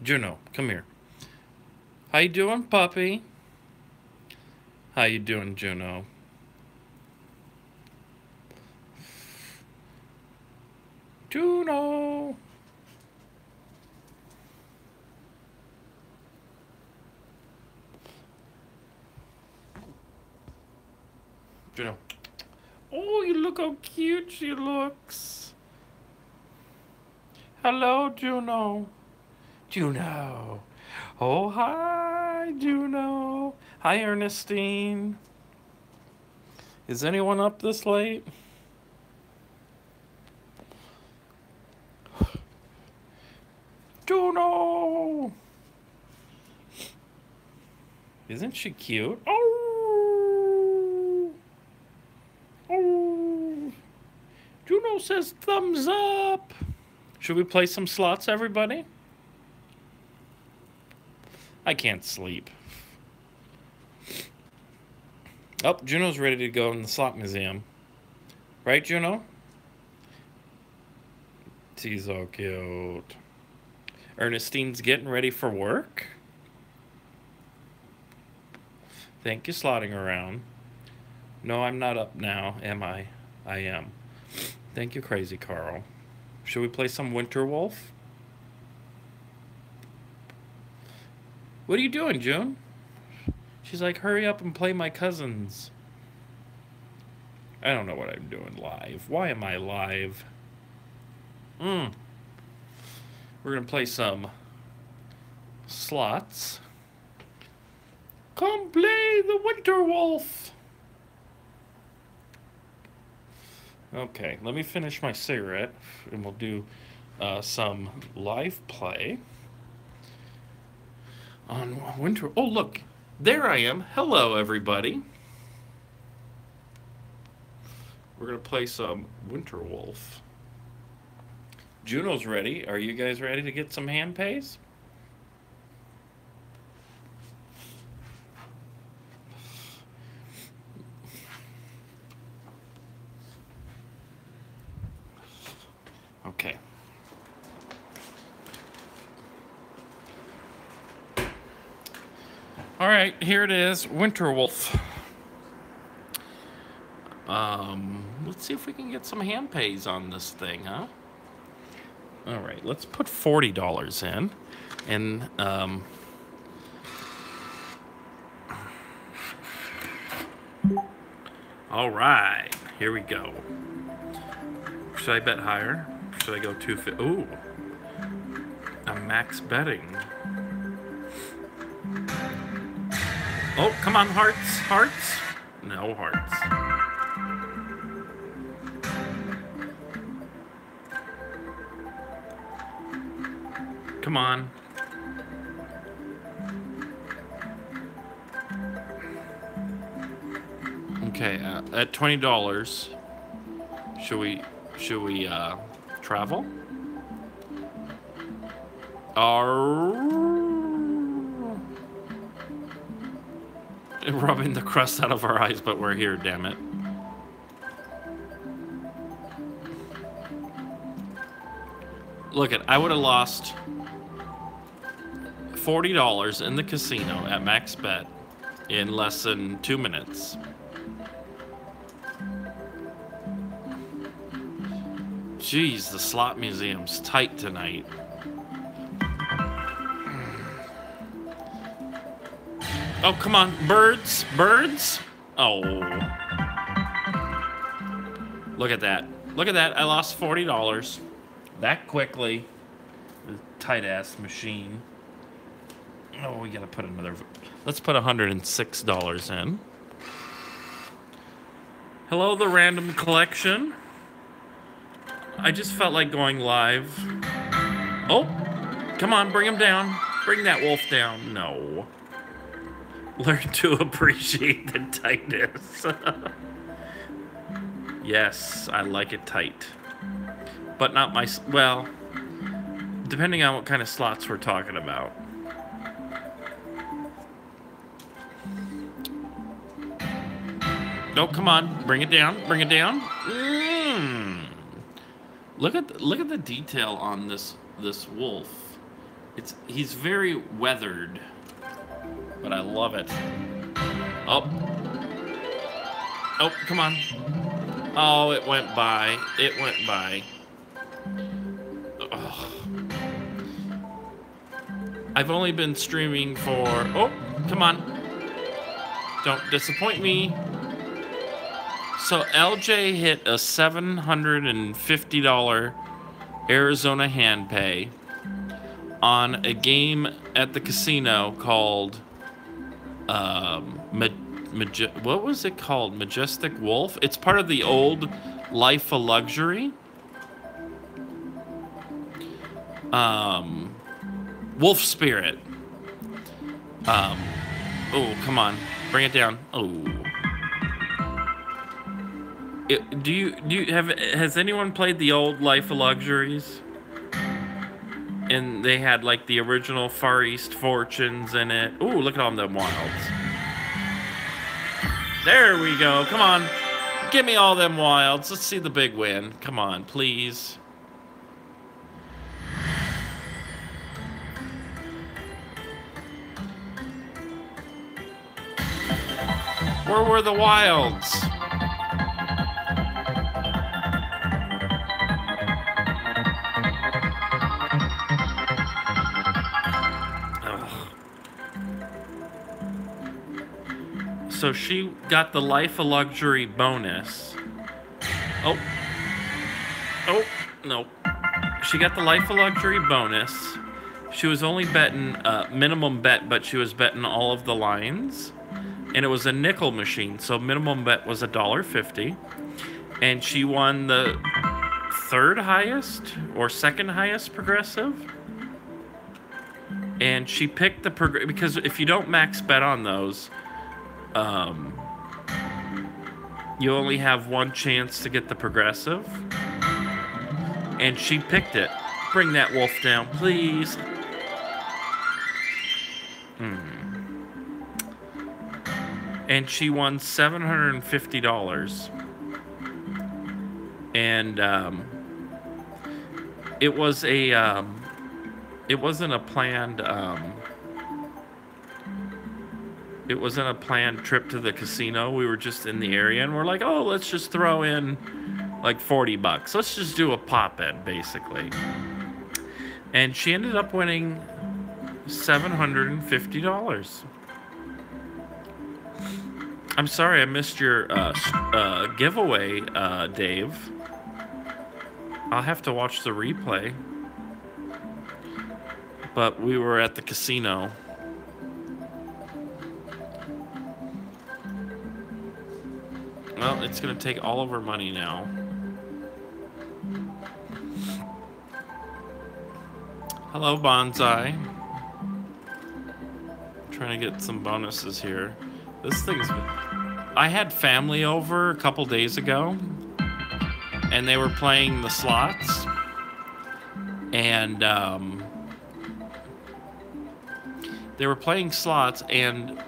Juno, come here. How you doing, puppy? How you doing, Juno? Juno! Juno. Oh, you look how cute she looks. Hello, Juno. Juno. Oh, hi, Juno. Hi, Ernestine. Is anyone up this late? Juno! Isn't she cute? Oh! Oh! Juno says thumbs up. Should we play some slots, everybody? I can't sleep. Oh, Juno's ready to go in the slot museum. Right, Juno? She's so cute. Ernestine's getting ready for work. Thank you, slotting around. No, I'm not up now, am I? I am. Thank you, Crazy Carl. Should we play some Winter Wolf? What are you doing, June? She's like, hurry up and play my cousins. I don't know what I'm doing live. Why am I live? We're going to play some slots. Come play the Winter Wolf. Okay, let me finish my cigarette and we'll do some live play on Winter. Oh, look, there I am. Hello, everybody. We're going to play some Winter Wolf. Juno's ready. Are you guys ready to get some hand pays? Okay. All right, here it is, Winter Wolf. Let's see if we can get some hand pays on this thing, huh? All right, let's put $40 in, and all right, here we go. Should I bet higher? Should I go 250? Ooh, I'm max betting. Oh, come on, hearts, hearts. No hearts. Come on. Okay, at $20, should we travel? Rubbing the crust out of our eyes, but we're here, damn it. Look it, I would have lost $40 in the casino at max bet in less than 2 minutes. Jeez, the slot museum's tight tonight. Oh, come on, birds, birds. Oh. Look at that. Look at that, I lost $40 that quickly. The tight-ass machine. Oh, we gotta put another... Let's put $106 in. Hello, the random collection. I just felt like going live. Oh, come on, bring him down. Bring that wolf down. No. Learn to appreciate the tightness. Yes, I like it tight. But not my... Well, depending on what kind of slots we're talking about. Oh, come on. Bring it down. Bring it down. Look at the detail on this wolf. He's very weathered, but I love it. Oh. Oh, come on. Oh, it went by. It went by. Ugh. I've only been streaming for... Oh, come on. Don't disappoint me. So LJ hit a $750 Arizona hand pay on a game at the casino called... what was it called? Majestic Wolf? It's part of the old Life of Luxury. Wolf Spirit. Oh, come on. Bring it down. Oh. Has anyone played the old Life of Luxuries? And they had like the original Far East Fortunes in it. Ooh, look at all them wilds. There we go. Come on. Give me all them wilds. Let's see the big win. Come on, please. Where were the wilds? So she got the Life of Luxury bonus. Oh. Oh, no. She got the Life of Luxury bonus. She was only betting minimum bet, but she was betting all of the lines. And it was a nickel machine, so minimum bet was $1.50. And she won the third highest or second highest progressive. And she picked the because if you don't max bet on those, you only have one chance to get the progressive. And she picked it. Bring that wolf down, please. And she won $750. And it was a it wasn't a planned it wasn't a planned trip to the casino. We were just in the area and we're like, oh, let's just throw in like $40. Let's just do a pop in, basically. And she ended up winning $750. I'm sorry I missed your giveaway, Dave. I'll have to watch the replay. But we were at the casino. Well, it's going to take all of our money now. Hello, Bonsai. Trying to get some bonuses here. This thing's... I had family over a couple days ago, and they were playing the slots, and they were playing slots, and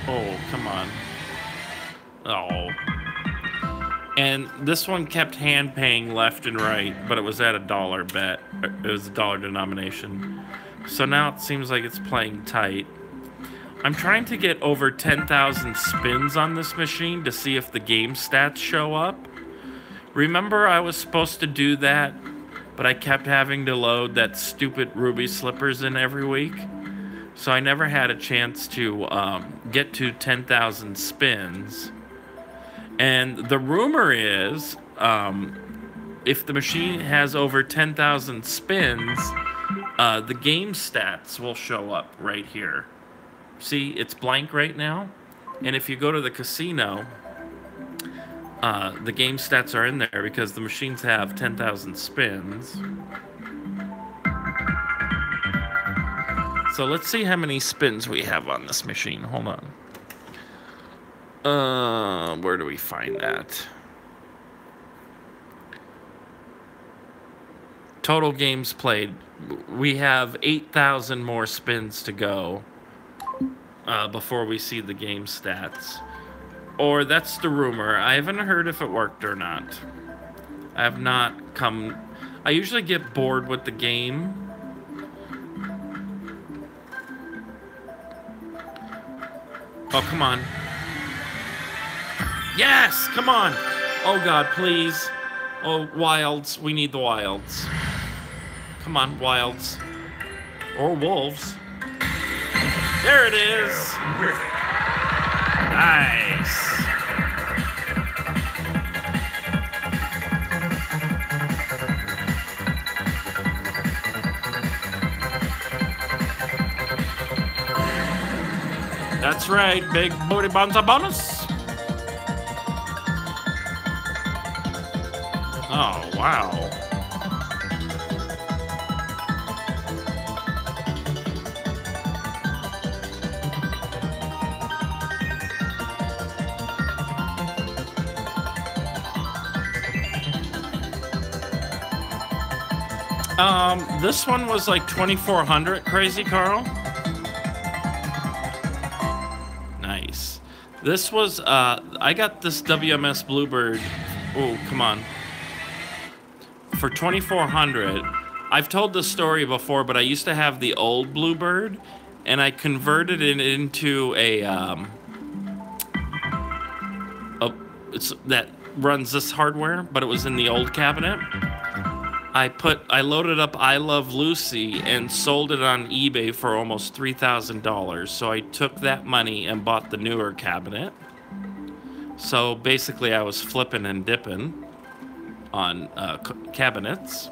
oh, come on. Oh. And this one kept hand paying left and right, but it was at $1 bet. It was a $1 denomination. So now it seems like it's playing tight. I'm trying to get over 10,000 spins on this machine to see if the game stats show up. Remember I was supposed to do that, but I kept having to load that stupid Ruby Slippers in every week. So I never had a chance to get to 10,000 spins. And the rumor is, if the machine has over 10,000 spins, the game stats will show up right here. See, it's blank right now. And if you go to the casino, the game stats are in there because the machines have 10,000 spins. So let's see how many spins we have on this machine. Hold on. Where do we find that? Total games played. We have 8,000 more spins to go before we see the game stats. Or that's the rumor. I haven't heard if it worked or not. I have not come... I usually get bored with the game Oh, come on. Yes, come on. Oh, God, please. Oh, wilds. We need the wilds. Come on, wilds. Or wolves. There it is. Nice. That's right, big booty bonza bonus. Oh, wow. This one was like 2,400, Crazy Carl. Nice. This was, I got this WMS Bluebird. Oh, come on. For 2,400. I've told this story before, but I used to have the old Bluebird, and I converted it into it's that runs this hardware, but it was in the old cabinet. I loaded up I Love Lucy and sold it on eBay for almost $3,000. So I took that money and bought the newer cabinet. So basically I was flipping and dipping on cabinets.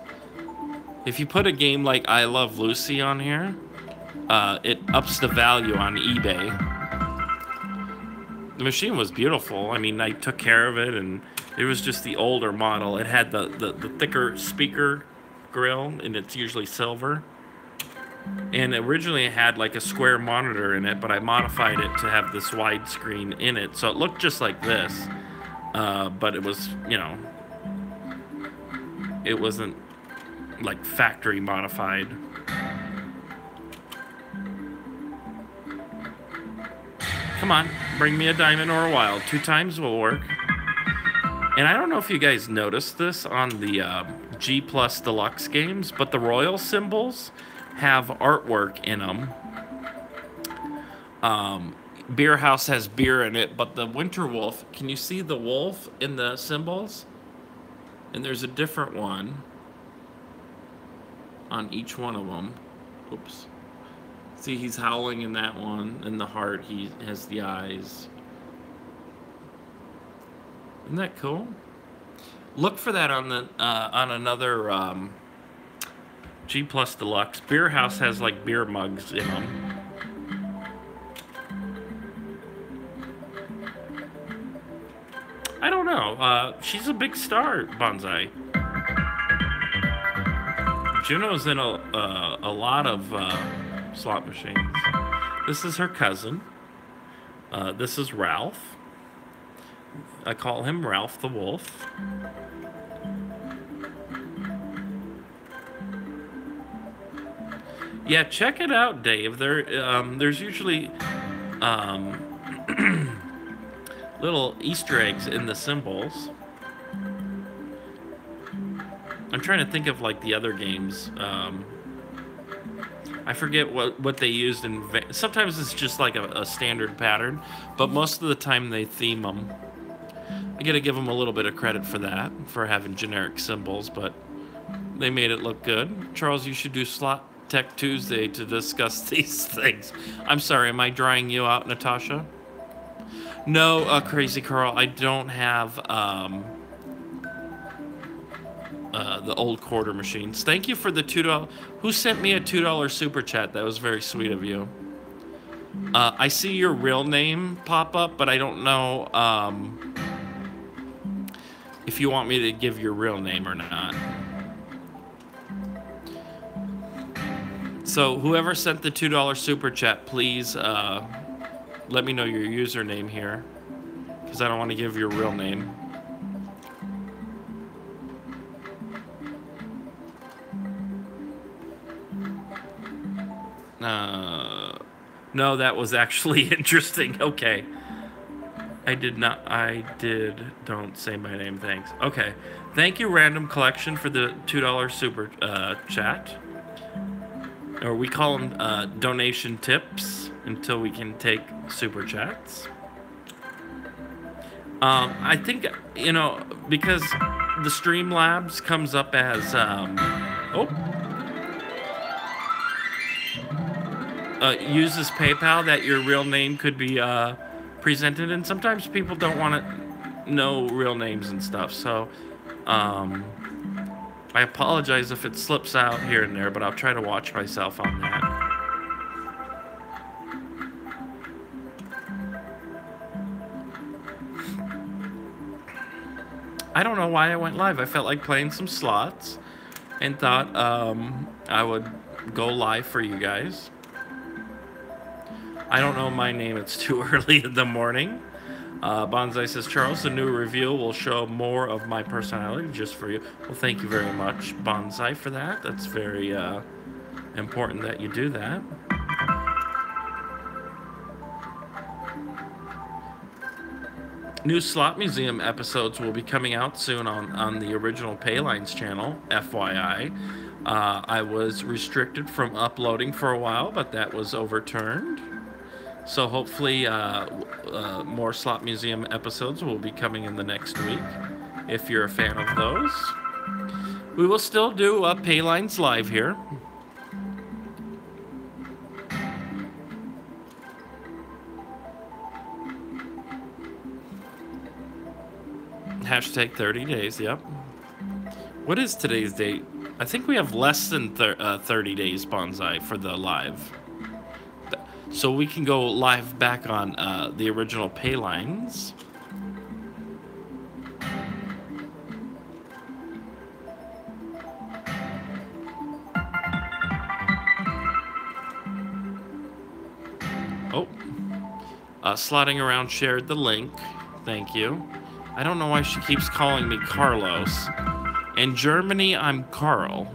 If you put a game like I Love Lucy on here, it ups the value on eBay. The machine was beautiful. I mean, I took care of it, and it was just the older model. It had the thicker speaker grill, and it's usually silver. And originally it had like a square monitor in it, but I modified it to have this widescreen in it. So it looked just like this, but it was, you know, it wasn't like factory modified. Come on, bring me a diamond or a wild. 2 times will work. And I don't know if you guys noticed this on the G Plus Deluxe games, but the Royal symbols have artwork in them. Beer House has beer in it, but the Winter Wolf, can you see the wolf in the symbols? And there's a different one on each one of them. Oops. See, he's howling in that one. In the heart, he has the eyes. Isn't that cool? Look for that on the on another G Plus Deluxe. Beer House has like beer mugs in them. I don't know. She's a big star, Bonsai. Juno's in a lot of slot machines. This is her cousin. This is Ralph. I call him Ralph the Wolf. Yeah, check it out, Dave. There's usually little Easter eggs in the symbols. I'm trying to think of like the other games. I forget what they used in. Sometimes it's just like a standard pattern, but most of the time they theme them. I gotta give them a little bit of credit for that, for having generic symbols, but they made it look good. Charles, you should do Slot Tech Tuesday to discuss these things. I'm sorry, am I drying you out, Natasha? No, Crazy Carl, I don't have the old quarter machines. Thank you for the $2. Who sent me a $2 super chat? That was very sweet of you. I see your real name pop up, but I don't know if you want me to give your real name or not. So whoever sent the $2 super chat, please let me know your username here, because I don't want to give your real name. No, that was actually interesting. Okay. Don't say my name, thanks. Okay. Thank you, Random Collection, for the $2 super chat. Or we call them donation tips. until we can take super chats. I think, you know, because the Streamlabs comes up as, uses PayPal, that your real name could be presented, and sometimes people don't want to know real names and stuff, so I apologize if it slips out here and there, but I'll try to watch myself on that. I don't know why I went live. I felt like playing some slots and thought I would go live for you guys. I don't know my name. It's too early in the morning. Bonsai says, Charles, the new reveal will show more of my personality just for you. Well, thank you very much, Bonsai, for that. That's very important that you do that. New Slot Museum episodes will be coming out soon on the original Paylines channel, FYI. I was restricted from uploading for a while, but that was overturned. So hopefully more Slot Museum episodes will be coming in the next week, if you're a fan of those. We will still do Paylines live here. Hashtag 30 days, yep. What is today's date? I think we have less than 30 days, Bonsai, for the live. So we can go live back on the original Paylines. Oh. Slotting around shared the link. Thank you. I don't know why she keeps calling me Carlos. In Germany, I'm Carl.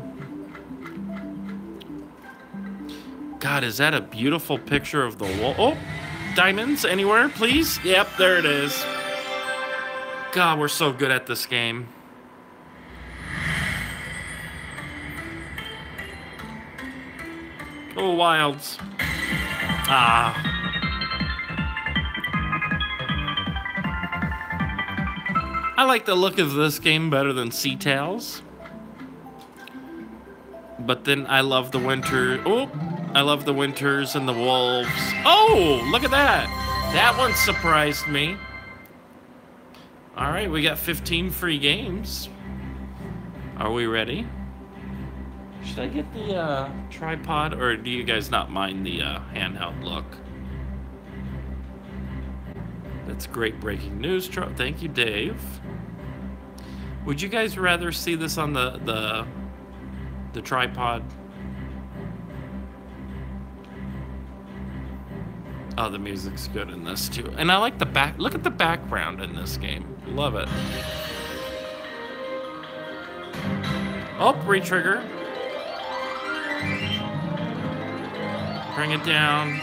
God, is that a beautiful picture of the wall? Oh, diamonds anywhere, please? Yep, there it is. God, we're so good at this game. Oh, wilds. Ah. I like the look of this game better than Sea Tales. But then I love the winter. Oh, I love the winters and the wolves. Oh, look at that. That one surprised me. All right, we got 15 free games. Are we ready? Should I get the tripod, or do you guys not mind the handheld look? That's great breaking news. Thank you, Dave. Would you guys rather see this on the tripod? Oh, the music's good in this too. And I like the back. Look at the background in this game. Love it. Oh, re-trigger. Bring it down.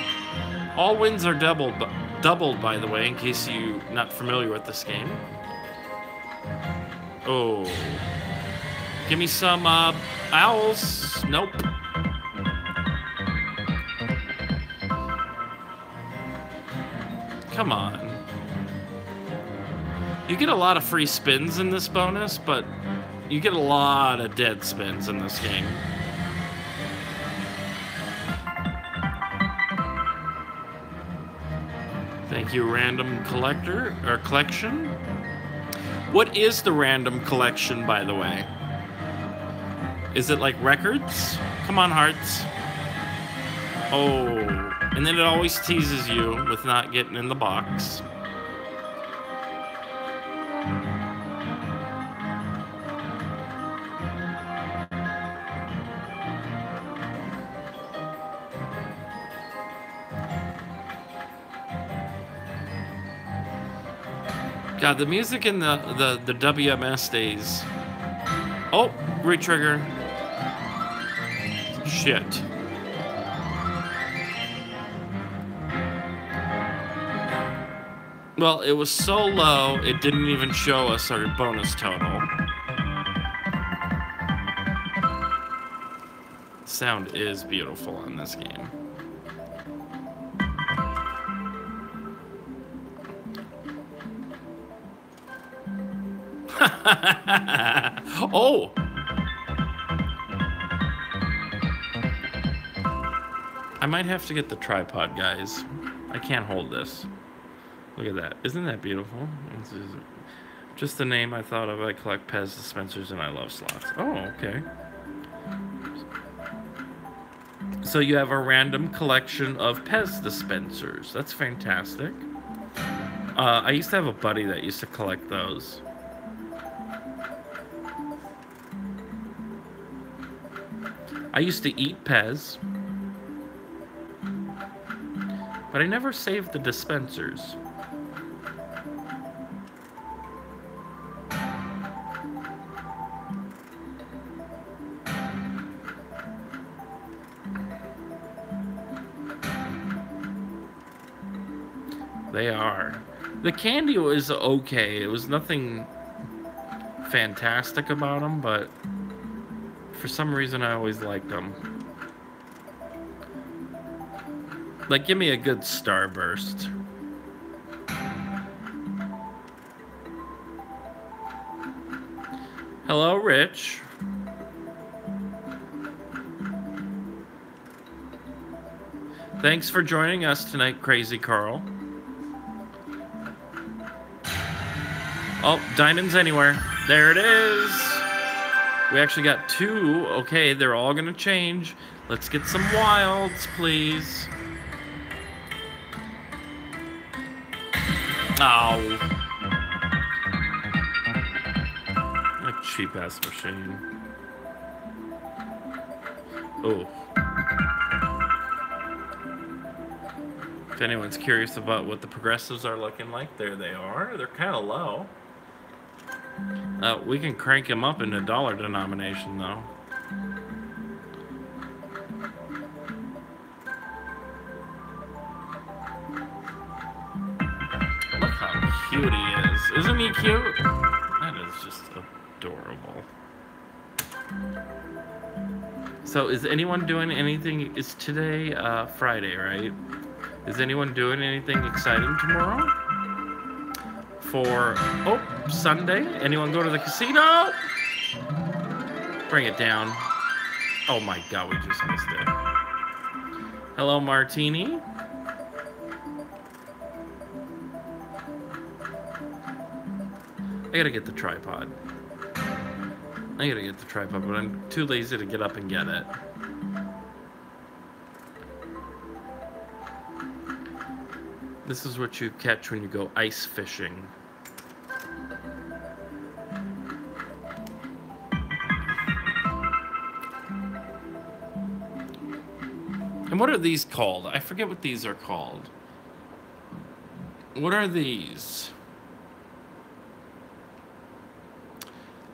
All wins are doubled, by the way, in case you're not familiar with this game. Oh. Give me some owls. Nope. Come on. You get a lot of free spins in this bonus, but you get a lot of dead spins in this game. Thank you, random collector, or collection. What is the random collection, by the way? Is it like records? Come on, hearts. Oh, and then it always teases you with not getting in the box. God, the music in the WMS days. Oh, re-trigger. Shit. Well, it was so low, it didn't even show us our bonus total. Sound is beautiful on this game. Oh! I might have to get the tripod, guys. I can't hold this. Look at that. Isn't that beautiful? This is just the name I thought of. I collect Pez dispensers and I love slots. Oh, okay. So you have a random collection of Pez dispensers. That's fantastic. I used to have a buddy that used to collect those. I used to eat Pez, but I never saved the dispensers. They are. The candy was okay. It was nothing fantastic about them, but for some reason I always liked them. Like, give me a good Starburst. Hello, Rich. Thanks for joining us tonight, Crazy Carl. Oh, Diamonds Anywhere. There it is. We actually got 2. Okay, they're all gonna change. Let's get some wilds, please. Oh. A cheap-ass machine. Oh. If anyone's curious about what the progressives are looking like, there they are. They're kind of low. We can crank them up into dollar denomination, though. Look how cute he is. Isn't he cute? That is just adorable. So is anyone doing anything? Is today Friday, right? Is anyone doing anything exciting tomorrow? For, oh, Sunday? Anyone go to the casino? Bring it down. Oh my God, we just missed it. Hello, Martini. I gotta get the tripod. But I'm too lazy to get up and get it. This is what you catch when you go ice fishing. And what are these called? I forget what these are called. What are these?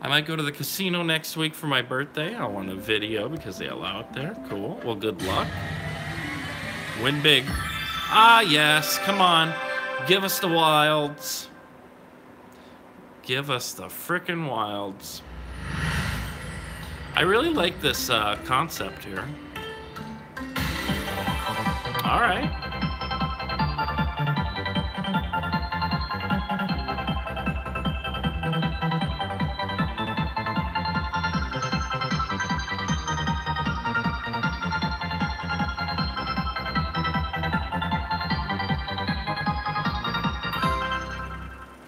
I might go to the casino next week for my birthday. I want a video because they allow it there. Cool. Well, good luck. Win big. Ah, yes. Come on. Give us the wilds. Give us the frickin' wilds. I really like this concept here. All right.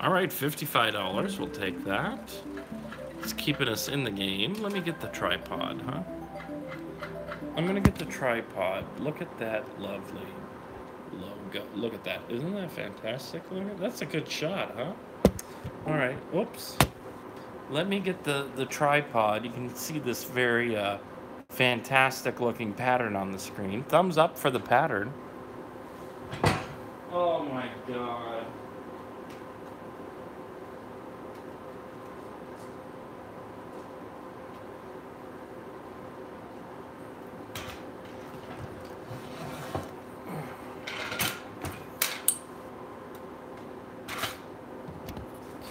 All right, $55. We'll take that. It's keeping us in the game. Let me get the tripod, huh? I'm gonna get the tripod. Look at that lovely logo. Look at that. Isn't that fantastic? Look at, that's a good shot, huh? All right. Whoops. Let me get the tripod. You can see this very fantastic looking pattern on the screen. Thumbs up for the pattern. Oh my God.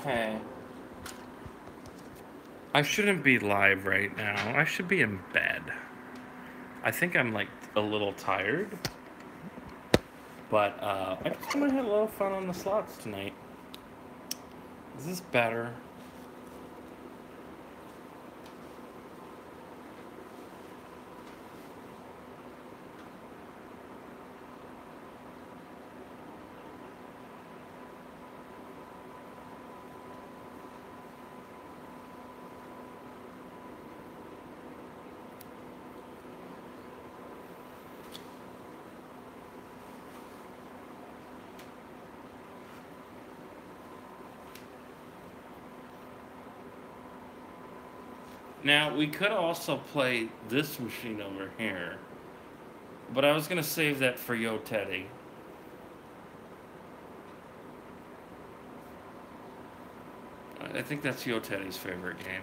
Okay. I shouldn't be live right now. I should be in bed. I think I'm like a little tired. But I just want to have a little fun on the slots tonight. Is this better? Now, we could also play this machine over here, but I was going to save that for Yo Teddy. I think that's Yo Teddy's favorite game.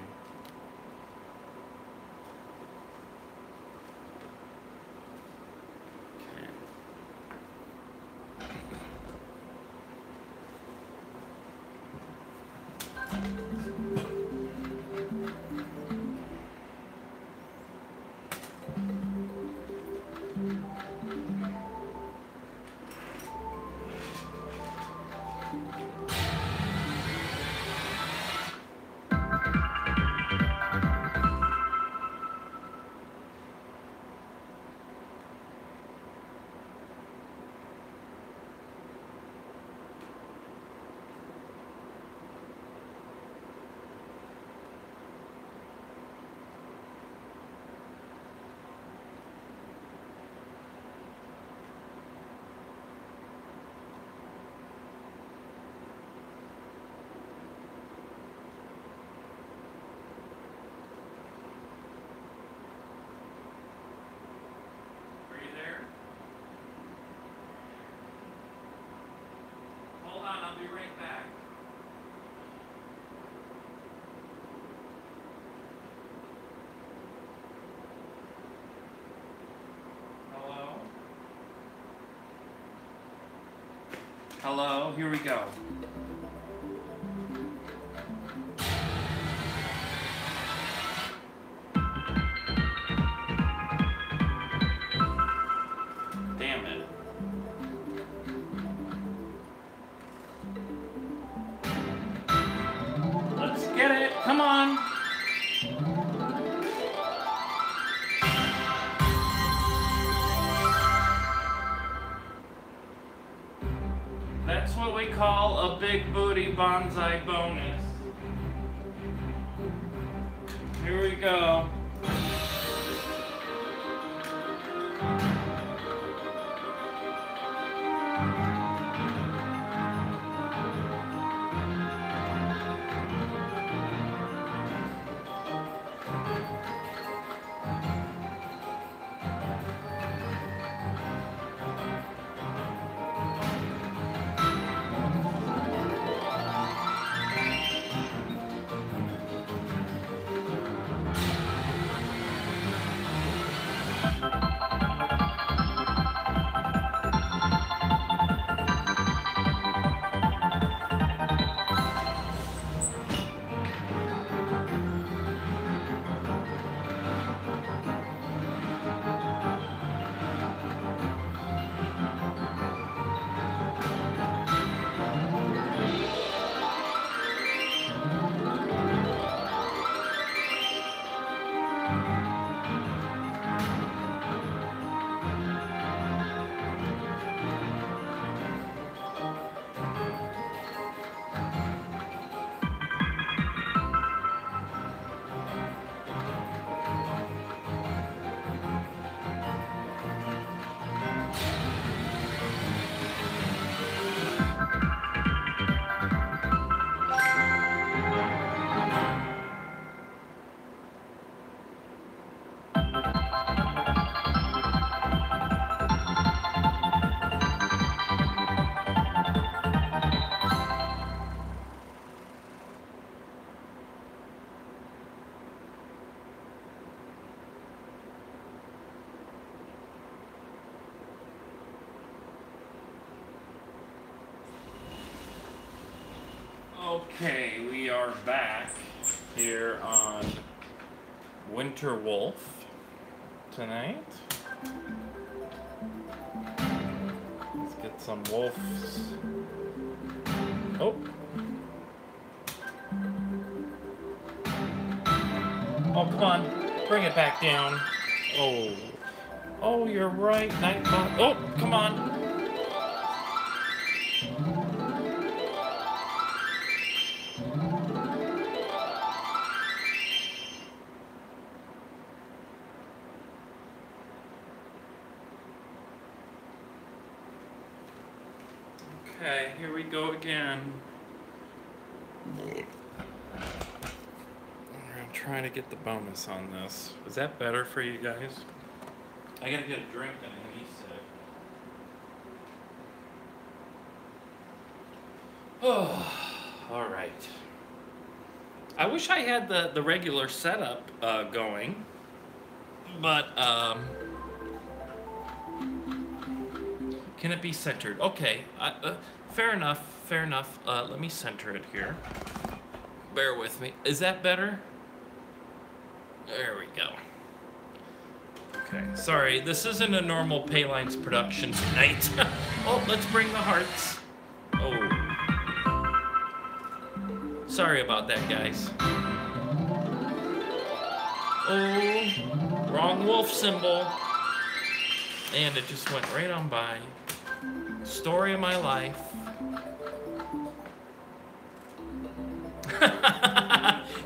I'll be right back. Hello? Hello, here we go. Damn it. Let's get it. Come on. That's what we call a big booty bonsai bonus. Here we go. Okay, we are back here on Winter Wolf tonight. Let's get some wolves. Oh. Oh, come on. Bring it back down. Oh. Oh, you're right. Nightbot. Oh, come on. Okay, here we go again. I'm gonna trying to get the bonus on this. Is that better for you guys? I gotta get a drink and an e-cig. Oh, all right. I wish I had the regular setup going, but can it be centered? Okay, fair enough, fair enough. Let me center it here. Bear with me. Is that better? There we go. Okay, sorry, this isn't a normal Paylines production tonight. Oh, let's bring the hearts. Oh. Sorry about that, guys. Oh, wrong wolf symbol. And it just went right on by. Story of my life.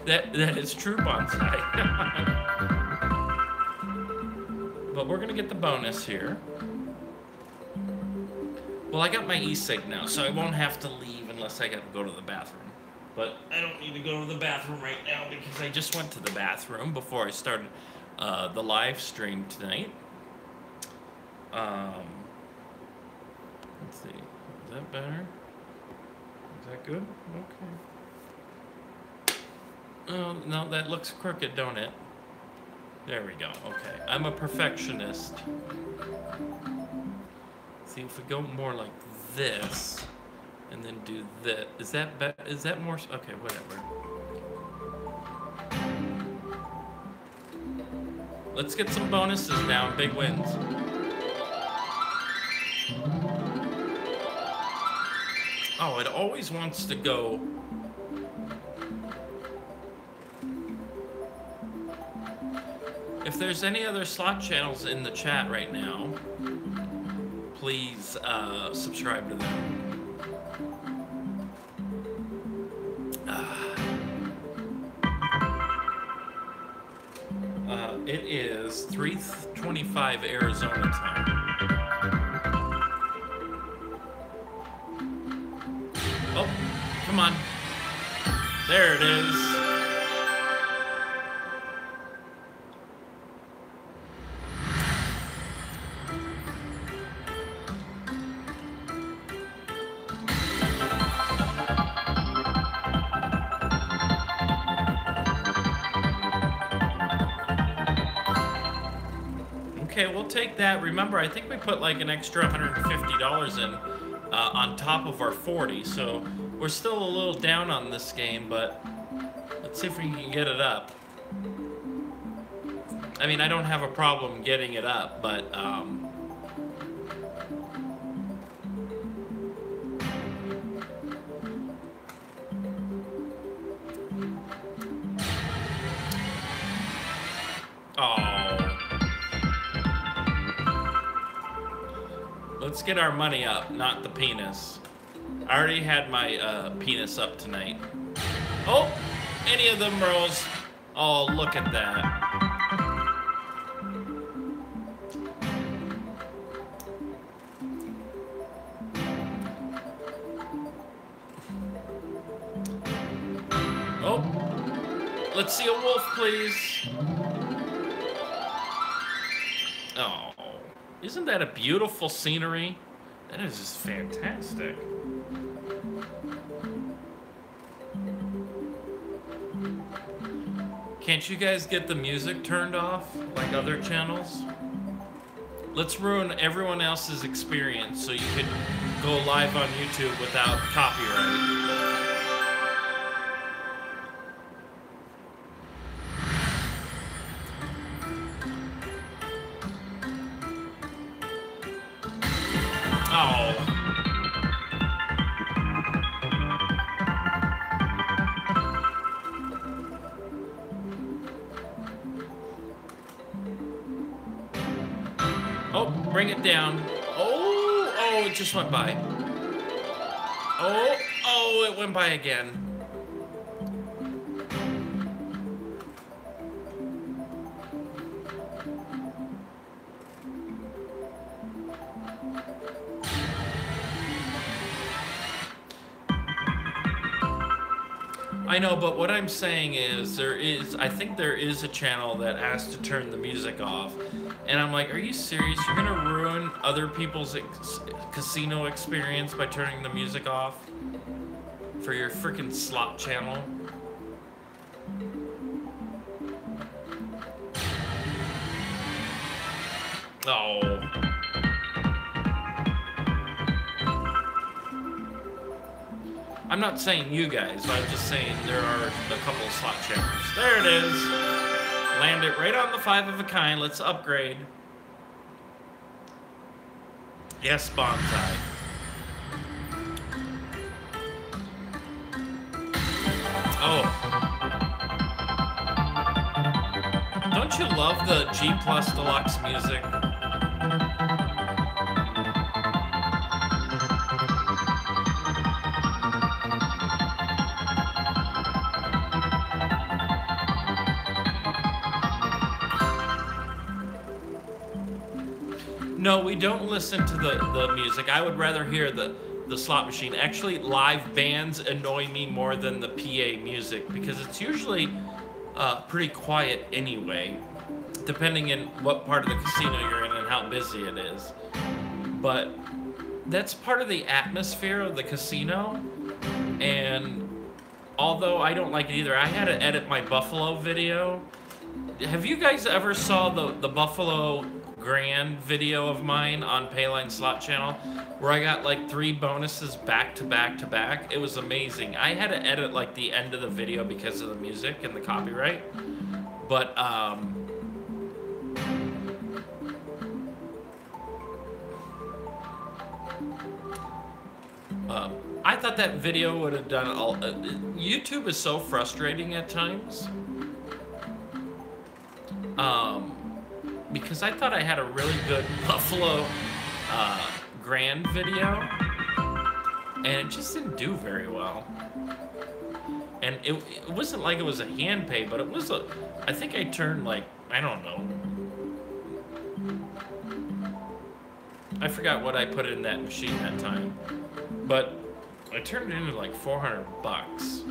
that is true, Bonsai. But we're gonna get the bonus here. Well, I got my e-cig now, so I won't have to leave unless I gotta go to the bathroom. But I don't need to go to the bathroom right now because I just went to the bathroom before I started the live stream tonight. Let's see. Is that better? Is that good? Okay. Oh, no, that looks crooked, don't it? There we go. Okay. I'm a perfectionist. See, if we go more like this, and then do this. Is that better? Is that more? Okay, whatever. Let's get some bonuses now and big wins. Oh, it always wants to go. If there's any other slot channels in the chat right now, please subscribe to them. It is 3:25 Arizona time. Oh, come on. There it is. Okay, we'll take that. Remember, I think we put like an extra $150 in on top of our 40, so we're still a little down on this game, but let's see if we can get it up. I mean, I don't have a problem getting it up, but let's get our money up, not the penis. I already had my penis up tonight. Oh, any of them rolls. Oh, look at that. Oh, let's see a wolf, please. Oh. Isn't that a beautiful scenery? That is just fantastic. Can't you guys get the music turned off like other channels? Let's ruin everyone else's experience so you can go live on YouTube without copyright. Bring it down. Oh, oh, it just went by. Oh, oh, it went by again. I know, but what I'm saying is I think there is a channel that has to turn the music off. And I'm like, are you serious? You're gonna ruin other people's casino experience by turning the music off for your freaking slot channel? Oh. I'm not saying you guys, I'm just saying there are a couple of slot channels. There it is. Land it right on the 5 of a kind. Let's upgrade. Yes, bonsai. Oh. Don't you love the G Plus Deluxe music? No, we don't listen to the music. I would rather hear the slot machine. Actually, live bands annoy me more than the PA music because it's usually pretty quiet anyway, depending on what part of the casino you're in and how busy it is. But that's part of the atmosphere of the casino, and although I don't like it either, I had to edit my Buffalo video. Have you guys ever saw the Buffalo Grand video of mine on Payline Slot Channel where I got like 3 bonuses back to back to back? It was amazing. I had to edit like the end of the video because of the music and the copyright. But I thought that video would have done all. YouTube is so frustrating at times. Because I thought I had a really good Buffalo Grand video, and it just didn't do very well. And it wasn't like it was a hand pay, but it was a. I think I turned like, I don't know. I forgot what I put in that machine that time, but I turned it into like 400 bucks.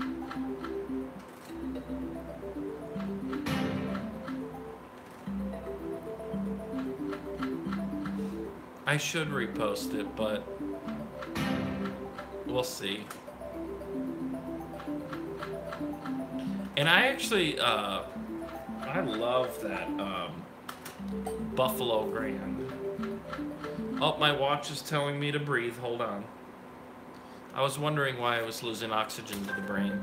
I should repost it, but we'll see. And I actually, I love that Buffalo Grand. Oh, my watch is telling me to breathe. Hold on. I was wondering why I was losing oxygen to the brain.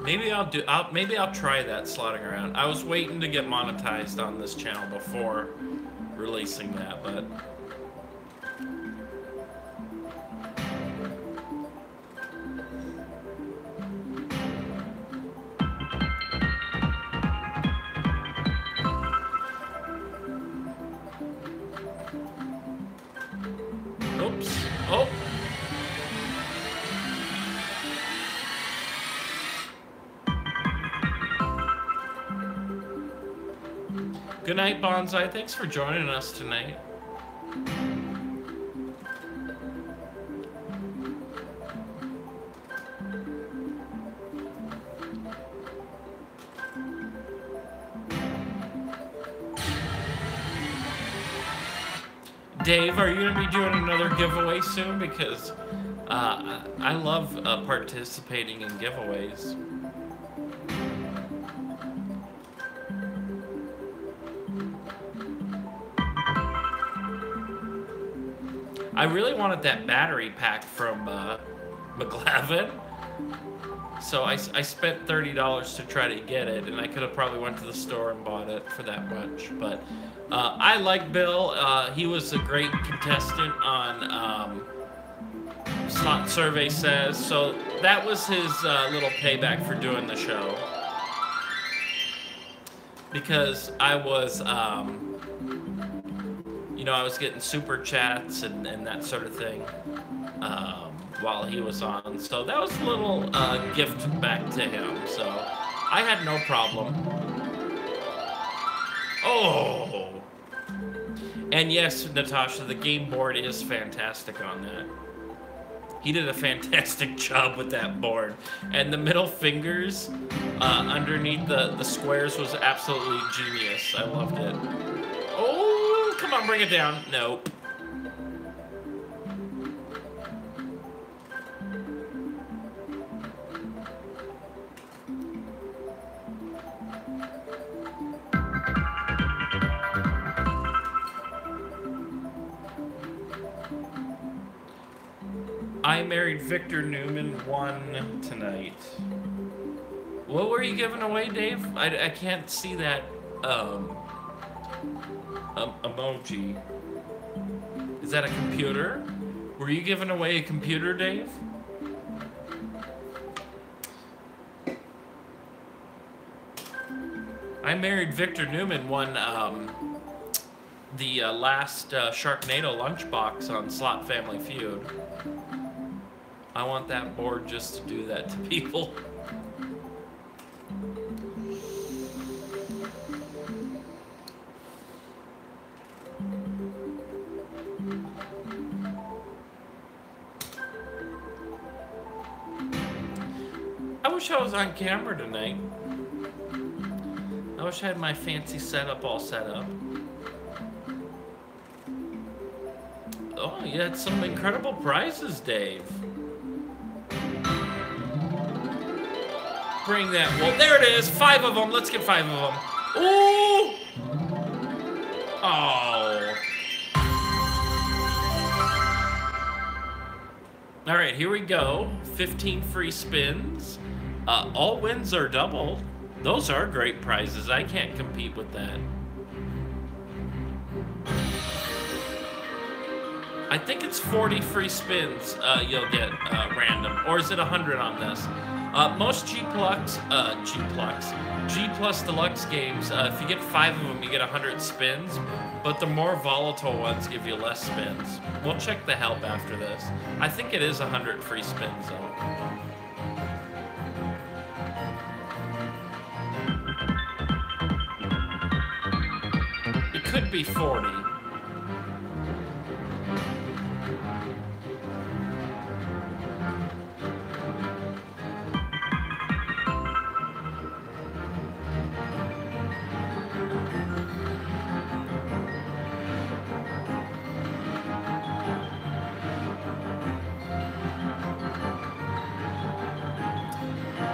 Maybe I'll try that slotting around. I was waiting to get monetized on this channel before releasing that, but oops. Oh. Good night, Bonsai. Thanks for joining us tonight. Dave, are you going to be doing another giveaway soon? Because I love participating in giveaways. I really wanted that battery pack from McLavin, so I spent $30 to try to get it, and I could have probably went to the store and bought it for that much. But I like Bill. He was a great contestant on Slot Survey Says, so that was his little payback for doing the show. Because I was, you know, I was getting super chats and that sort of thing while he was on. So that was a little gift back to him. So I had no problem. Oh! And yes, Natasha, the game board is fantastic on that. He did a fantastic job with that board. And the middle fingers underneath the squares was absolutely genius. I loved it. Oh, come on, bring it down. Nope. I Married Victor Newman won tonight. What were you giving away, Dave? I can't see that emoji. Is that a computer? Were you giving away a computer, Dave? I Married Victor Newman won the last Sharknado lunchbox on Slot Family Feud. I want that board just to do that to people. I wish I was on camera tonight. I wish I had my fancy setup all set up. Oh, you had some incredible prizes, Dave. Bring that. Well, there it is. 5 of them. Let's get 5 of them. Ooh! Oh. All right, here we go. 15 free spins. All wins are doubled. Those are great prizes. I can't compete with that. I think it's 40 free spins you'll get random. Or is it 100 on this? Most G Plus Deluxe games, if you get 5 of them, you get 100 spins. But the more volatile ones give you less spins. We'll check the help after this. I think it is 100 free spins, though. It could be 40.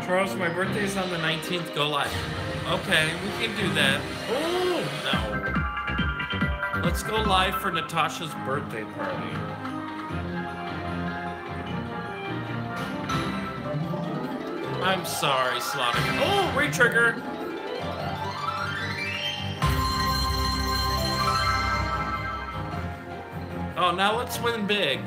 Charles, my birthday's on the 19th. Go live. Okay, we can do that. Oh, no. Let's go live for Natasha's birthday party. I'm sorry, Slaughter. Oh, re-trigger. Oh, now let's win big.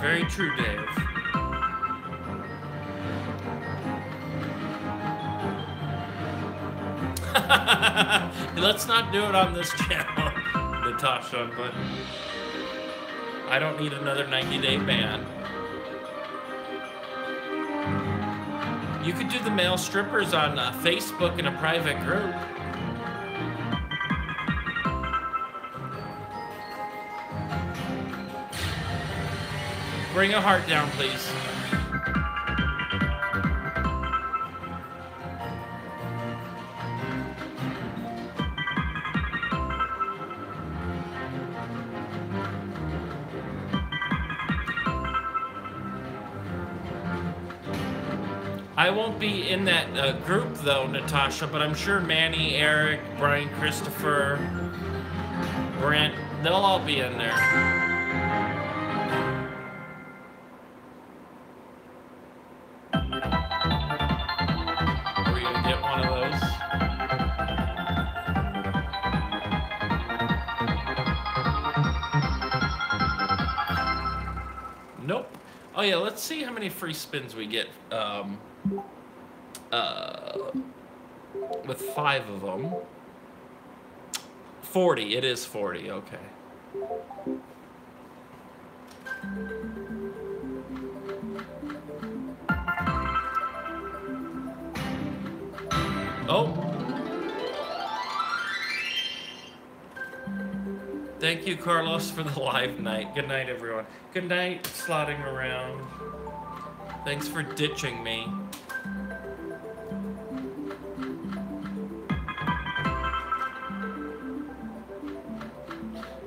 Very true, Dave. Let's not do it on this channel, Natasha, but I don't need another 90-day ban. You could do the male strippers on Facebook in a private group. Bring a heart down, please. I won't be in that group, though, Natasha, but I'm sure Manny, Eric, Brian, Christopher, Brent, they'll all be in there. Are we gonna get one of those? Nope. Oh yeah, let's see how many free spins we get with 5 of them. 40. It is 40. Okay. Oh. Thank you, Carlos, for the live night. Good night, everyone. Good night, slotting around. Thanks for ditching me.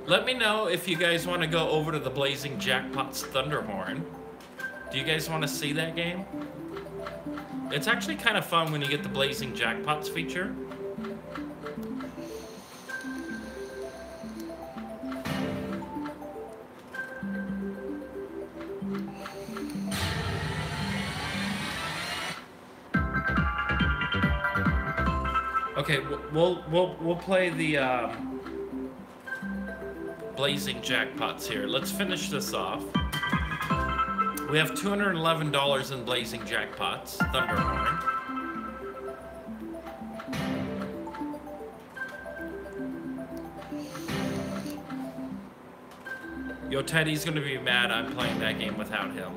Let me know if you guys want to go over to the Blazing Jackpot's Thunderhorn. Do you guys want to see that game? It's actually kind of fun when you get the Blazing Jackpots feature. Okay, we'll play the Blazing Jackpots here. Let's finish this off. We have $211 in Blazing Jackpots, Thunderhorn. Yo, Teddy's gonna be mad I'm playing that game without him.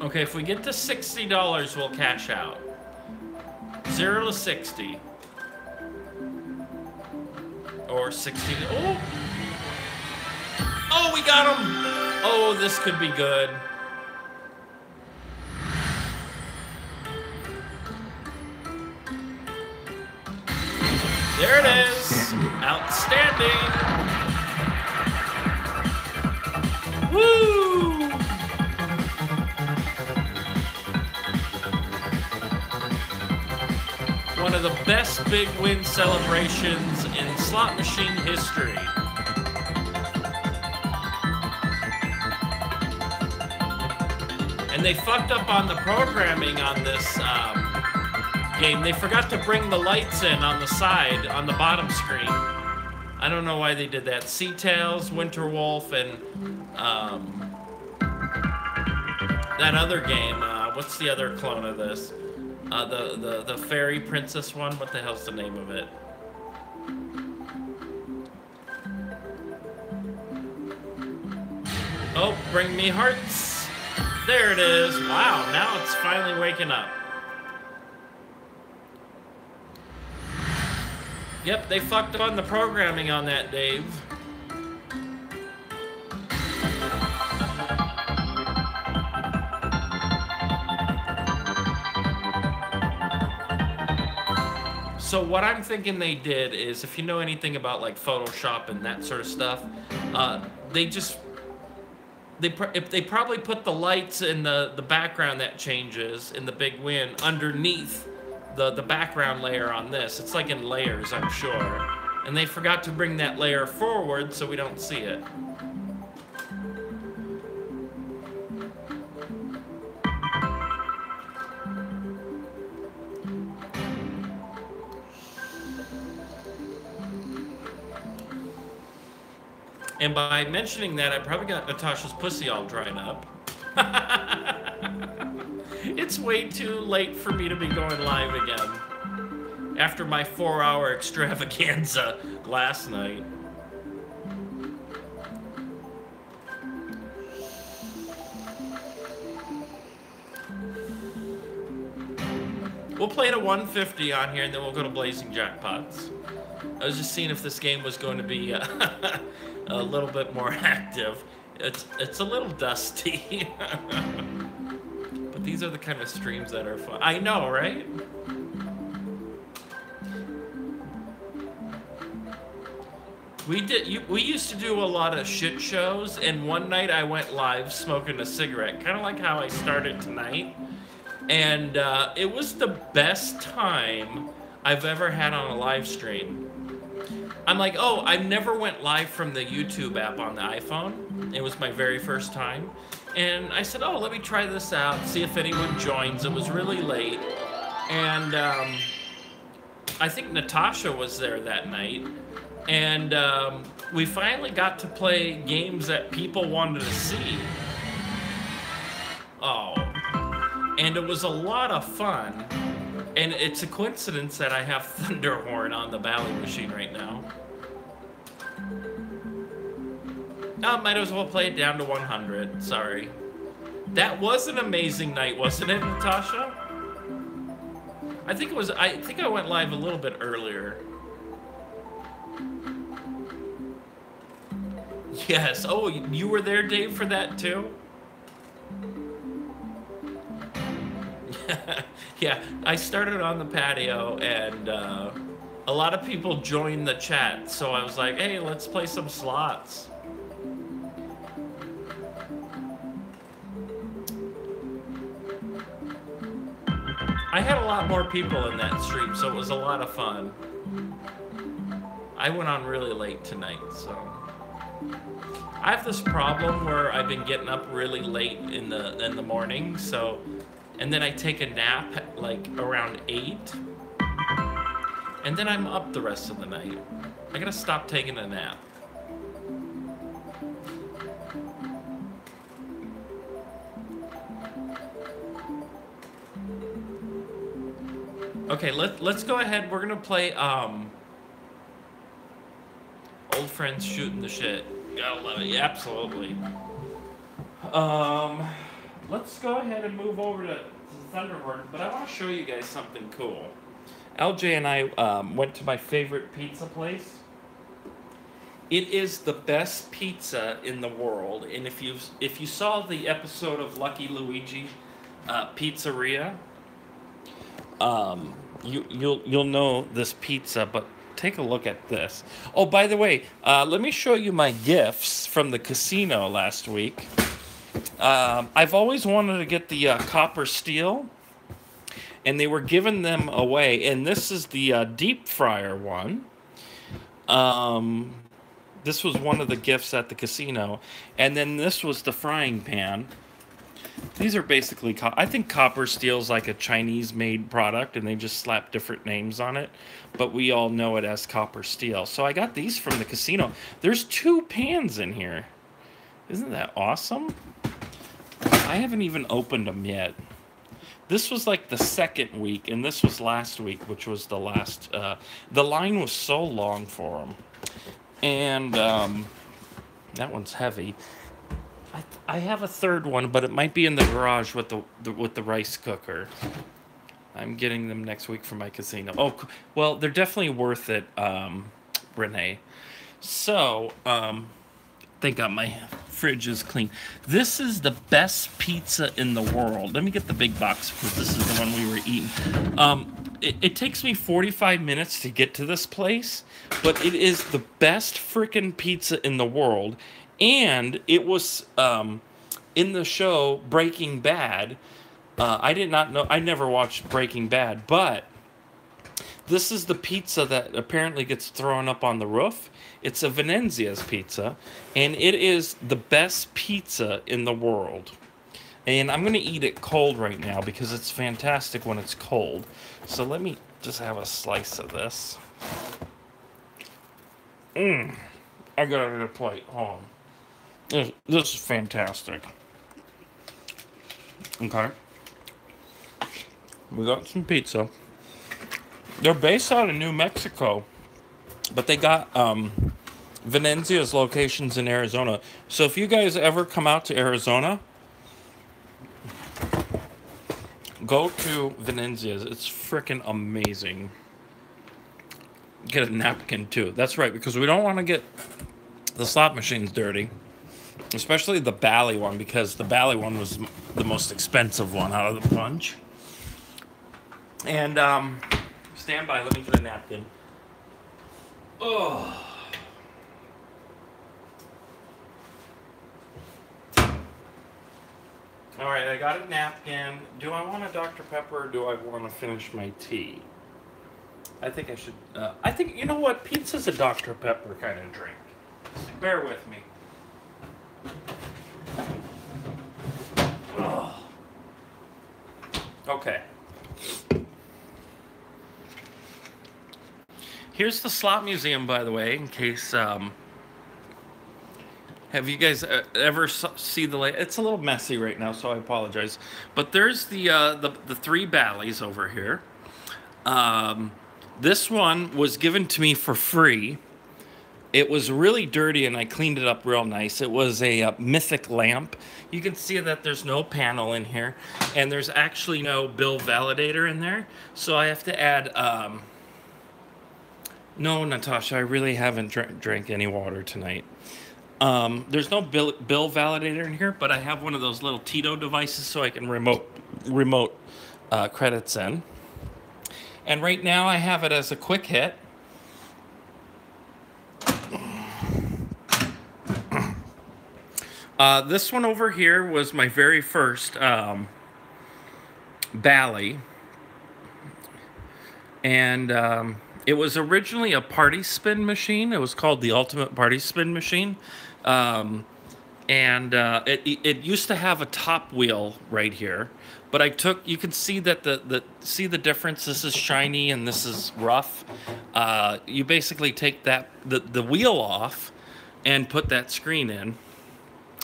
Okay, if we get to $60, we'll cash out. 0 to 60. Or 60 to... Oh! Oh, we got him! Oh, this could be good. There it is! Outstanding! Woo! One of the best big win celebrations in slot machine history. And they fucked up on the programming on this game. They forgot to bring the lights in on the side, on the bottom screen. I don't know why they did that. Sea Tails, Winter Wolf, and that other game. What's the other clone of this? The fairy princess one. What the hell's the name of it? Oh, bring me hearts. There it is. Wow, now it's finally waking up. Yep, they fucked on the programming on that, Dave. So what I'm thinking they did is, if you know anything about like Photoshop and that sort of stuff, they probably put the lights in the background that changes in the big win underneath the background layer on this. It's like in layers, I'm sure. And they forgot to bring that layer forward so we don't see it. And by mentioning that, I probably got Natasha's pussy all dried up. It's way too late for me to be going live again. After my 4-hour extravaganza last night. We'll play to 150 on here, and then we'll go to Blazing Jackpots. I was just seeing if this game was going to be a little bit more active. It's a little dusty. But these are the kind of streams that are fun. I know, right? We used to do a lot of shit shows, and one night I went live smoking a cigarette, kind of like how I started tonight. And it was the best time I've ever had on a live stream. I'm like, oh, I never went live from the YouTube app on the iPhone. It was my very first time. And I said, oh, let me try this out, see if anyone joins. It was really late. And I think Natasha was there that night. And we finally got to play games that people wanted to see. Oh. And it was a lot of fun. And it's a coincidence that I have Thunderhorn on the Bally machine right now. Oh, might as well play it down to 100. Sorry. That was an amazing night, wasn't it, Natasha? I think it was. I think I went live a little bit earlier. Yes. Oh, you were there, Dave, for that too? Yeah, I started on the patio, and a lot of people joined the chat, so I was like, hey, let's play some slots. I had a lot more people in that stream, so it was a lot of fun. I went on really late tonight, so... I have this problem where I've been getting up really late in the morning, so... And then I take a nap at, like, around 8. And then I'm up the rest of the night. I gotta stop taking a nap. Okay, let's go ahead. We're gonna play, Old Friends Shooting the Shit. Gotta love it. Yeah, absolutely. Let's go ahead and move over to Thunderhorn, but I want to show you guys something cool. LJ and I went to my favorite pizza place. It is the best pizza in the world, and if you saw the episode of Lucky Luigi Pizzeria, you'll know this pizza. But take a look at this. Oh, by the way, let me show you my gifts from the casino last week. I've always wanted to get the copper steel, and they were giving them away. And this is the deep fryer one. This was one of the gifts at the casino, and then this was the frying pan. These are basically, I think copper steel is like a Chinese-made product, and they just slap different names on it. But we all know it as copper steel. So I got these from the casino. There's 2 pans in here. Isn't that awesome? I haven't even opened them yet. This was like the second week, and this was last week, which was the last. The line was so long for them. And that one's heavy. I have a third one, but it might be in the garage with the rice cooker. I'm getting them next week for my casino. Oh, well, they're definitely worth it, Renee. So, thank God my fridge is clean. This is the best pizza in the world. Let me get the big box because this is the one we were eating. It takes me 45 minutes to get to this place, but it is the best freaking pizza in the world. And it was in the show Breaking Bad. I did not know. I never watched Breaking Bad, but this is the pizza that apparently gets thrown up on the roof. It's a Venenzia's pizza, and it is the best pizza in the world. And I'm going to eat it cold right now because it's fantastic when it's cold. So let me just have a slice of this. I got it at a plate. Hold on. This is fantastic. Okay. We got some pizza. They're based out of New Mexico, but they got Venenzia's locations in Arizona. So if you guys ever come out to Arizona, go to Venenzia's. It's freaking amazing. Get a napkin too. That's right, because we don't want to get the slot machines dirty. Especially the Bally one, because the Bally one was the most expensive one out of the bunch. And, stand by, let me get a napkin. Oh. Alright, I got a napkin. Do I want a Dr. Pepper or do I want to finish my tea? I think I should. I think, you know what? Pizza's a Dr. Pepper kind of drink. Bear with me. Oh. Okay. Here's the slot museum, by the way, in case. Have you guys ever see the layout? It's a little messy right now, so I apologize. But there's the three Bally's over here. This one was given to me for free. It was really dirty, and I cleaned it up real nice. It was a mythic lamp. You can see that there's no panel in here, and there's actually no bill validator in there. So I have to add. No, Natasha, I really haven't drank any water tonight. There's no bill validator in here, but I have one of those little Tito devices so I can remote credits in. And right now I have it as a quick hit. This one over here was my very first Bally. And it was originally a party spin machine. It was called the Ultimate Party Spin Machine. It used to have a top wheel right here. But you can see that see the difference. This is shiny and this is rough. You basically take the wheel off and put that screen in,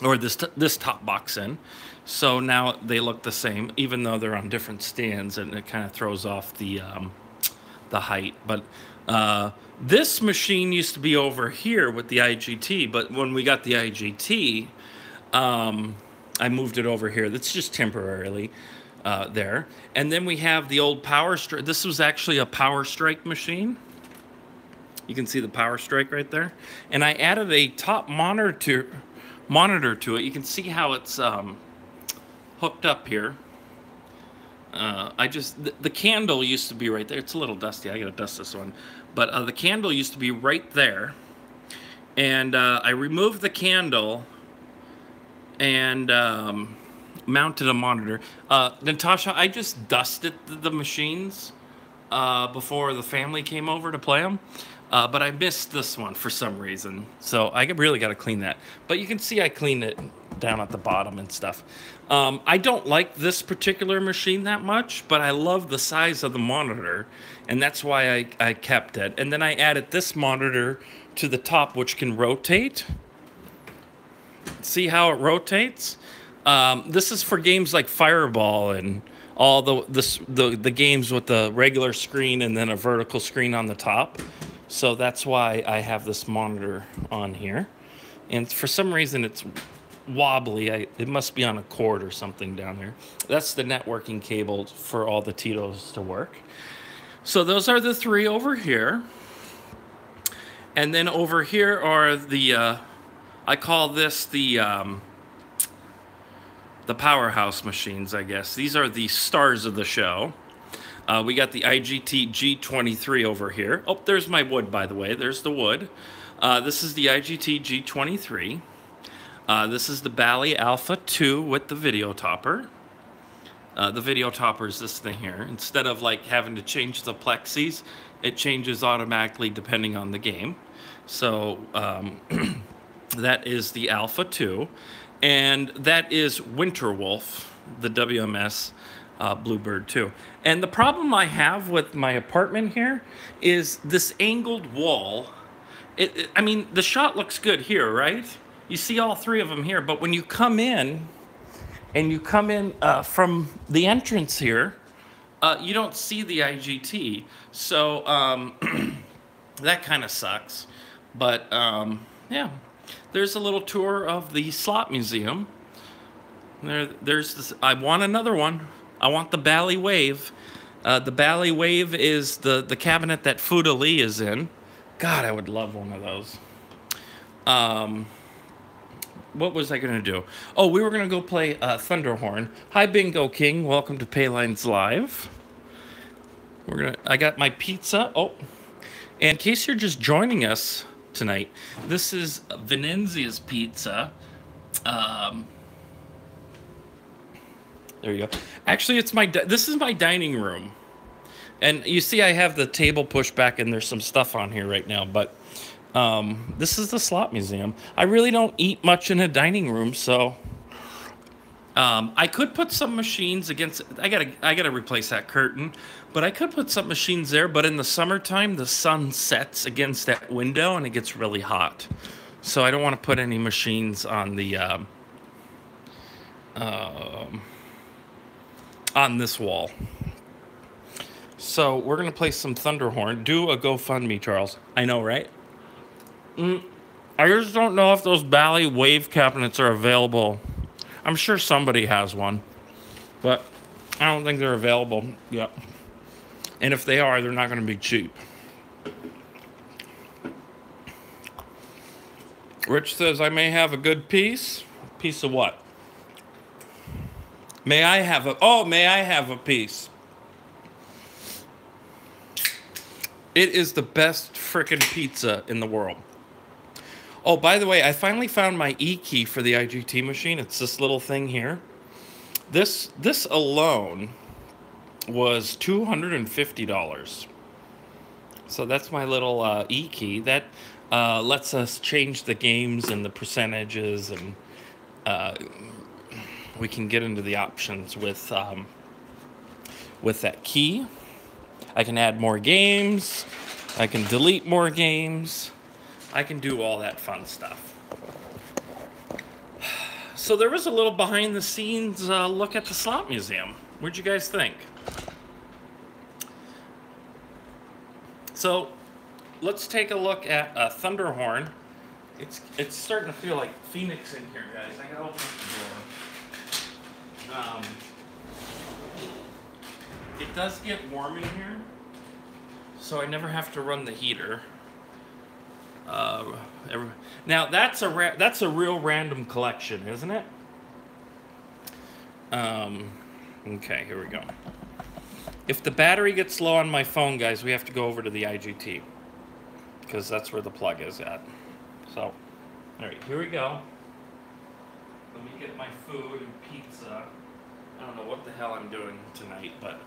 or this top box in. So now they look the same, even though they're on different stands, and it kind of throws off the height. But this machine used to be over here with the IGT, but when we got the IGT, I moved it over here. That's just temporarily there. And then we have the old Power Strike. This was actually a Power Strike machine. You can see the Power Strike right there. And I added a top monitor to it. You can see how it's hooked up here. The candle used to be right there. It's a little dusty. I gotta dust this one. But the candle used to be right there. And I removed the candle and mounted a monitor. Natasha, I just dusted the machines before the family came over to play them. But I missed this one for some reason. So I really got to clean that. But you can see I cleaned it down at the bottom and stuff. I don't like this particular machine that much, but I love the size of the monitor. And that's why I kept it. And then I added this monitor to the top, which can rotate. See how it rotates? This is for games like Fireball and all the games with the regular screen and then a vertical screen on the top. So that's why I have this monitor on here. And for some reason it's wobbly. It must be on a cord or something down there. That's the networking cable for all the Titos to work. So those are the three over here. And then over here are the, I call this the powerhouse machines, I guess. These are the stars of the show. We got the IGT G23 over here. Oh, there's my wood, by the way. There's the wood. This is the IGT G23. This is the Bally Alpha 2 with the video topper. The video topper is this thing here. Instead of like having to change the plexis, it changes automatically depending on the game. So that is the Alpha 2. And that is Winterwolf, the WMS Bluebird 2. And the problem I have with my apartment here is this angled wall. I mean, the shot looks good here, right? You see all three of them here, but when you come in, and you come in from the entrance here, you don't see the IGT. So that kind of sucks. But yeah, there's a little tour of the slot museum. There's this. I want another one. I want the Bally Wave. The Bally Wave is the cabinet that Fuda Lee is in. God, I would love one of those. What was I going to do? Oh, we were going to go play Thunderhorn. Hi, Bingo King. Welcome to PAYLINES Live. I got my pizza. Oh, and in case you're just joining us tonight, this is Venenzia's Pizza. There you go. Actually, this is my dining room. And you see I have the table pushed back and there's some stuff on here right now, but this is the slot museum. I really don't eat much in a dining room, so I could put some machines against. I gotta replace that curtain, but I could put some machines there. But in the summertime, the sun sets against that window and it gets really hot, so I don't want to put any machines on the on this wall. So we're gonna play some Thunderhorn. Do a GoFundMe, Charles. I know, right? I just don't know if those Bally wave cabinets are available. I'm sure somebody has one, but I don't think they're available yet. And if they are, they're not going to be cheap. Rich says, I may have a good piece. Piece of what? May I have a piece. It is the best frickin' pizza in the world. Oh, by the way, I finally found my E key for the IGT machine. It's this little thing here. This alone was $250. So that's my little E key. That lets us change the games and the percentages, and we can get into the options with that key. I can add more games. I can delete more games. I can do all that fun stuff. So there was a little behind the scenes look at the slot museum. What'd you guys think? So let's take a look at Thunderhorn. It's starting to feel like Phoenix in here, guys. I gotta open up the door. It does get warm in here, so I never have to run the heater. Now that's a real random collection, isn't it? Okay, here we go. If the battery gets low on my phone, guys, we have to go over to the IGT, because that's where the plug is at. So, all right, here we go. Let me get my food and pizza. I don't know what the hell I'm doing tonight, but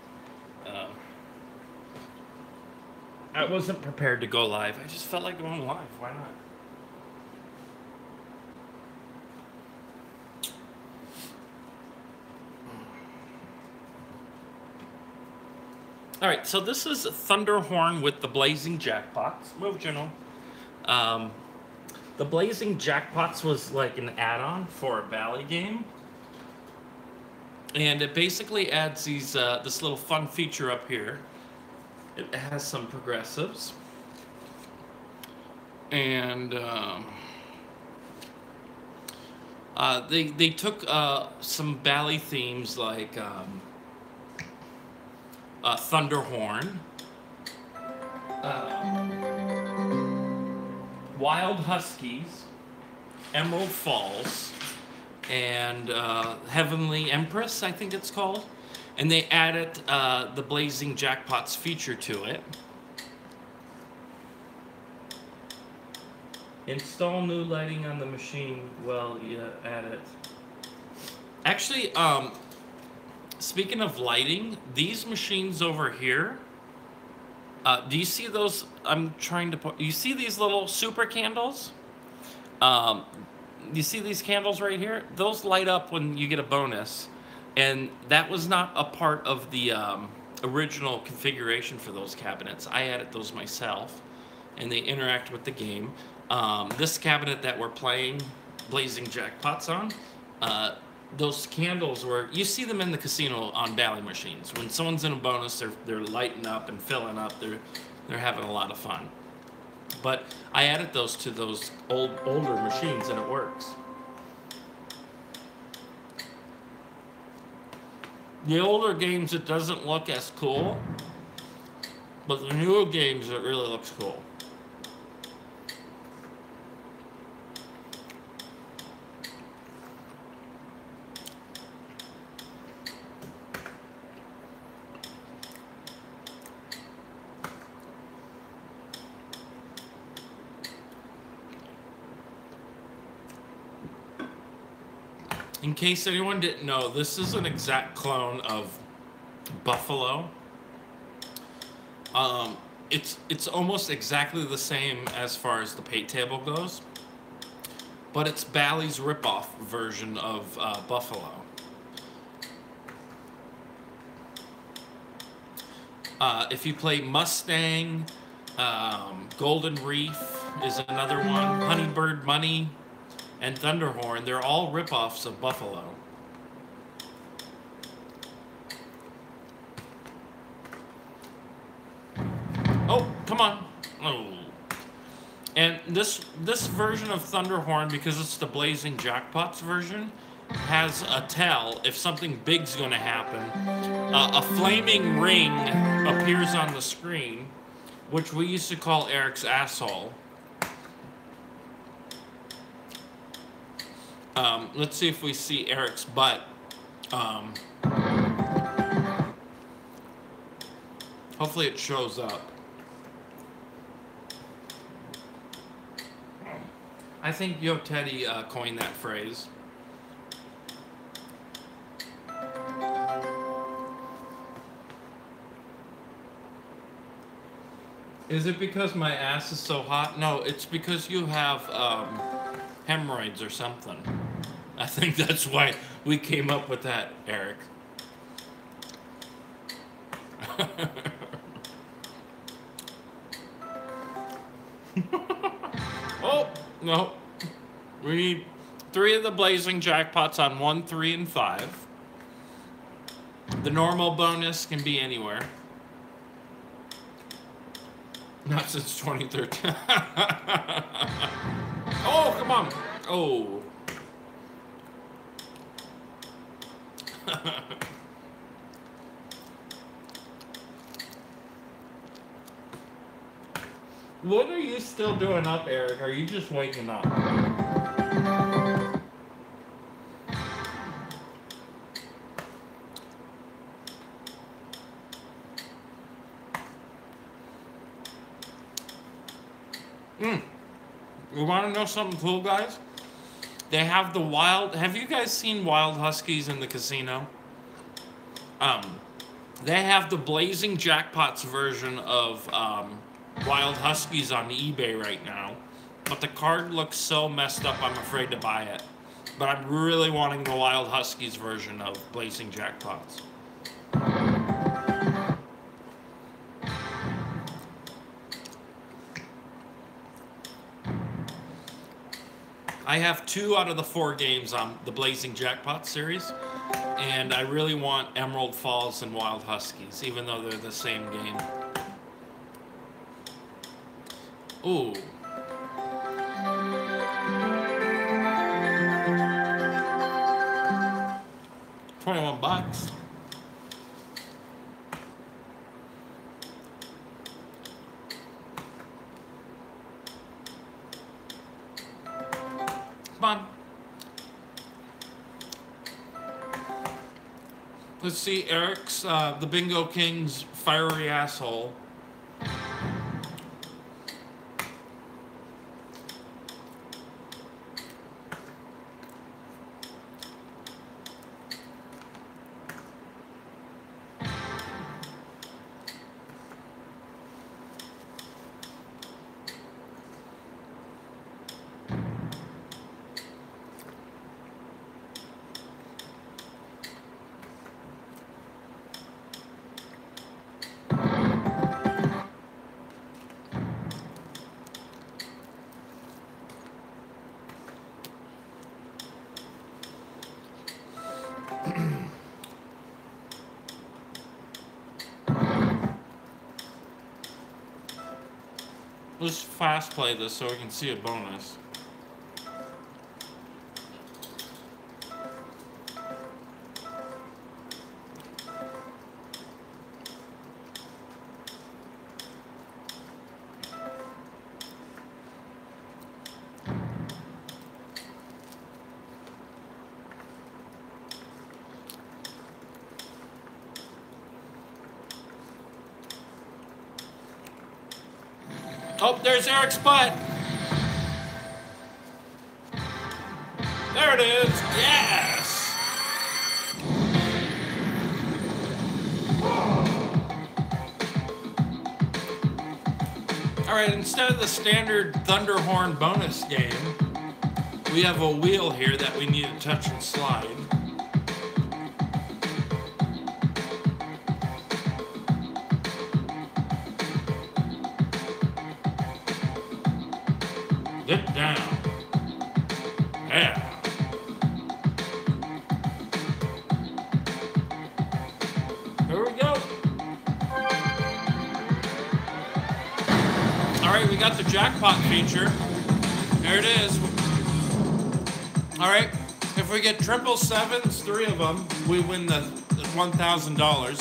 I wasn't prepared to go live. I just felt like going live. Why not? All right, so this is Thunderhorn with the Blazing Jackpots. Move, Juno. The Blazing Jackpots was like an add-on for a Bally game. And it basically adds these this little fun feature up here. It has some progressives, and they took some Bally themes like Thunderhorn, Wild Huskies, Emerald Falls, and Heavenly Empress, I think it's called. And they added the Blazing Jackpots feature to it. Install new lighting on the machine. Well, yeah, add it. Actually, speaking of lighting, these machines over here, do you see those? I'm trying to put, you see these little super candles? You see these candles right here? Those light up when you get a bonus. And that was not a part of the original configuration for those cabinets. I added those myself, and they interact with the game. This cabinet that we're playing Blazing Jackpots on, those candles were, you see them in the casino on Bally machines. When someone's in a bonus, they're lighting up and filling up. They're having a lot of fun. But I added those to those older machines, and it works. The older games, it doesn't look as cool, but the newer games, it really looks cool. In case anyone didn't know, this is an exact clone of Buffalo. Um, it's almost exactly the same as far as the pay table goes, but it's Bally's ripoff version of Buffalo. If you play Mustang, Golden Reef is another one, Honeybird Money, and Thunderhorn, they're all ripoffs of Buffalo. Oh, come on. Oh. And this version of Thunderhorn, because it's the Blazing Jackpots version, has a tell if something big's going to happen. A flaming ring appears on the screen, which we used to call Eric's asshole. Let's see if we see Eric's butt. Hopefully it shows up. I think Yo Teddy coined that phrase. Is it because my ass is so hot? No, it's because you have hemorrhoids or something. I think that's why we came up with that, Eric. Oh, no. We need 3 of the Blazing Jackpots on 1, 3, and 5. The normal bonus can be anywhere. Not since 2013. Oh, come on. Oh. What are you still doing up, Eric? Are you just waking up? You want to know something cool, guys? They have the wild... Have you guys seen Wild Huskies in the casino? They have the Blazing Jackpots version of Wild Huskies on eBay right now. But the card looks so messed up, I'm afraid to buy it. But I'm really wanting the Wild Huskies version of Blazing Jackpots. I have 2 out of the 4 games on the Blazing Jackpot series, and I really want Emerald Falls and Wild Huskies, even though they're the same game. Ooh. $21. Come on. Let's see Eric's, the Bingo King's fiery asshole. Let's fast play this so we can see a bonus. Oh, there's Eric's butt. There it is. Yes. Alright, instead of the standard Thunderhorn bonus game, we have a wheel here that we need to touch and slide. Get down. Yeah. Here we go. Alright, we got the jackpot feature. There it is. Alright, if we get triple sevens, 3 of them, we win the $1,000.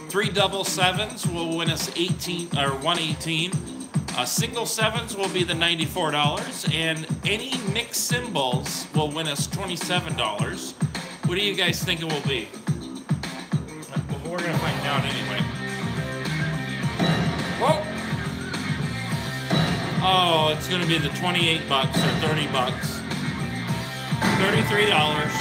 3 double sevens will win us 118. Single sevens will be the $94, and any mixed symbols will win us $27. What do you guys think it will be? Well, we're gonna find out anyway. Whoa! Oh, it's gonna be the 28 bucks or 30 bucks. $33.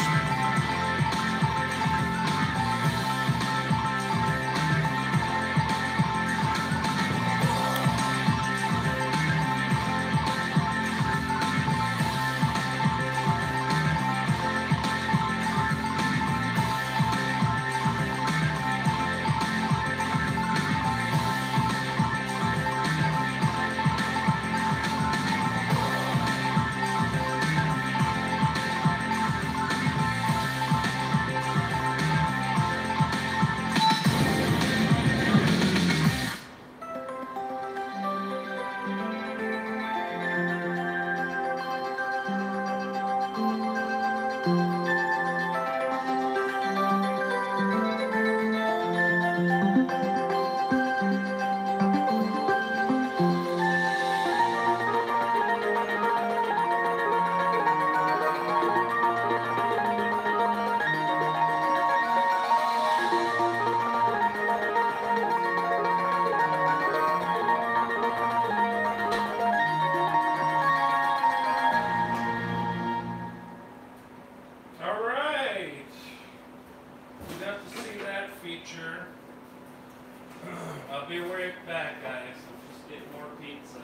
I'll be right back, guys. I'll just get more pizza.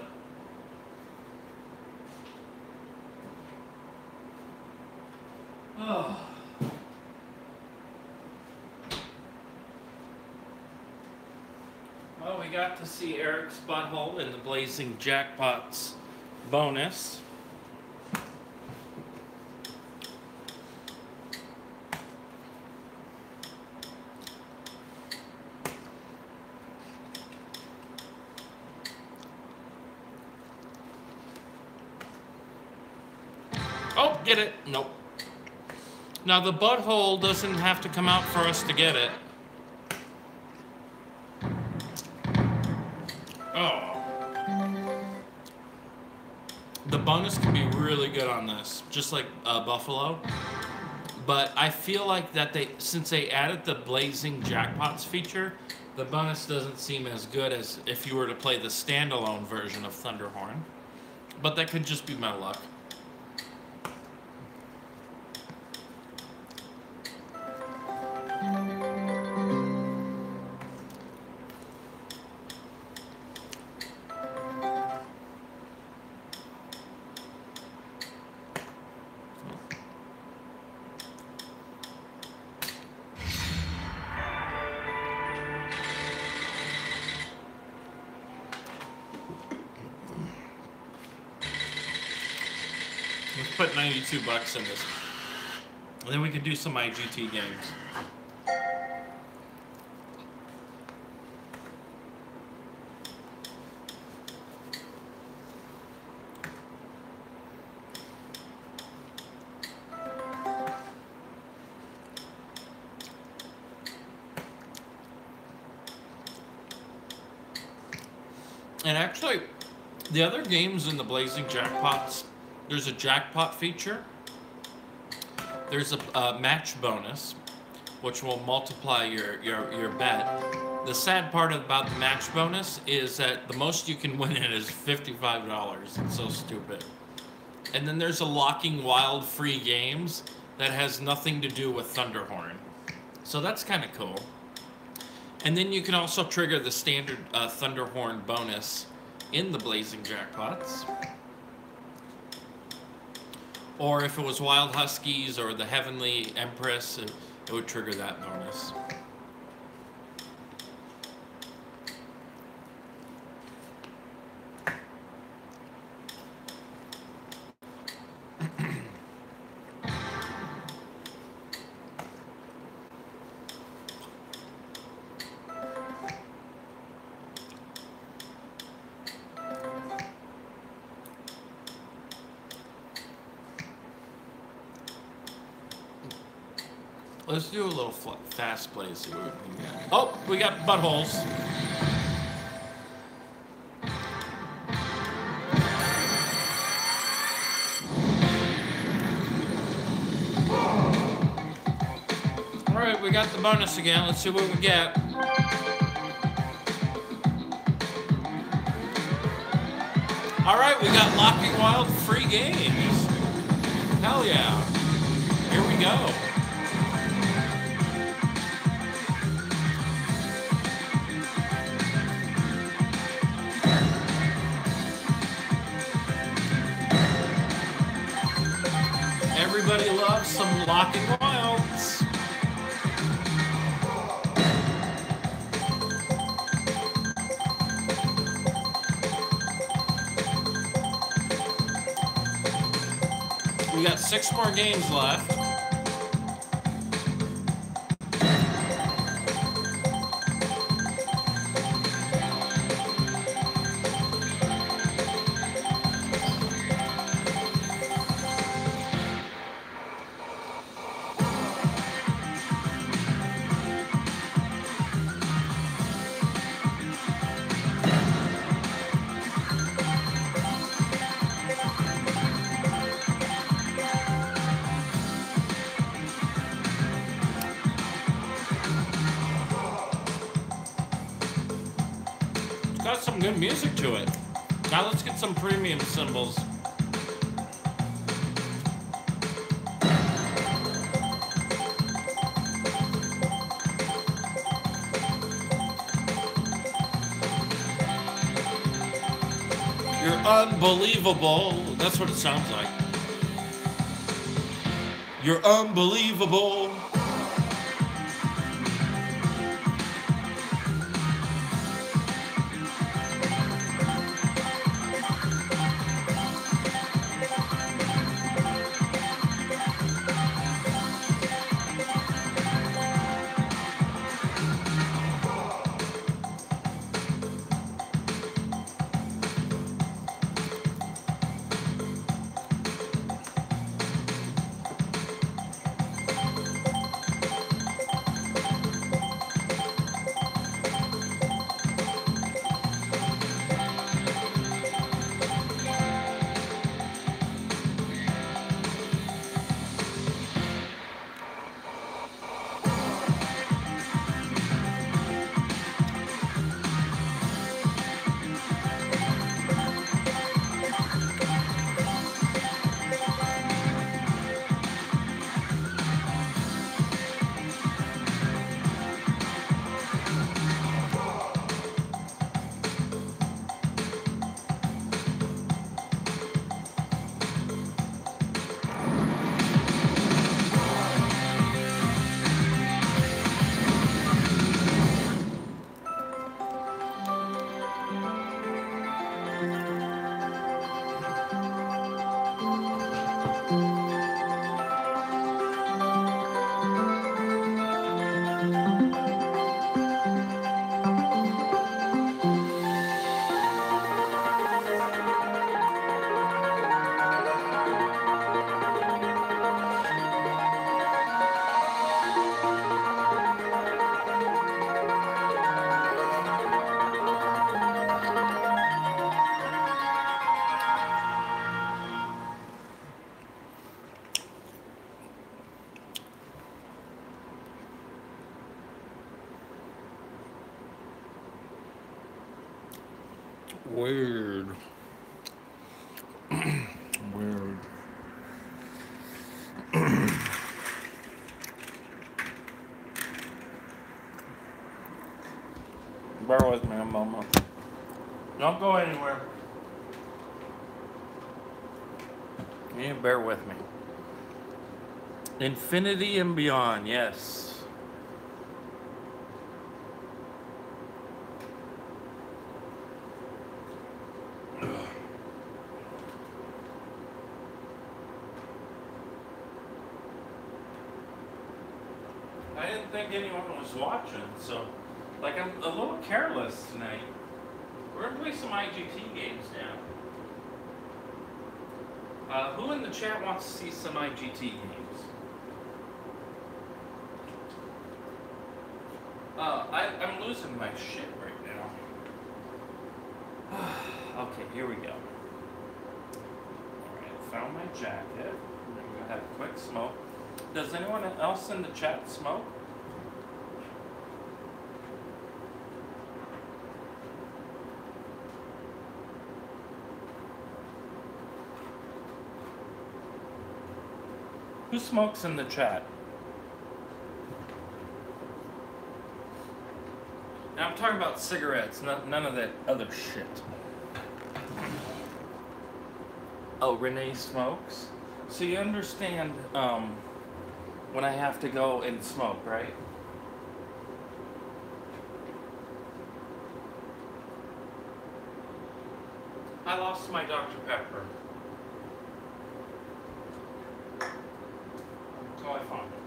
Oh. Well, we got to see Eric's butthole in the Blazing Jackpots bonus. Oh, get it. Nope. Now, the butthole doesn't have to come out for us to get it. Oh. The bonus can be really good on this, just like Buffalo. But I feel like that since they added the Blazing Jackpots feature, the bonus doesn't seem as good as if you were to play the standalone version of Thunderhorn. But that could just be my luck. Let's put 92 bucks in this. And then we can do some IGT games. And actually, the other games in the Blazing Jackpots, there's a jackpot feature. There's a match bonus, which will multiply your bet. The sad part about the match bonus is that the most you can win it is $55. It's so stupid. And then there's a Locking Wild free games that has nothing to do with Thunderhorn. So that's kind of cool. And then you can also trigger the standard Thunderhorn bonus in the Blazing Jackpots. Or if it was Wild Huskies or the Heavenly Empress, it would trigger that bonus. Let's do a little fast play. See what we can get. Oh, we got buttholes. All right, we got the bonus again. Let's see what we get. All right, we got Locking Wild free games. Hell yeah. Here we go. Everybody loves some Locking Wilds. We got 6 more games left. Got some good music to it. Now let's get some premium symbols. You're unbelievable. That's what it sounds like. You're unbelievable. Weird. Weird. bear with me a moment. Don't go anywhere. You need to bear with me. Infinity and beyond, yes. I didn't think anyone was watching, so like I'm a little careless tonight. We're gonna play some IGT games now. Who in the chat wants to see some IGT games? I'm losing my shit right now. Okay, here we go. Alright, found my jacket. I'm gonna have a quick smoke. Does anyone else in the chat smoke? Who smokes in the chat? Now I'm talking about cigarettes, none of that other shit. Oh, Renee smokes? So you understand when I have to go and smoke, right? I lost my Dr. Pepper. Oh, I found it.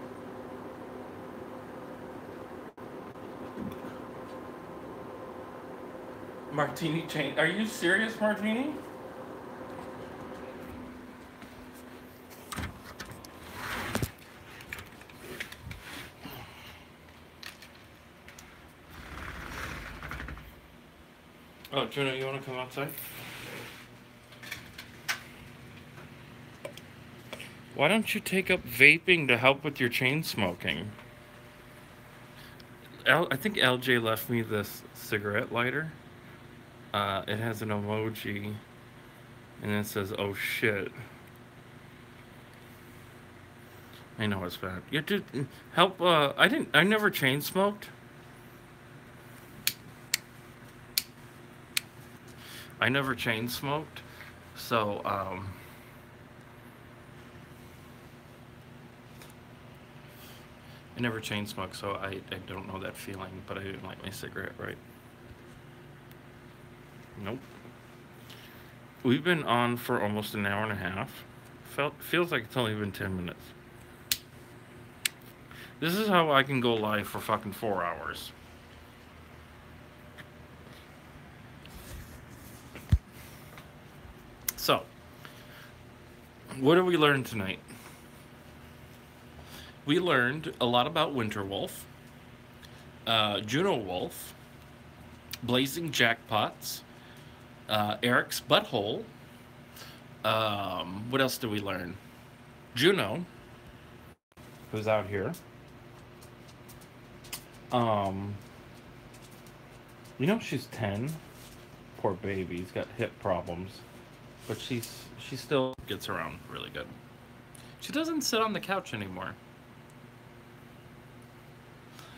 Martini chain. Are you serious, Martini? Oh, Juno, you want to come outside? Why don't you take up vaping to help with your chain smoking? I think LJ left me this cigarette lighter. It has an emoji, and it says, "Oh shit." I know it's bad. You have to help. I never chain smoked. I never chain smoked, so I never chain smoked, so I don't know that feeling. But I didn't like my cigarette, right? Nope. We've been on for almost an hour and a half. Feels like it's only been 10 minutes. This is how I can go live for fucking 4 hours. So, what did we learn tonight? We learned a lot about Winterwolf, Juno Wolf, Blazing Jackpots, Eric's Butthole. What else did we learn? Juno, who's out here. You know she's 10. Poor baby, he's got hip problems, but she still gets around really good. She doesn't sit on the couch anymore.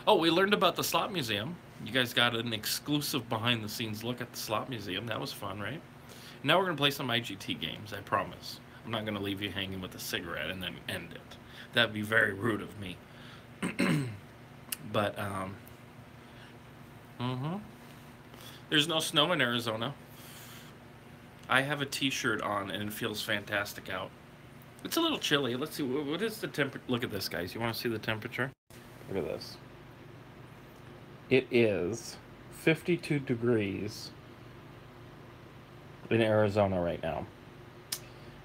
Oh, we learned about the slot museum. You guys got an exclusive behind-the-scenes look at the slot museum. That was fun, right? Now we're gonna play some IGT games. I promise. I'm not gonna leave you hanging with a cigarette and then end it. That'd be very rude of me. But there's no snow in Arizona. I have a t-shirt on and it feels fantastic out. It's a little chilly. Let's see, what is the temperature? Look at this, guys. You want to see the temperature? Look at this. It is 52 degrees in Arizona right now.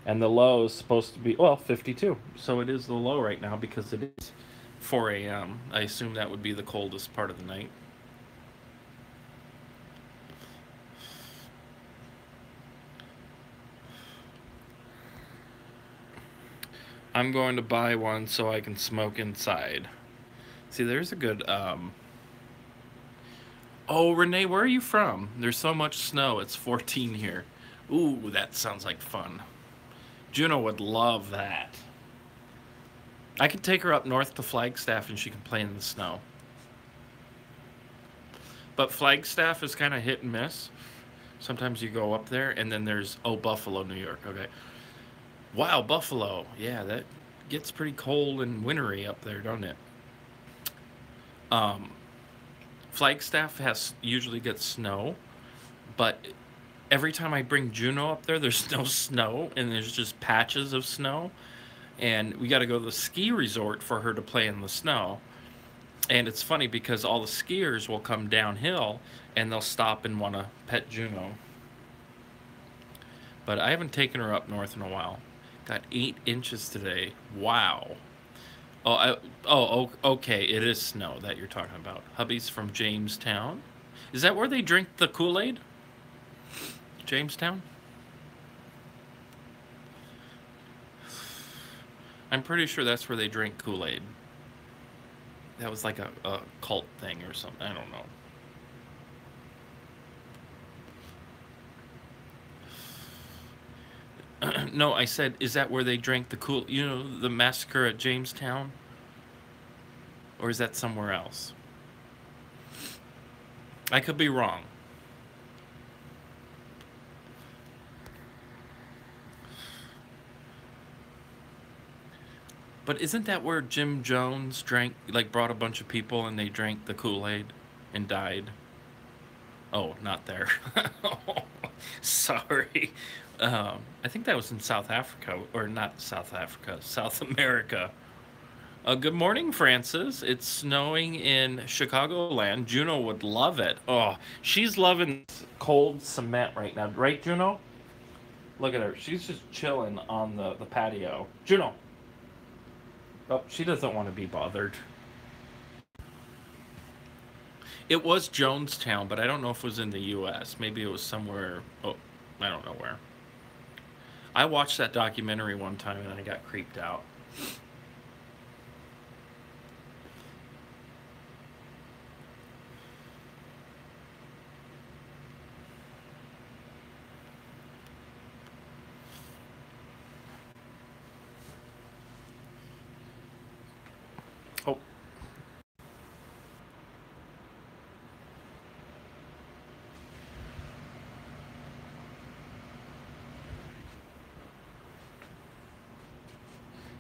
And the low is supposed to be, well, 52. So it is the low right now because it is 4 a.m. I assume that would be the coldest part of the night. I'm going to buy one so I can smoke inside. See, there's a good, Oh, Renee, where are you from? There's so much snow. It's 14 here. Ooh, that sounds like fun. Juno would love that. I could take her up north to Flagstaff and she can play in the snow. But Flagstaff is kind of hit and miss. Sometimes you go up there, and then there's, oh, Buffalo, New York. Okay. Wow, Buffalo. Yeah, that gets pretty cold and wintry up there, doesn't it? Um, Flagstaff has usually gets snow, but every time I bring Juno up there, there's no snow, and there's just patches of snow. And we got to go to the ski resort for her to play in the snow. And it's funny because all the skiers will come downhill and they'll stop and want to pet Juno. But I haven't taken her up north in a while. Got 8 inches today. Wow. Okay. It is snow that you're talking about. Hubby's from Jamestown. Is that where they drink the Kool-Aid? Jamestown? I'm pretty sure that's where they drink Kool-Aid. That was like a cult thing or something. I don't know. No, I said, is that where they drank the the massacre at Jamestown? Or is that somewhere else? I could be wrong. But isn't that where Jim Jones drank, like brought a bunch of people and they drank the Kool-Aid and died? Oh, not there. Sorry. I think that was in South Africa, or not South Africa, South America. Good morning, Francis. It's snowing in Chicagoland. Juno would love it. Oh, she's loving cold cement right now. Right, Juno? Look at her. She's just chilling on the patio. Juno. Oh, she doesn't want to be bothered. It was Jonestown, but I don't know if it was in the U.S. Maybe it was somewhere. Oh, I don't know where. I watched that documentary one time and I got creeped out. Oh.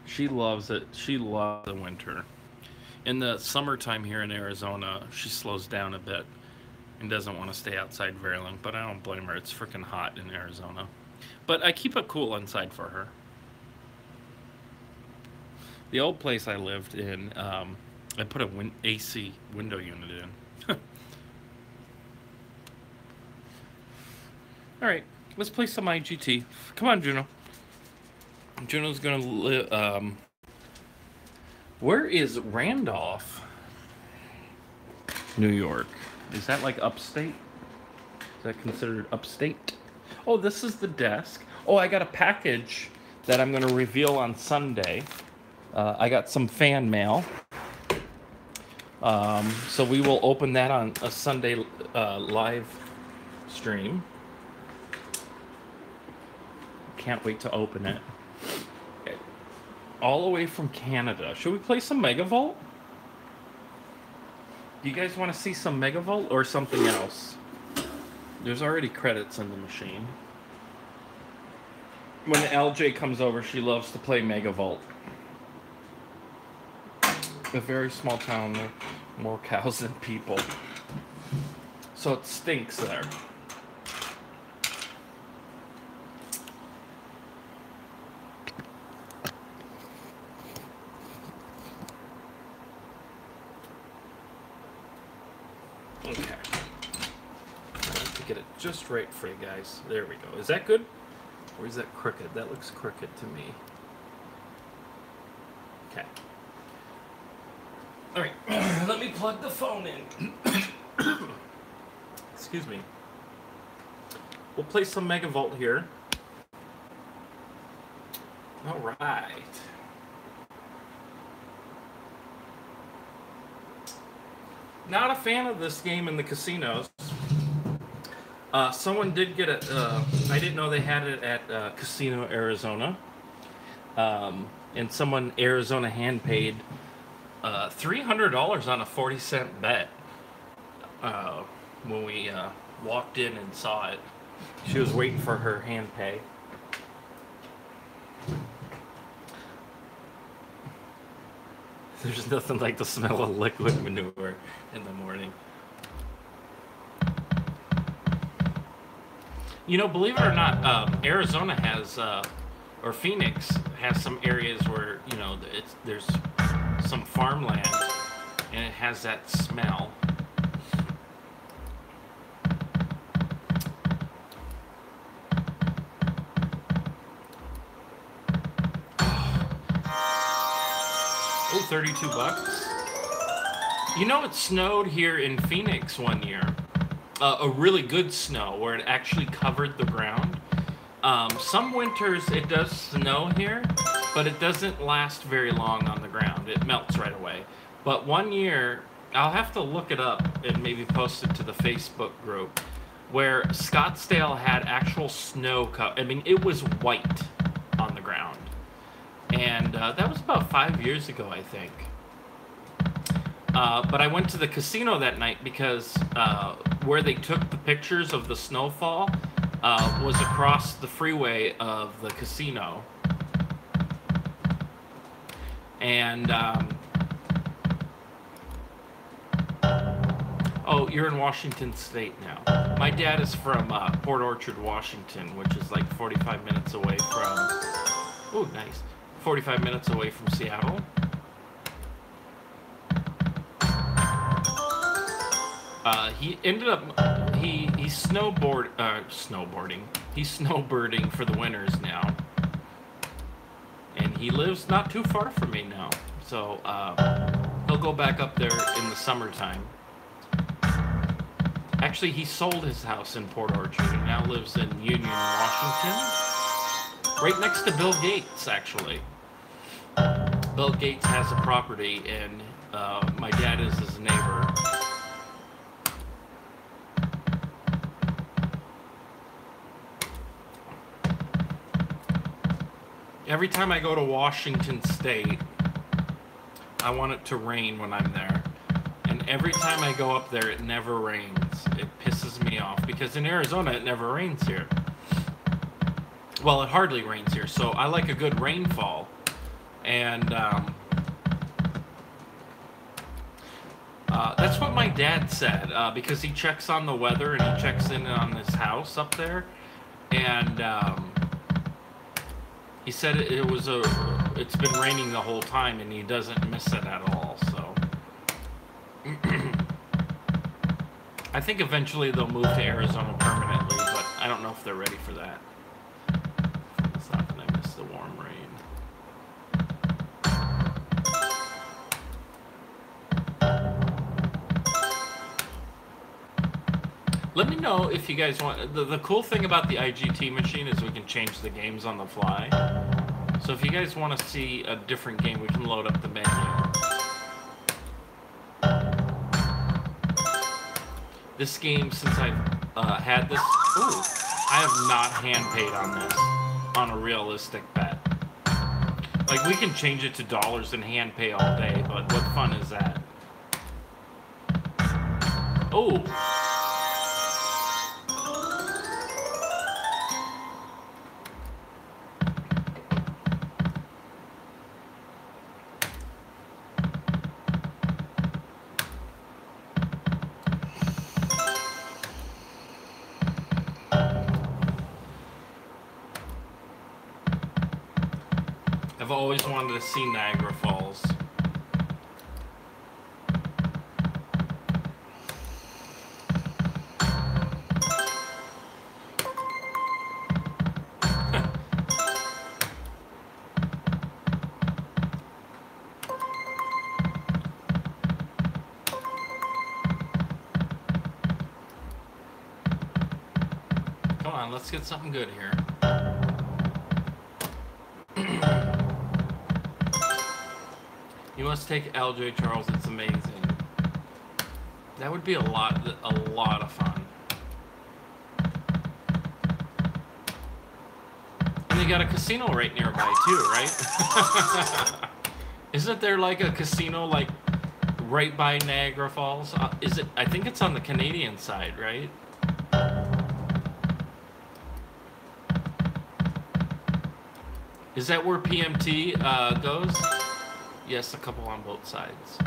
She loves it. She loves the winter. In the summertime here in Arizona, she slows down a bit and doesn't want to stay outside very long, but I don't blame her. It's freaking hot in Arizona. But I keep it cool inside for her. The old place I lived in, I put a AC window unit in. All right, let's play some IGT. Come on, Juno. Juno's gonna live. Where is Randolph, New York? Is that like upstate? Is that considered upstate? Oh, this is the desk. Oh, I got a package that I'm gonna reveal on Sunday. I got some fan mail. So we will open that on a Sunday live stream. Can't wait to open it. Okay. All the way from Canada. Should we play some Megavolt? Do you guys want to see some Megavolt or something else? There's already credits in the machine. When LJ comes over, she loves to play Megavolt. A very small town, there are more cows than people. So it stinks there. Okay. I have to get it just right for you guys. There we go. Is that good? Or is that crooked? That looks crooked to me. Okay. All right, let me plug the phone in. Excuse me. We'll play some Megavolt here. All right. Not a fan of this game in the casinos. Someone did get it. I didn't know they had it at Casino Arizona. And someone Arizona hand paid $300 on a 40-cent bet. when we walked in and saw it. She was waiting for her hand pay. There's nothing like the smell of liquid manure in the morning. You know, believe it or not, Arizona has, or Phoenix has some areas where, you know, there's some farmland and it has that smell. Oh, 32 bucks. You know, it snowed here in Phoenix one year. A really good snow where it actually covered the ground. Some winters it does snow here, but it doesn't last very long on the ground. It melts right away. But one year, I'll have to look it up and maybe post it to the Facebook group, where Scottsdale had actual snow. I mean, it was white on the ground. And that was about 5 years ago, I think. But I went to the casino that night because where they took the pictures of the snowfall was across the freeway of the casino. And, oh, you're in Washington State now. My dad is from Port Orchard, Washington, which is like 45 minutes away from... Oh, nice. 45 minutes away from Seattle. He ended up, he's snowboarding. He's snowbirding for the winters now. And he lives not too far from me now. So, he'll go back up there in the summertime. Actually, he sold his house in Port Orchard and now lives in Union, Washington. Right next to Bill Gates, actually. Bill Gates has a property, and my dad is his neighbor. Every time I go to Washington State, I want it to rain when I'm there. And every time I go up there, it never rains. It pisses me off, because in Arizona, it never rains here. Well, it hardly rains here, so I like a good rainfall. And that's what my dad said, because he checks on the weather and he checks in on his house up there. And he said it's been raining the whole time and he doesn't miss it at all. So I think eventually they'll move to Arizona permanently, but I don't know if they're ready for that. It's not gonna miss the warm rain. Let me know if you guys want... The cool thing about the IGT machine is we can change the games on the fly. So if you guys want to see a different game, we can load up the menu. This game, since I've had this... Ooh, I have not hand paid on this on a realistic bet. Like, we can change it to dollars and hand pay all day, but what fun is that? Oh! I've always wanted to see Niagara Falls. Come on, let's get something good here. You must take LJ Charles, it's amazing. That would be a lot of fun. And they got a casino right nearby too, right? Isn't there like a casino like right by Niagara Falls. Is it? I think it's on the Canadian side, right? Is that where PMT goes? Yes, a couple on both sides.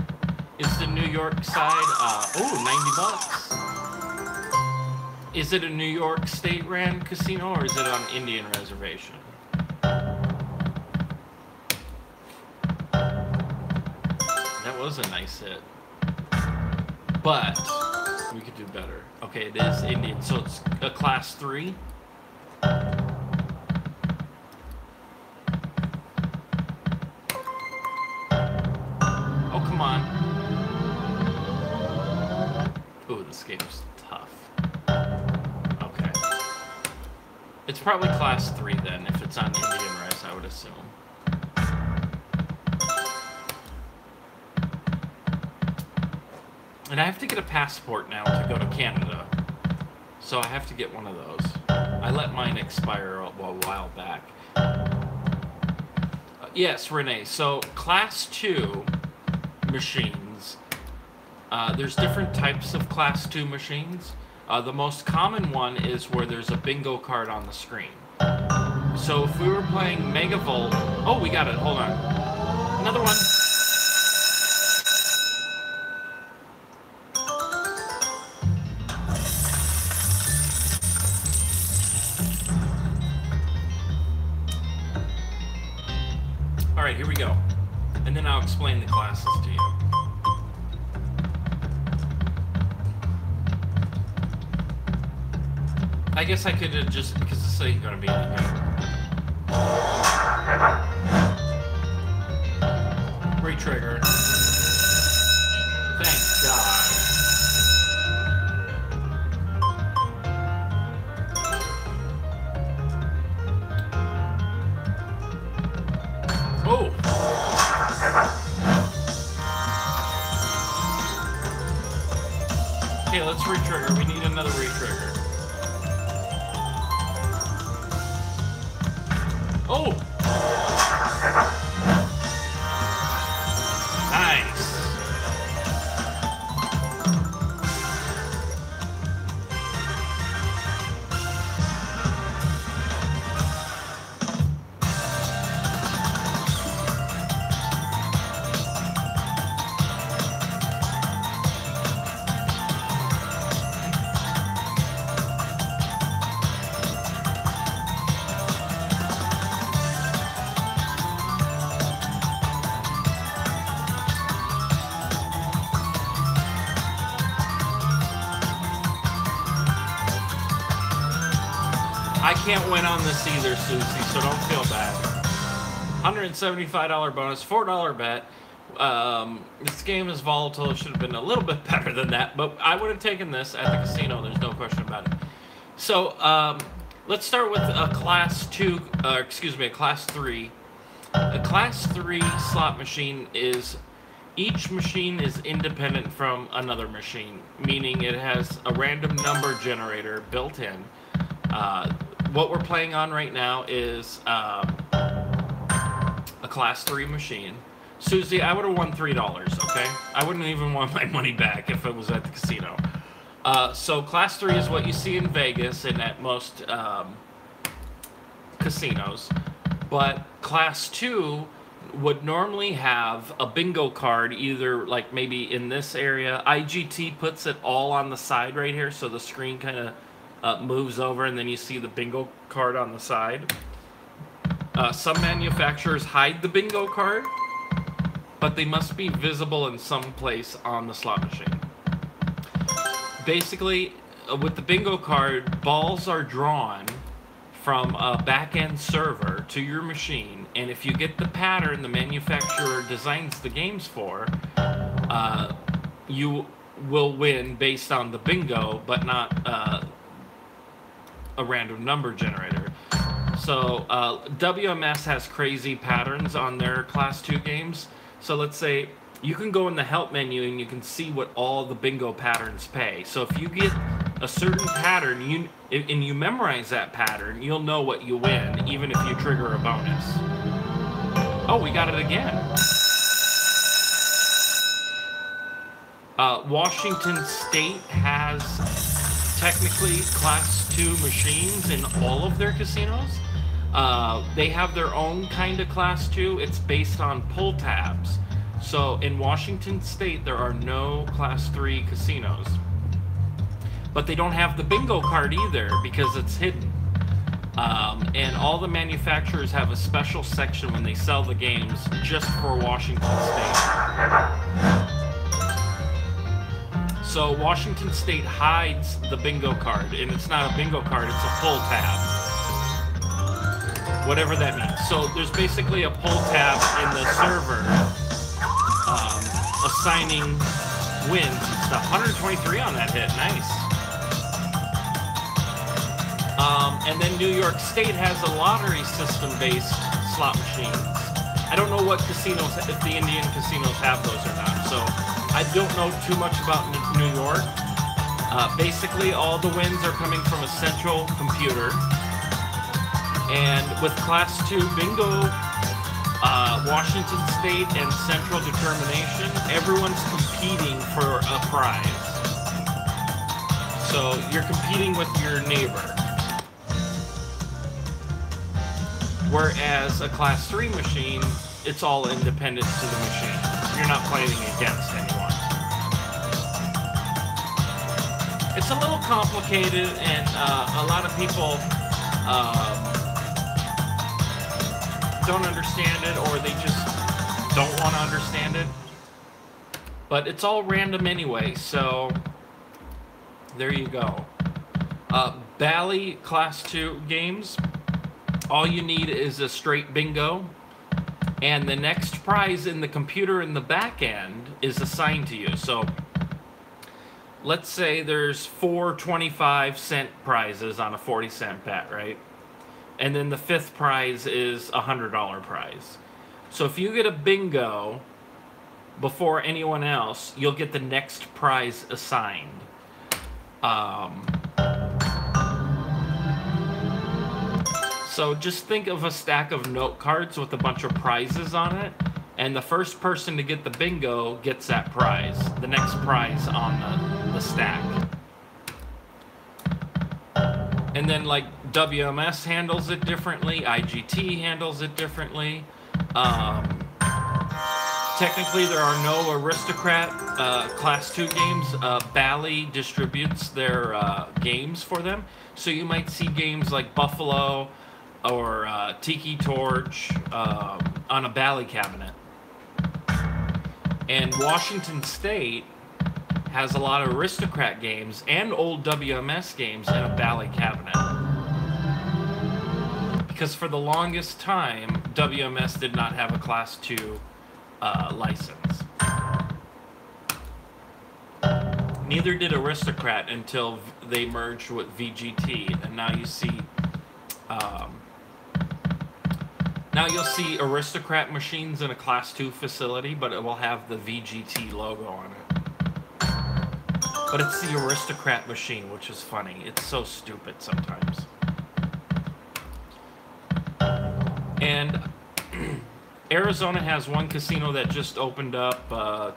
Is the New York side? Oh, $90. Is it a New York state-ran casino, or is it on Indian reservation? That was a nice hit. But we could do better. Okay, it is Indian, so it's a class 3. Oh, come on. Ooh, this game's tough. Okay. It's probably class 3 then, if it's on Indian res, I would assume. And I have to get a passport now to go to Canada. So I have to get one of those. I let mine expire a while back. Yes, Renee. So class 2 machines, there's different types of class 2 machines. The most common one is where there's a bingo card on the screen. So if we were playing Megavolt... Oh, we got it. Hold on. Another one. Alright, here we go. And then I'll explain the classes to you. I guess I could have just, because this ain't gonna be anything. Re-trigger. Thank God. Oh! Okay, let's re-trigger. We need another re-trigger. Oh! Nice! I can't win on this either, Susie, so don't feel bad. $175 bonus, $4 bet. This game is volatile. It should have been a little bit better than that, but I would have taken this at the casino. There's no question about it. So, let's start with a class 2, excuse me, a class 3. A class 3 slot machine is... Each machine is independent from another machine, meaning it has a random number generator built in. What we're playing on right now is a class 3 machine. Susie, I would have won $3, okay? I wouldn't even want my money back if it was at the casino. So class 3 is what you see in Vegas and at most casinos. But class 2 would normally have a bingo card, either like maybe in this area. IGT puts it all on the side right here, so the screen kind of moves over and then you see the bingo card on the side. Some manufacturers hide the bingo card, but they must be visible in some place on the slot machine. Basically, with the bingo card, balls are drawn from a back-end server to your machine, and if you get the pattern the manufacturer designs the games for, you will win based on the bingo, but not a random number generator. So WMS has crazy patterns on their class 2 games. So let's say you can go in the help menu and you can see what all the bingo patterns pay. So if you get a certain pattern and you memorize that pattern, you'll know what you win, even if you trigger a bonus. Oh, we got it again. Washington State has technically Class 2 machines in all of their casinos. They have their own kind of Class 2. It's based on pull tabs. So in Washington State, there are no Class 3 casinos. But they don't have the bingo card either because it's hidden. And all the manufacturers have a special section when they sell the games just for Washington State. So Washington State hides the bingo card, and it's not a bingo card, it's a pull tab. Whatever that means. So there's basically a pull tab in the server assigning wins and stuff. 123 on that hit, nice. And then New York State has a lottery system-based slot machines. I don't know what casinos, if the Indian casinos have those or not, so I don't know too much about New York. Basically, all the wins are coming from a central computer. And with Class 2 bingo, Washington State and central determination, everyone's competing for a prize. So you're competing with your neighbor. Whereas a Class 3 machine, it's all independent to the machine. You're not fighting against anyone. It's a little complicated, and a lot of people don't understand it, or they just don't want to understand it. But it's all random anyway, so there you go. Bally Class 2 games. All you need is a straight bingo, and the next prize in the computer in the back end is assigned to you. So let's say there's 4 25-cent prizes on a 40-cent bet, right? And then the 5th prize is a $100 prize. So if you get a bingo before anyone else, you'll get the next prize assigned. So just think of a stack of note cards with a bunch of prizes on it, and the first person to get the bingo gets that prize, the next prize on the stack. And then like WMS handles it differently, IGT handles it differently. Technically there are no Aristocrat Class 2 games. Bally distributes their games for them. So you might see games like Buffalo or Tiki Torch on a Bally cabinet. And Washington State has a lot of Aristocrat games and old WMS games in a Bally cabinet. Because for the longest time, WMS did not have a Class 2 license. Neither did Aristocrat until they merged with VGT, and now you see now you'll see Aristocrat machines in a Class 2 facility, but it will have the VGT logo on it. But it's the Aristocrat machine, which is funny. It's so stupid sometimes. And Arizona has one casino that just opened up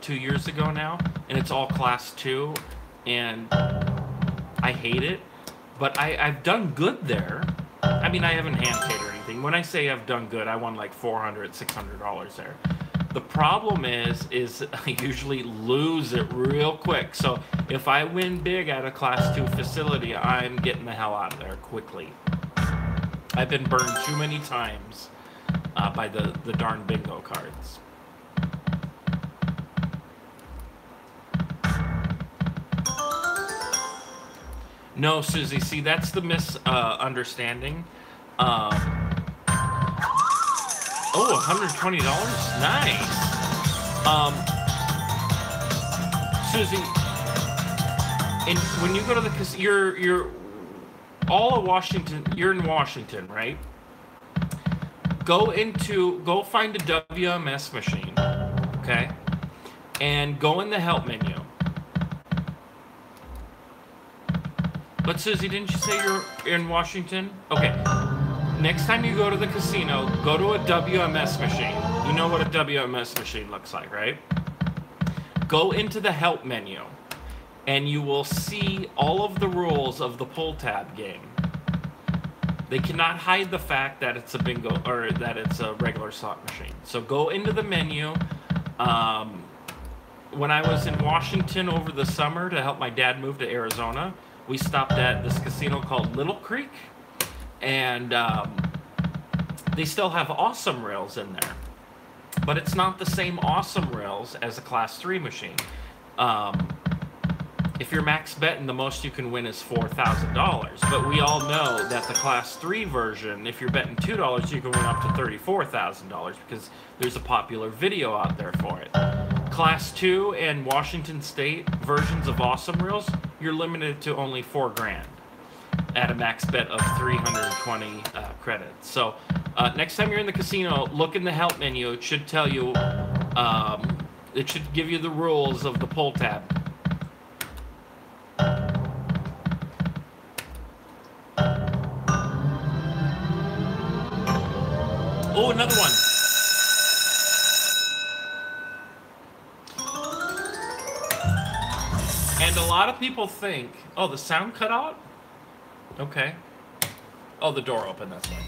2 years ago now, and it's all Class 2, and I hate it, but I've done good there. I mean, I haven't hand-paid or anything. When I say I've done good, I won like $400, $600 there. The problem is I usually lose it real quick. So if I win big at a Class 2 facility, I'm getting the hell out of there quickly. I've been burned too many times by the darn bingo cards. No, Susie, see, that's the misunderstanding. Oh, $120? Nice. Susie, and when you go to the casino, you're all of Washington, you're in Washington, right? Go find a WMS machine, okay? And go in the help menu. But Susie, didn't you say you're in Washington? Okay. Next time you go to the casino, go to a WMS machine. You know what a WMS machine looks like, right? Go into the help menu, and you will see all of the rules of the pull tab game. They cannot hide the fact that it's a bingo or that it's a regular slot machine. So go into the menu. When I was in Washington over the summer to help my dad move to Arizona, we stopped at this casino called Little Creek, and they still have awesome rails in there, but it's not the same awesome rails as a Class 3 machine. If you're max betting, the most you can win is $4,000. But we all know that the Class 3 version, if you're betting $2, you can win up to $34,000 because there's a popular video out there for it. Class 2 and Washington State versions of awesome reels, you're limited to only $4 grand at a max bet of 320 credits. So next time you're in the casino, look in the help menu. It should tell you, it should give you the rules of the pull tab. Oh, another one. And a lot of people think, oh, the sound cut out? Okay. Oh, the door opened, that's right.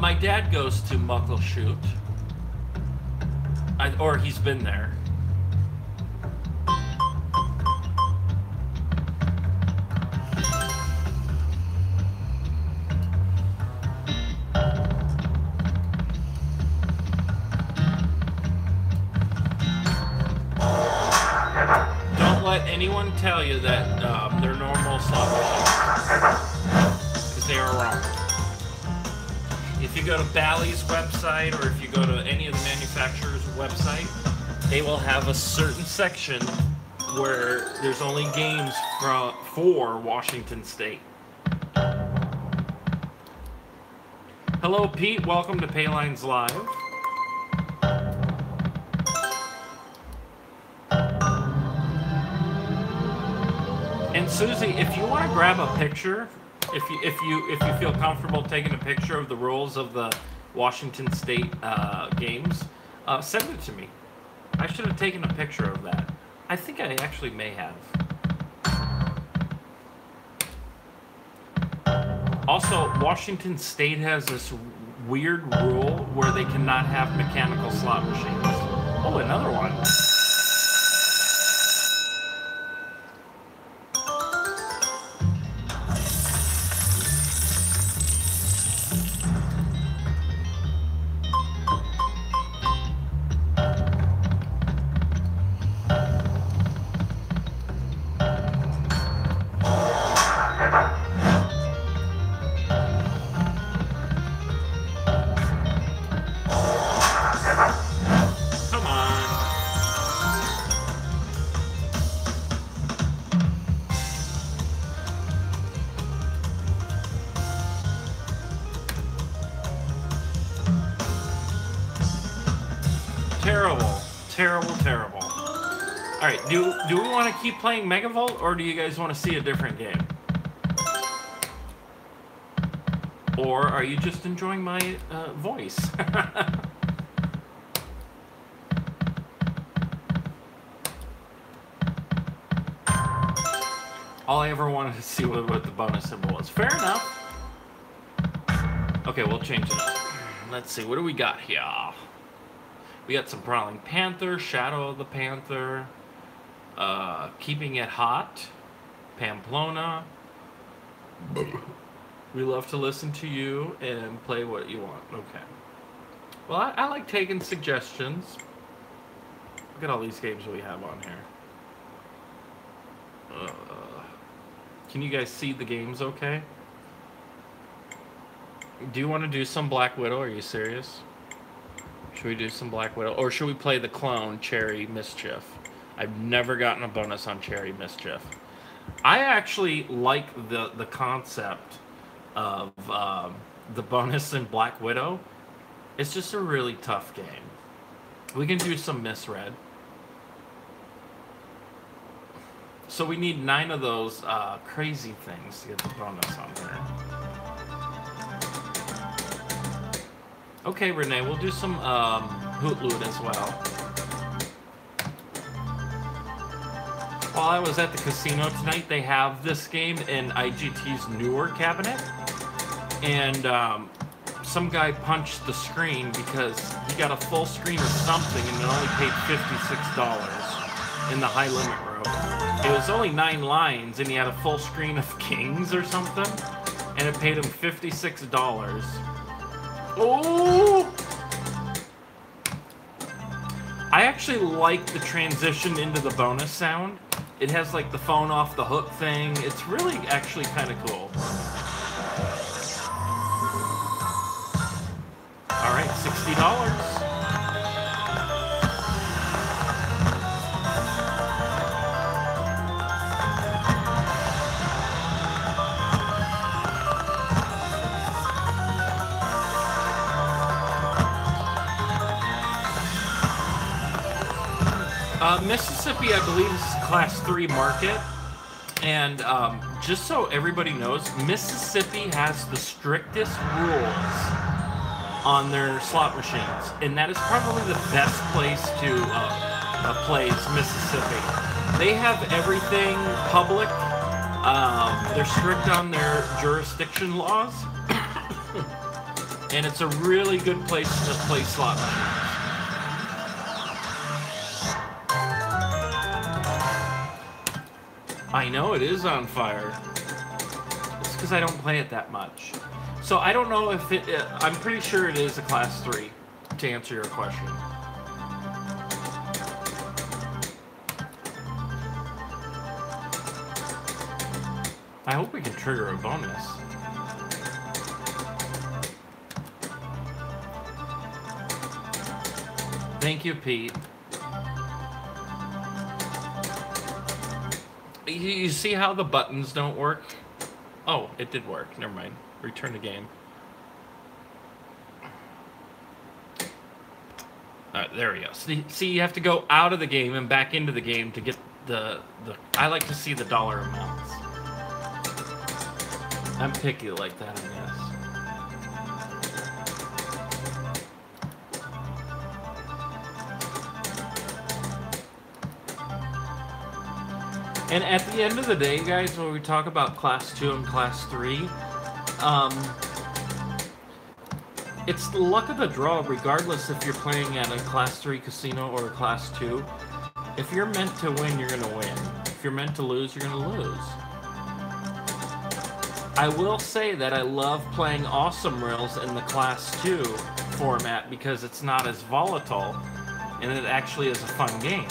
My dad goes to Muckleshoot. Or he's been there. Anyone tell you that they're normal slot machines, because they are wrong. If you go to Bally's website, or if you go to any of the manufacturer's website, they will have a certain section where there's only games for Washington State. Hello, Pete. Welcome to PAYLINES Live. And Susie, if you want to grab a picture, if you feel comfortable taking a picture of the rules of the Washington State games, send it to me. I should have taken a picture of that. I think I actually may have. Also, Washington State has this weird rule where they cannot have mechanical slot machines. Oh, another one. Terrible. Alright, do we want to keep playing Megavolt, or do you guys want to see a different game? Or are you just enjoying my voice? All I ever wanted to see what the bonus symbol was. Fair enough. Okay, we'll change it up. Let's see, what do we got here? We got some Prowling Panther, Shadow of the Panther, Keeping It Hot, Pamplona. We love to listen to you and play what you want. Okay. Well, I like taking suggestions. Look at all these games we have on here. Can you guys see the games okay? Do you want to do some Black Widow? Are you serious? Should we do some Black Widow? Or should we play the clone, Cherry Mischief? I've never gotten a bonus on Cherry Mischief. I actually like the concept of the bonus in Black Widow. It's just a really tough game. We can do some misread. So we need 9 of those crazy things to get the bonus on here. Okay, Renee, we'll do some Hoot Loot as well. While I was at the casino tonight, they have this game in IGT's newer cabinet. And some guy punched the screen because he got a full screen or something and it only paid $56 in the high limit row. It was only 9 lines and he had a full screen of kings or something. And it paid him $56. Oh! I actually like the transition into the bonus sound. It has like the phone off the hook thing. It's really actually kind of cool. All right, $60. Mississippi, I believe, is Class 3 market. And just so everybody knows, Mississippi has the strictest rules on their slot machines. And that is probably the best place to play is Mississippi. They have everything public. They're strict on their jurisdiction laws. And it's a really good place to play slot machines. I know it is on fire. It's because I don't play it that much. So I don't know if it... I'm pretty sure it is a Class 3, to answer your question. I hope we can trigger a bonus. Thank you, Pete. You see how the buttons don't work? Oh, it did work. Never mind. Return to game. There we go. See, you have to go out of the game and back into the game to get the... I like to see the dollar amounts. I'm picky like that, I guess. And at the end of the day, guys, when we talk about Class 2 and Class 3, it's the luck of the draw, regardless if you're playing at a Class 3 casino or a Class 2. If you're meant to win, you're going to win. If you're meant to lose, you're going to lose. I will say that I love playing Awesome Rails in the Class 2 format because it's not as volatile, and it actually is a fun game.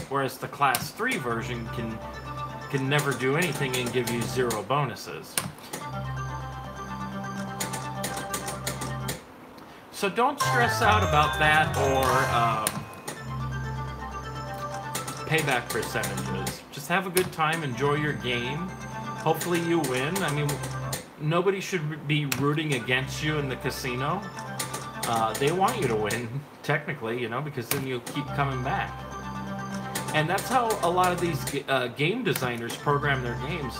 Whereas the Class 3 version can never do anything and give you 0 bonuses. So don't stress out about that or payback percentages. Just have a good time, enjoy your game. Hopefully you win. I mean, nobody should be rooting against you in the casino. They want you to win, technically, you know, because then you'll keep coming back. And that's how a lot of these game designers program their games.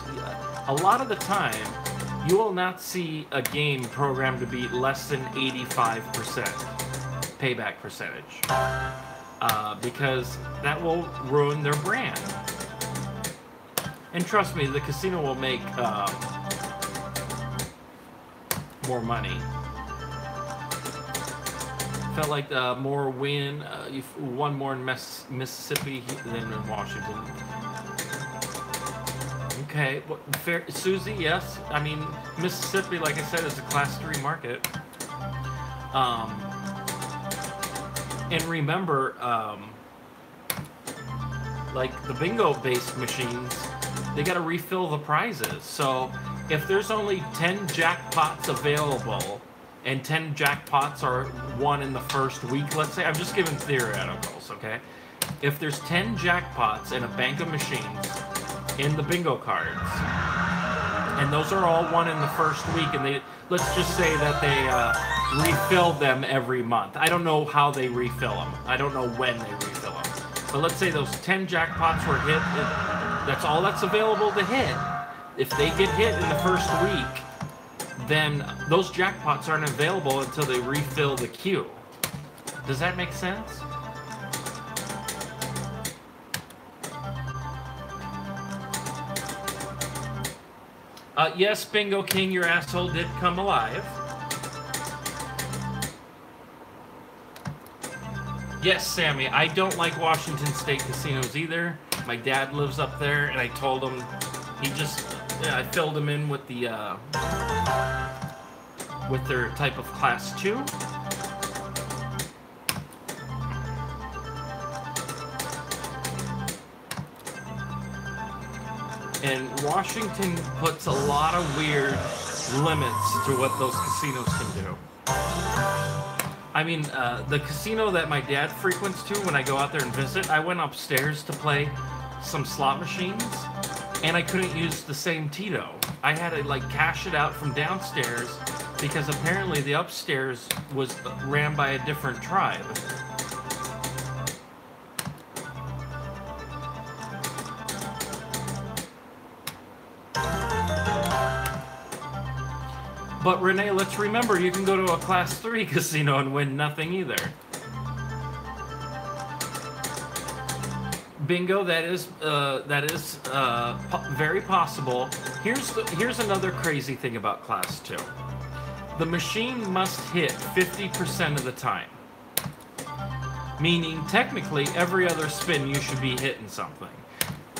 A lot of the time, you will not see a game programmed to be less than 85% payback percentage. Because that will ruin their brand. And trust me, the casino will make more money. Felt like more win, you've won more in Mississippi than in Washington. Okay, well, fair, Susie, yes. I mean, Mississippi, like I said, is a Class 3 market. And remember, like the bingo-based machines, they got to refill the prizes. So if there's only 10 jackpots available, and 10 jackpots are won in the first week, let's say, I'm just giving theoreticals, okay? If there's 10 jackpots in a bank of machines in the bingo cards, and those are all won in the first week, and they, let's just say that they refill them every month. I don't know how they refill them. I don't know when they refill them. But let's say those 10 jackpots were hit, that's all that's available to hit. If they get hit in the first week, then those jackpots aren't available until they refill the queue. Does that make sense? Yes, Bingo King, your asshole did come alive. Yes, Sammy, I don't like Washington State casinos either. My dad lives up there, and I told him, I filled him in with the, with their type of Class 2. And Washington puts a lot of weird limits to what those casinos can do. I mean, the casino that my dad frequents to when I go out there and visit, I went upstairs to play some slot machines, and I couldn't use the same Tito. I had to, like, cash it out from downstairs because apparently the upstairs was ran by a different tribe. But Renee, let's remember, you can go to a Class 3 casino and win nothing either. Bingo, that is very possible. Here's another crazy thing about Class 2. The machine must hit 50% of the time. Meaning, technically, every other spin you should be hitting something.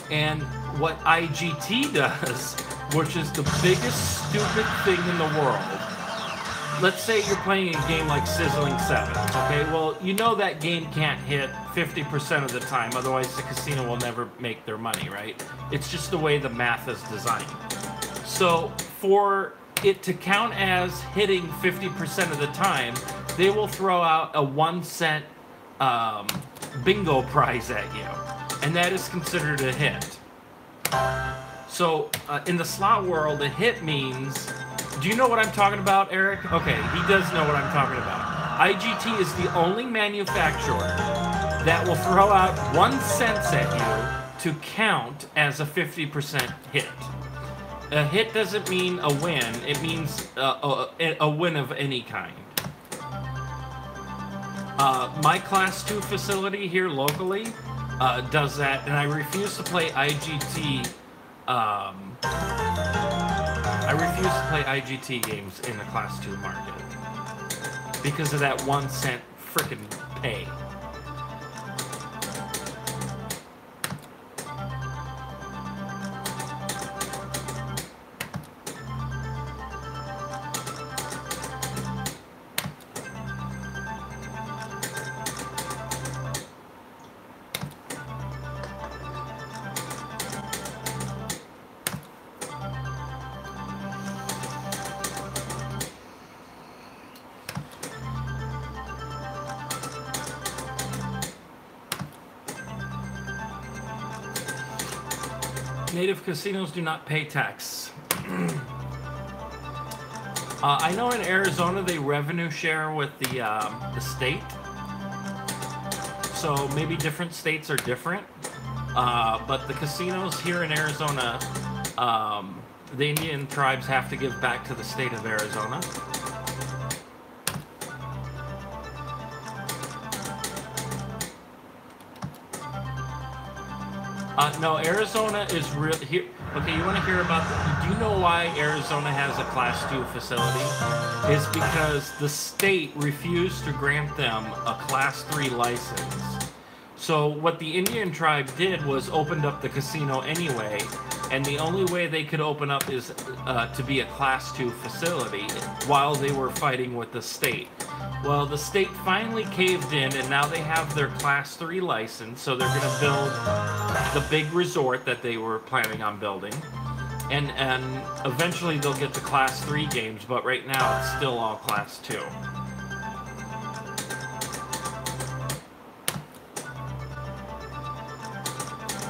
And what IGT does, which is the biggest stupid thing in the world. Let's say you're playing a game like Sizzling Sevens, okay? Well, you know that game can't hit 50% of the time, otherwise the casino will never make their money, right? It's just the way the math is designed. So for it to count as hitting 50% of the time, they will throw out a 1-cent bingo prize at you, and that is considered a hit. So, in the slot world, a hit means... Do you know what I'm talking about, Eric? Okay, he does know what I'm talking about. IGT is the only manufacturer that will throw out 1 cent at you to count as a 50% hit. A hit doesn't mean a win. It means a win of any kind. My Class 2 facility here locally does that, and I refuse to play IGT... I refuse to play IGT games in the Class 2 market because of that 1 cent frickin' pay. Native casinos do not pay tax. I know in Arizona they revenue share with the state, so maybe different states are different. But the casinos here in Arizona, the Indian tribes have to give back to the state of Arizona. No, Arizona is real here. Okay, you want to hear about do you know why Arizona has a Class 2 facility? It's because the state refused to grant them a Class 3 license. So what the Indian tribe did was opened up the casino anyway, and the only way they could open up is to be a Class 2 facility while they were fighting with the state. Well, the state finally caved in, and now they have their Class 3 license, so they're going to build the big resort that they were planning on building. And eventually they'll get the Class 3 games, but right now it's still all Class 2.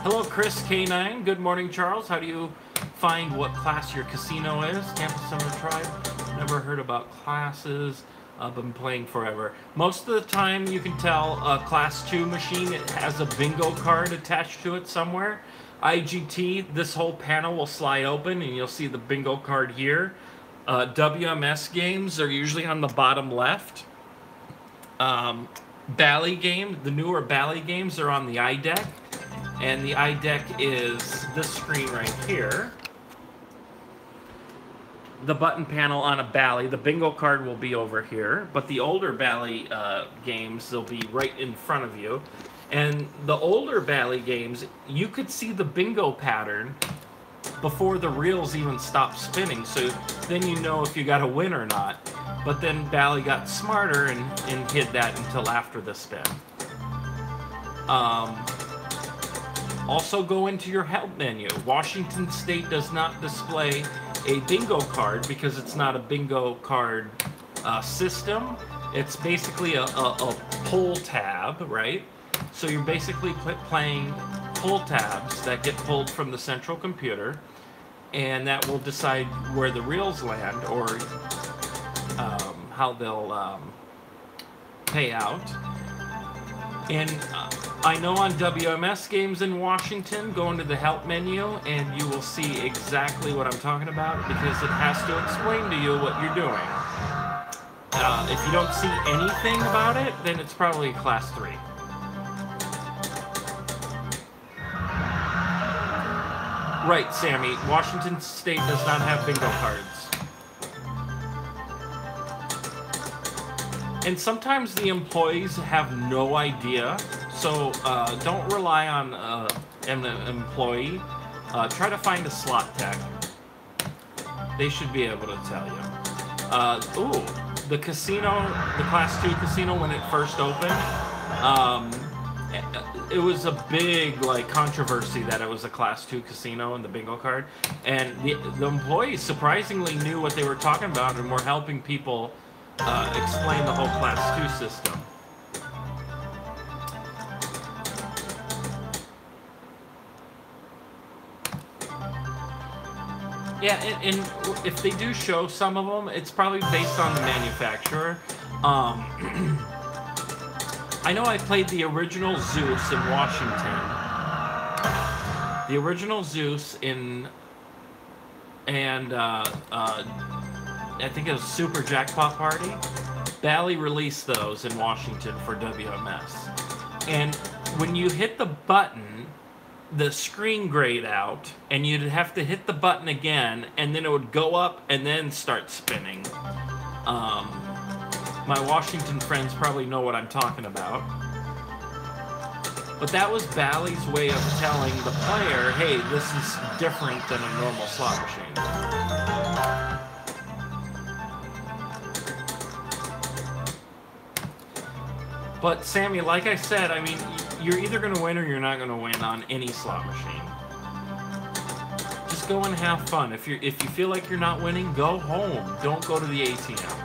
Hello, Chris K9. Good morning, Charles. How do you find what class your casino is? Campus Summer Tribe. Never heard about classes. I've been playing forever. Most of the time you can tell a Class 2 machine, it has a bingo card attached to it somewhere. IGT, this whole panel will slide open and you'll see the bingo card here. WMS games are usually on the bottom left. Bally game, the newer Bally games are on the iDeck. And the iDeck is this screen right here. The button panel on a Bally. The bingo card will be over here. But the older Bally games, they'll be right in front of you. And the older Bally games, you could see the bingo pattern before the reels even stop spinning. So then you know if you got a win or not. But then Bally got smarter and hid that until after the spin. Also go into your help menu. Washington State does not display a bingo card because it's not a bingo card system. It's basically a pull tab, right? So you're basically playing pull tabs that get pulled from the central computer, and that will decide where the reels land or how they'll pay out. And I know on WMS games in Washington, go into the help menu and you will see exactly what I'm talking about because it has to explain to you what you're doing. If you don't see anything about it, then it's probably Class 3. Right, Sammy. Washington State does not have bingo cards. And sometimes the employees have no idea, so don't rely on an employee. Try to find a slot tech. They should be able to tell you. Ooh, the casino, the Class 2 casino when it first opened, it was a big controversy that it was a Class 2 casino and the bingo card. And the employees surprisingly knew what they were talking about and were helping people explain the whole Class 2 system. Yeah, and if they do show some of them, it's probably based on the manufacturer. I know I played the original Zeus in Washington. The original Zeus and I think it was Super Jackpot Party. Bally released those in Washington for WMS. And when you hit the button, the screen grayed out, and you'd have to hit the button again, and then it would go up and then start spinning. My Washington friends probably know what I'm talking about. But that was Bally's way of telling the player, hey, this is different than a normal slot machine. But Sammy, like I said, I mean, you're either going to win or you're not going to win on any slot machine. Just go and have fun. If you feel like you're not winning, go home. Don't go to the ATM.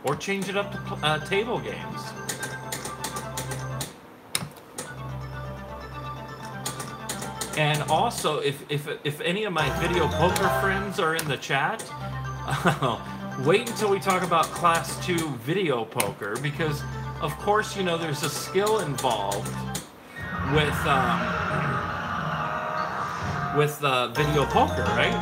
Or change it up to table games. And also, if any of my video poker friends are in the chat, wait until we talk about Class 2 video poker, because of course, you know, there's a skill involved with video poker, right?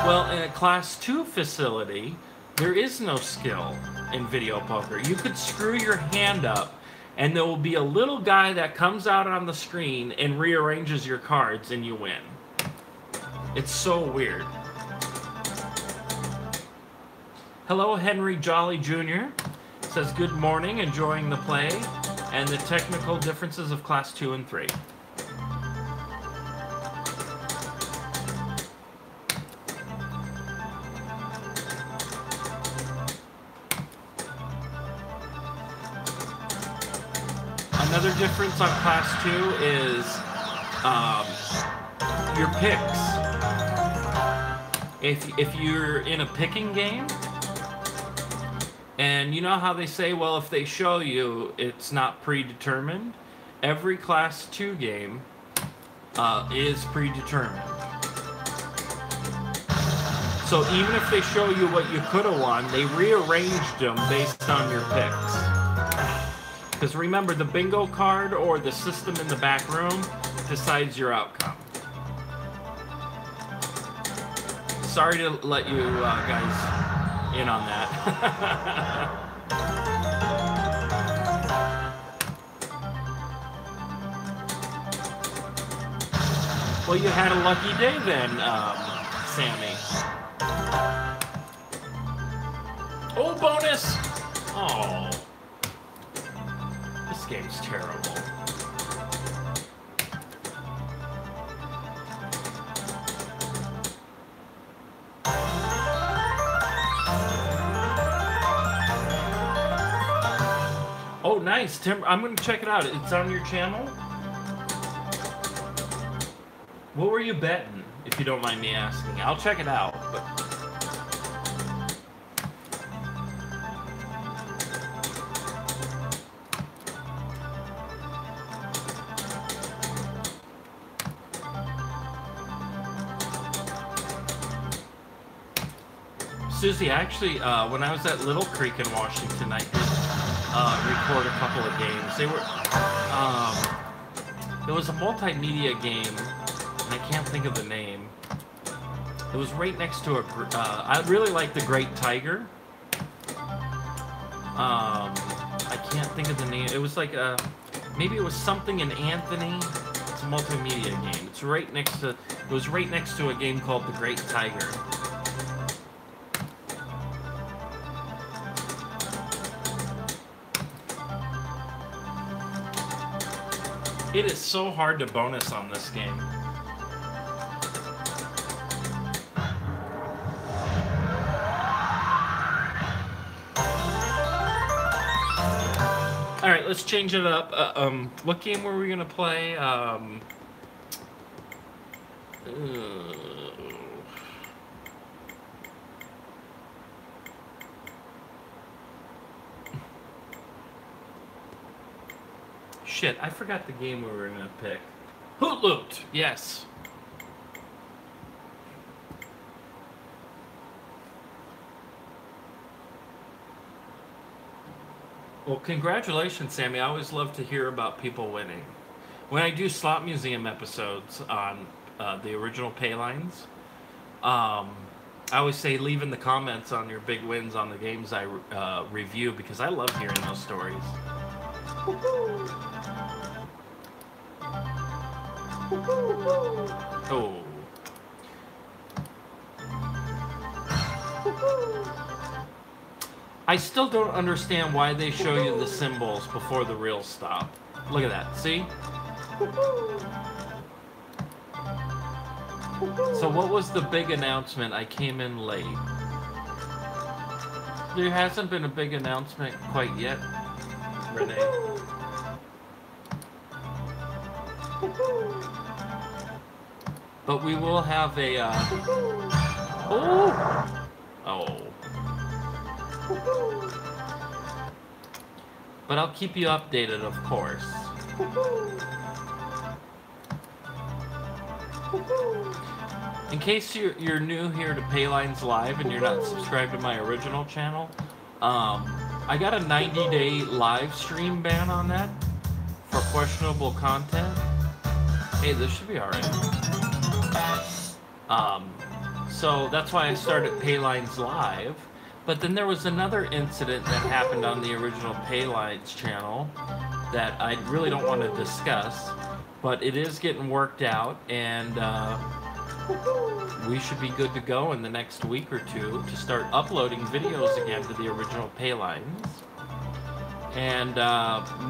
Well, in a Class 2 facility, there is no skill in video poker. You could screw your hand up, and there will be a little guy that comes out on the screen and rearranges your cards, and you win. It's so weird. Hello, Henry Jolly Jr. Says, good morning, enjoying the play, and the technical differences of Class 2 and 3. Another difference on Class 2 is your picks. If you're in a picking game, and you know how they say, well, if they show you, it's not predetermined? Every Class 2 game is predetermined. So even if they show you what you could have won, they rearranged them based on your picks. Because remember, the bingo card or the system in the back room decides your outcome. Sorry to let you guys in on that. Well, you had a lucky day then, Sammy. Oh, bonus! Oh. This game's terrible. Oh, nice, Tim. I'm gonna check it out. It's on your channel? What were you betting, if you don't mind me asking? I'll check it out. But... Susie, actually, when I was at Little Creek in Washington, I did record a couple of games. They were, it was a multimedia game, and I can't think of the name. It was right next to a, I really like The Great Tiger. I can't think of the name. It was like maybe it was something in Anthony. It's a multimedia game. It's right next to, it was right next to a game called The Great Tiger. It is so hard to bonus on this game. All right, let's change it up. What game were we gonna play? Shit, I forgot the game we were gonna pick. Hoot Loot! Yes. Well, congratulations, Sammy. I always love to hear about people winning. When I do Slot Museum episodes on the original Paylines, I always say leave in the comments on your big wins on the games I review, because I love hearing those stories. Oh. I still don't understand why they show you the symbols before the real stop. Look at that, see? So what was the big announcement? I came in late. There hasn't been a big announcement quite yet, Renee. But we will have a, oh! Oh. But I'll keep you updated, of course. In case you're new here to Paylines Live and you're not subscribed to my original channel, I got a 90-day live stream ban on that for questionable content. Hey, this should be alright. So that's why I started Paylines Live. But then there was another incident that happened on the original Paylines channel that I really don't want to discuss, but it is getting worked out, and we should be good to go in the next week or two to start uploading videos again to the original Paylines. And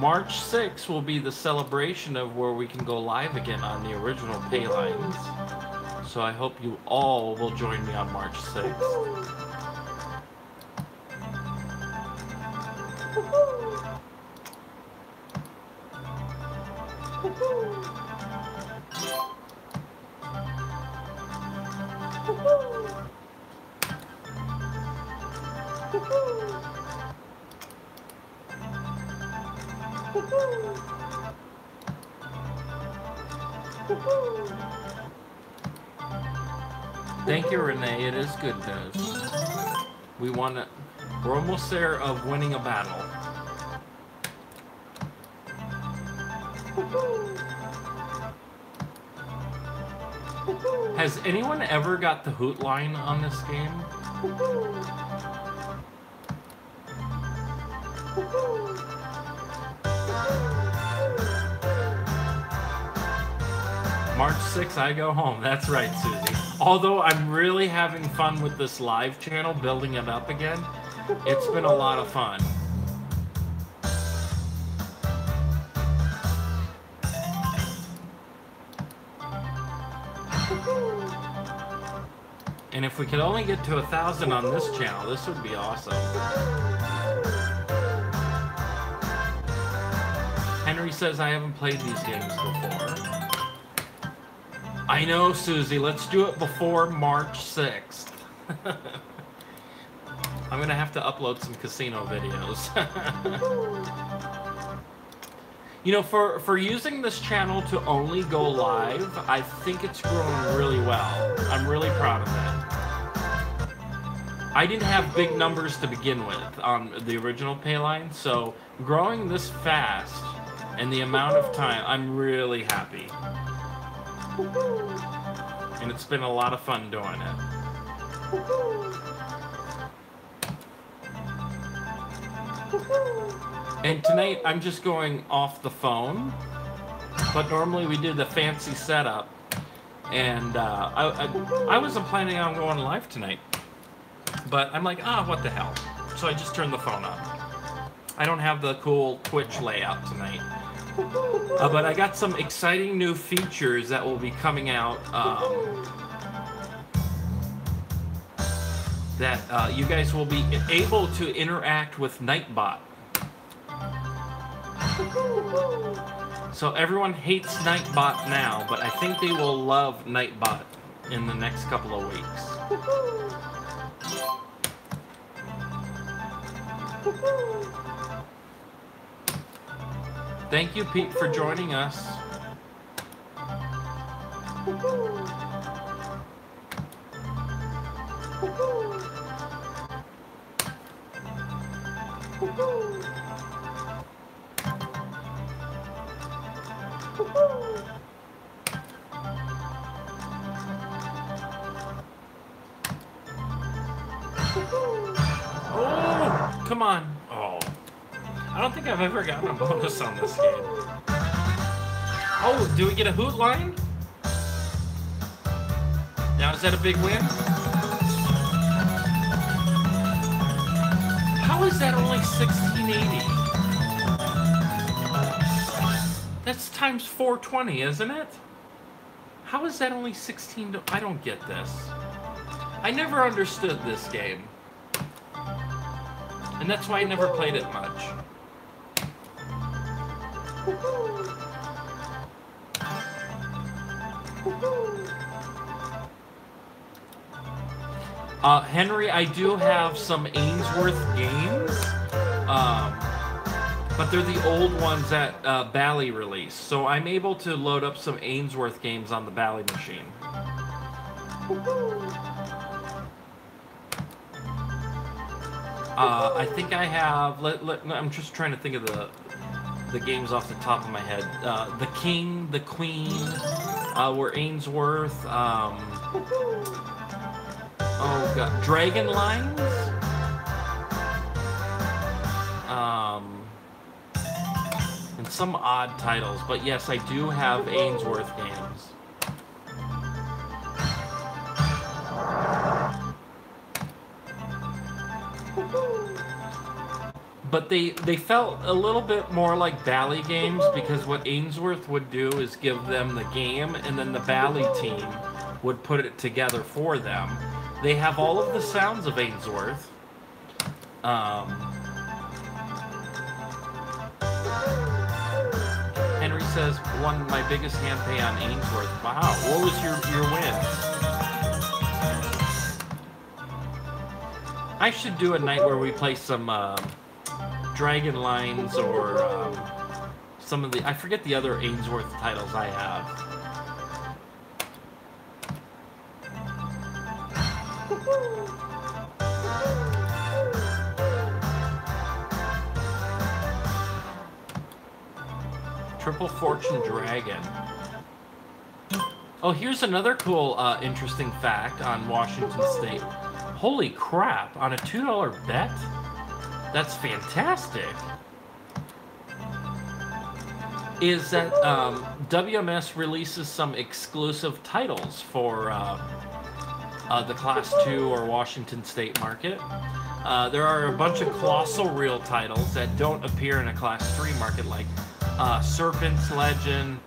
March 6th will be the celebration of where we can go live again on the original Paylines. So I hope you all will join me on March 6th. Thank you, Renee. It is good news. We're almost there of winning a battle. Has anyone ever got the hoot line on this game? March 6th, I go home. That's right, Susie. Although I'm really having fun with this live channel, building it up again. It's been a lot of fun. And if we could only get to 1,000 on this channel, this would be awesome. Henry says I haven't played these games before. I know, Susie. Let's do it before March 6th. I'm gonna have to upload some casino videos. You know, for using this channel to only go live, I think it's grown really well. I'm really proud of it. I didn't have big numbers to begin with on the original Payline, so growing this fast and the amount of time, I'm really happy. And it's been a lot of fun doing it. And tonight I'm just going off the phone, but normally we did the fancy setup, and I wasn't planning on going live tonight, but I'm like, what the hell, so I just turned the phone on. I don't have the cool Twitch layout tonight, but I got some exciting new features that will be coming out that you guys will be able to interact with Nightbot. So everyone hates Nightbot now, but I think they will love Nightbot in the next couple of weeks. Thank you, Pete, for joining us. Oh, come on. Oh, I don't think I've ever gotten a bonus on this game. Oh, do we get a hoot line? Now, is that a big win? How is that only 1680? That's times 420, isn't it? How is that only 16? I don't get this. I never understood this game. And that's why I never played it much. Henry, I do have some Ainsworth games, but they're the old ones that Bally released, so I'm able to load up some Ainsworth games on the Bally machine. I think I have. I'm just trying to think of the games off the top of my head. The King, the Queen, were Ainsworth. Oh god, Dragon Lines. And some odd titles, but yes, I do have Ainsworth games. But they felt a little bit more like Bally games, because what Ainsworth would do is give them the game, and then the Bally team would put it together for them. They have all of the sounds of Ainsworth. Henry says, won my biggest hand pay on Ainsworth. Wow, what was your win? I should do a night where we play some Dragon Lines or some of the... I forget the other Ainsworth titles I have. Triple Fortune Dragon. Oh, here's another cool, interesting fact on Washington State. Holy crap, on a $2 bet? That's fantastic. Is that WMS releases some exclusive titles for the Class 2 or Washington State market. There are a bunch of colossal reel titles that don't appear in a Class 3 market, like Serpent's Legend.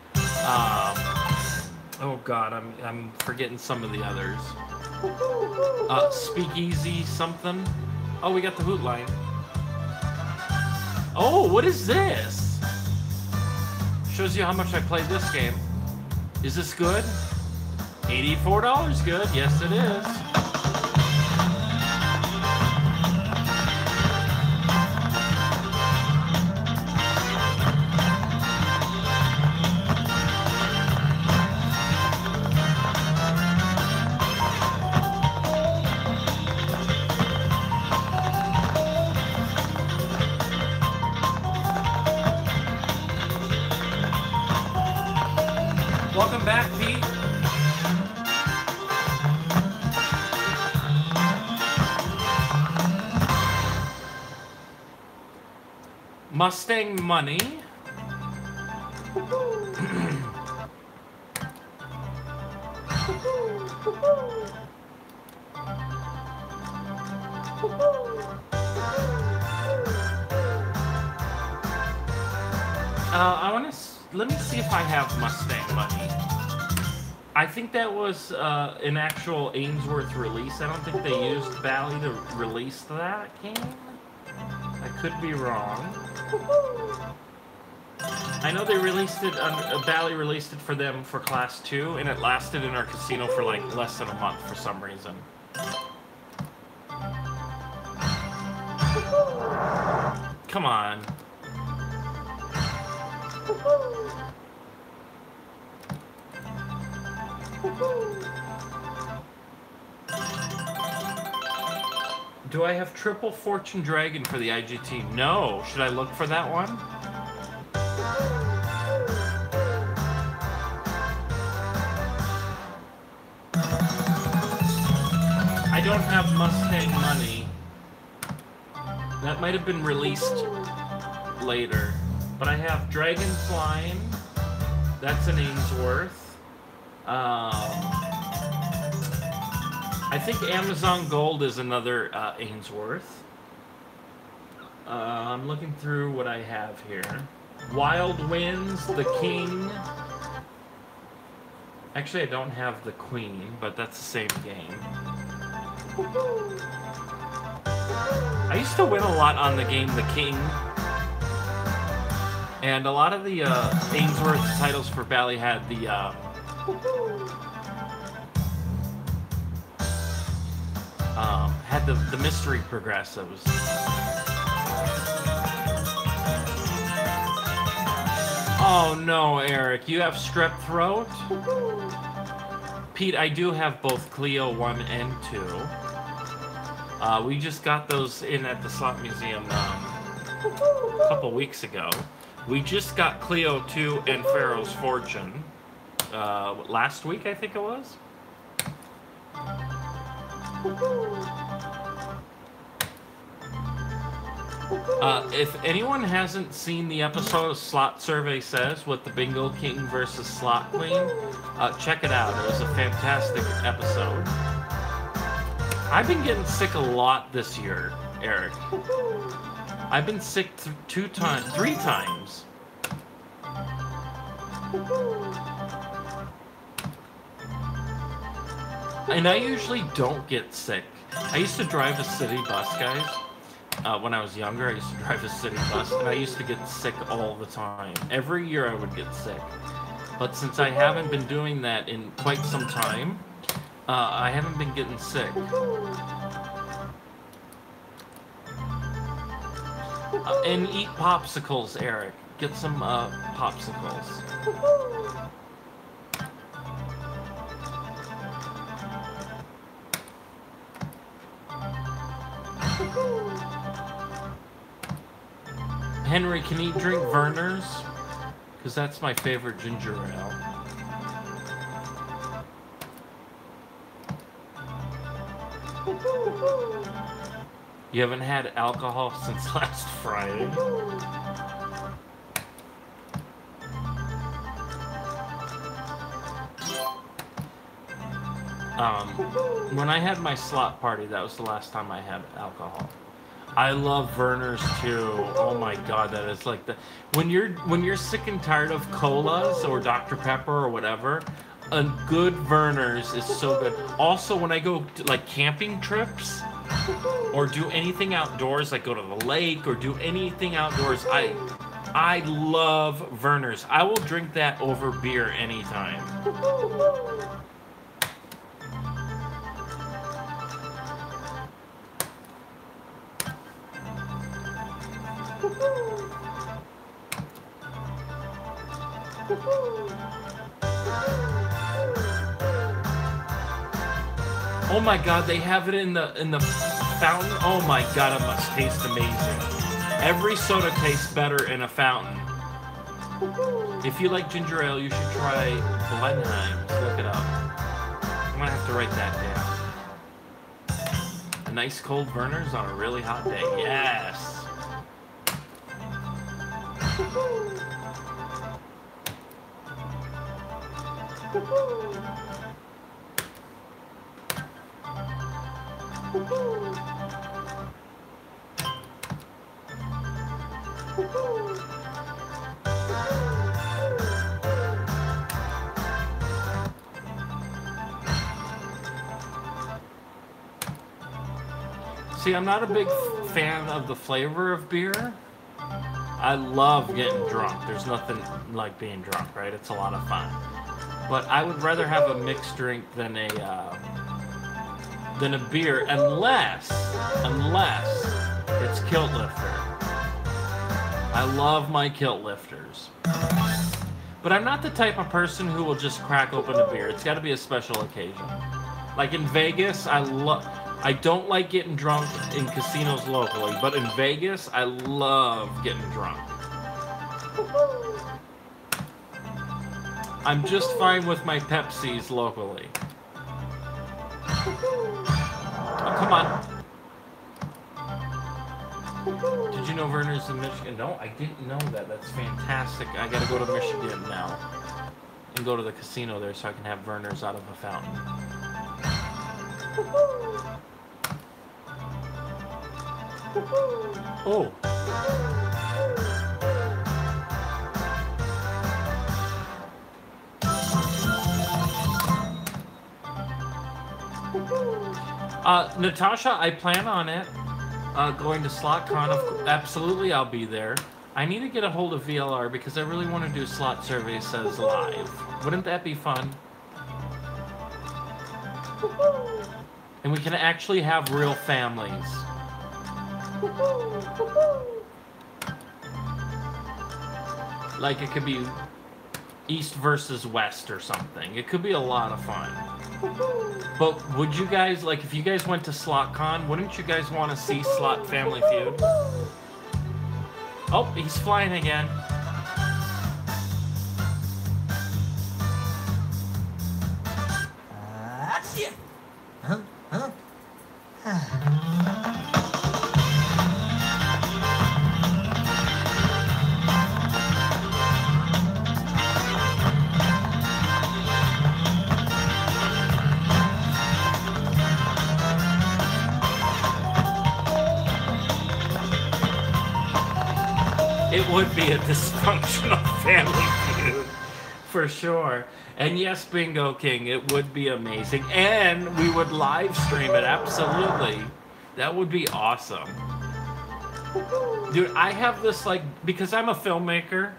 Oh God, I'm forgetting some of the others. Speakeasy something. Oh, we got the Hoot line. Oh, what is this? Shows you how much I played this game. Is this good? $84 good. Yes, it is. Welcome back, Pete. Mustang Money. Let me see if I have Mustang Money. I think that was an actual Ainsworth release. I don't think they used Bally to release that game. I could be wrong. I know they released it, Bally released it for them for Class 2, and it lasted in our casino for like less than a month for some reason. Come on. Do I have Triple Fortune Dragon for the IGT? No. Should I look for that one? I don't have Mustang Money. That might have been released later. But I have Dragon Flying. That's an Ainsworth. I think Amazon Gold is another Ainsworth. I'm looking through what I have here. Wild Winds, the King. Actually, I don't have the Queen, but that's the same game. I used to win a lot on the game The King. And a lot of the Ainsworth titles for Bally had the mystery progressives. Oh no, Eric, you have strep throat? Pete, I do have both Clio 1 and 2. We just got those in at the Slot Museum a couple weeks ago. We just got Clio 2 and Pharaoh's Fortune last week, I think it was. If anyone hasn't seen the episode of Slot Survey Says with the Bingo King versus Slot Queen, check it out. It was a fantastic episode. I've been getting sick a lot this year, Eric. I've been sick 3 times. And I usually don't get sick. I used to drive a city bus, guys. When I was younger, I used to drive a city bus, and I used to get sick all the time. Every year I would get sick. But since I haven't been doing that in quite some time, I haven't been getting sick. And eat popsicles, Eric. Get some popsicles. Henry, can you drink Werner's? Because that's my favorite ginger ale. You haven't had alcohol since last Friday? When I had my slot party, that was the last time I had alcohol. I love Werner's too. Oh my god, that is like the when you're sick and tired of colas or Dr. Pepper or whatever, a good Werner's is so good. Also, when I go to like camping trips or do anything outdoors, like go to the lake or do anything outdoors, I love Werner's. I will drink that over beer anytime. Oh my god, they have it in the fountain. Oh my god, it must taste amazing. Every soda tastes better in a fountain. If you like ginger ale, you should try Blenheim. Look it up. I'm gonna have to write that down. A nice cold Werner's on a really hot day. Yes. See, I'm not a big fan of the flavor of beer. I love getting drunk. There's nothing like being drunk, right? It's a lot of fun. But I would rather have a mixed drink than a beer, unless it's kilt lifter. I love my kilt lifters. But I'm not the type of person who will just crack open a beer. It's got to be a special occasion. Like in Vegas, I don't like getting drunk in casinos locally, but in Vegas, I love getting drunk. I'm just fine with my Pepsis locally. Oh, come on. Did you know Werner's in Michigan? No, I didn't know that. That's fantastic. I gotta go to Michigan now and go to the casino there so I can have Werner's out of a fountain. Oh. Natasha, I plan on it. Going to SlotCon, absolutely I'll be there. I need to get a hold of VLR because I really want to do Slot Survey Says live. Wouldn't that be fun? And we can actually have real families. Like it could be East versus West or something. It could be a lot of fun. But would you guys, like if you guys went to SlotCon, wouldn't you guys want to see Slot Family Feud? Oh, he's flying again. It would be a dysfunctional family feud, for sure. And yes, Bingo King, it would be amazing. And we would live stream it, absolutely. That would be awesome. Dude, I have this, like, because I'm a filmmaker,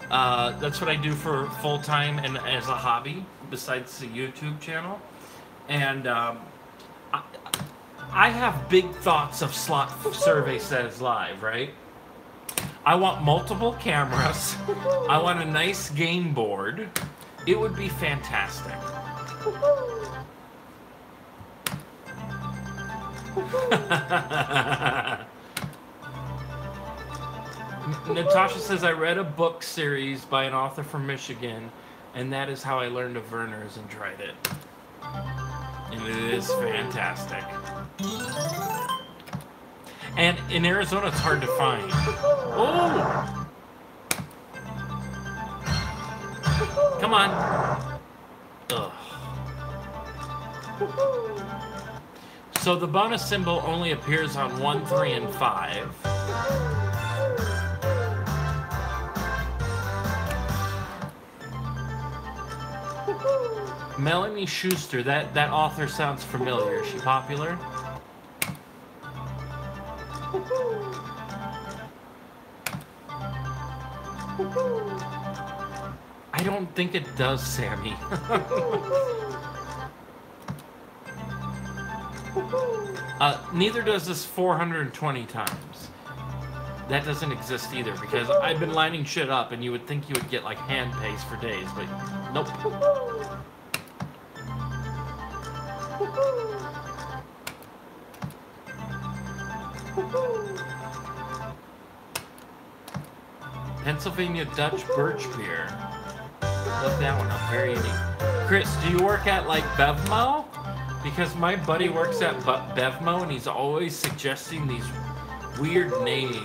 that's what I do for full-time and as a hobby, besides the YouTube channel. And I have big thoughts of Slot Survey Says Live, right? I want multiple cameras. I want a nice game board. It would be fantastic. Natasha says, I read a book series by an author from Michigan, and that is how I learned of Werner's and tried it. And it is fantastic. And in Arizona, it's hard to find. Oh! Come on. Ugh. So the bonus symbol only appears on 1, 3, and 5. Melanie Schuster, that author sounds familiar. Is she popular? I don't think it does, Sammy. Neither does this 420 times. That doesn't exist either, because I've been lining shit up and you would think you would get like hand pace for days, but nope. Pennsylvania Dutch Birch Beer. Look that one up, very unique. Chris, do you work at like Bevmo? Because my buddy works at Bevmo and he's always suggesting these weird names.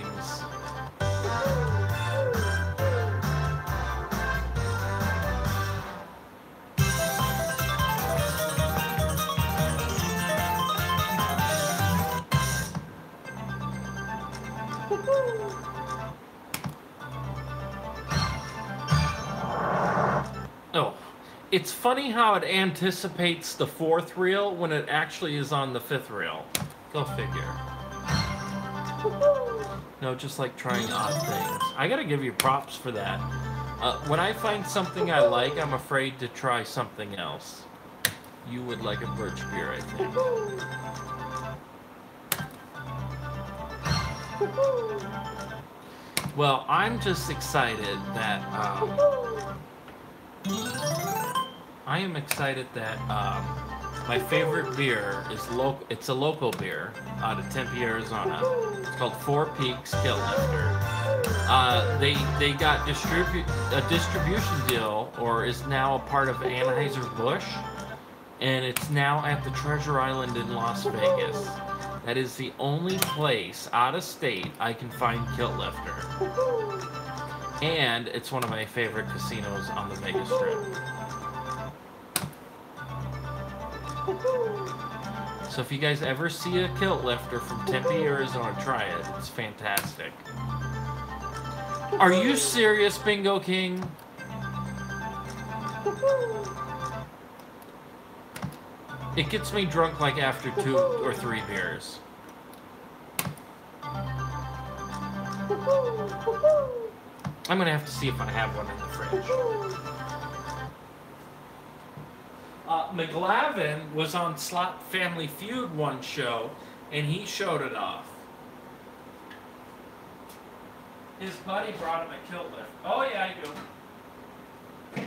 Oh, it's funny how it anticipates the 4th reel when it actually is on the 5th reel. Go figure. No, just like trying odd things. I gotta give you props for that. When I find something I like, I'm afraid to try something else. You would like a birch beer, I think. Well, I'm just excited that, I am excited that my favorite beer is local. It's a local beer out of Tempe, Arizona. It's called Four Peaks Kilt Lifter. They got a distribution deal, or is now a part of Anheuser-Busch, and it's now at the Treasure Island in Las Vegas. That is the only place out of state I can find Kilt Lifter. And it's one of my favorite casinos on the Vegas Strip. So if you guys ever see a Kilt Lifter from Tempe, Arizona, try it. It's fantastic. Are you serious, Bingo King? It gets me drunk like after 2 or 3 beers. I'm gonna have to see if I have one in the fridge. McLavin was on Slot Family Feud one show, and he showed it off. His buddy brought him a kilt lift. Oh yeah, I do.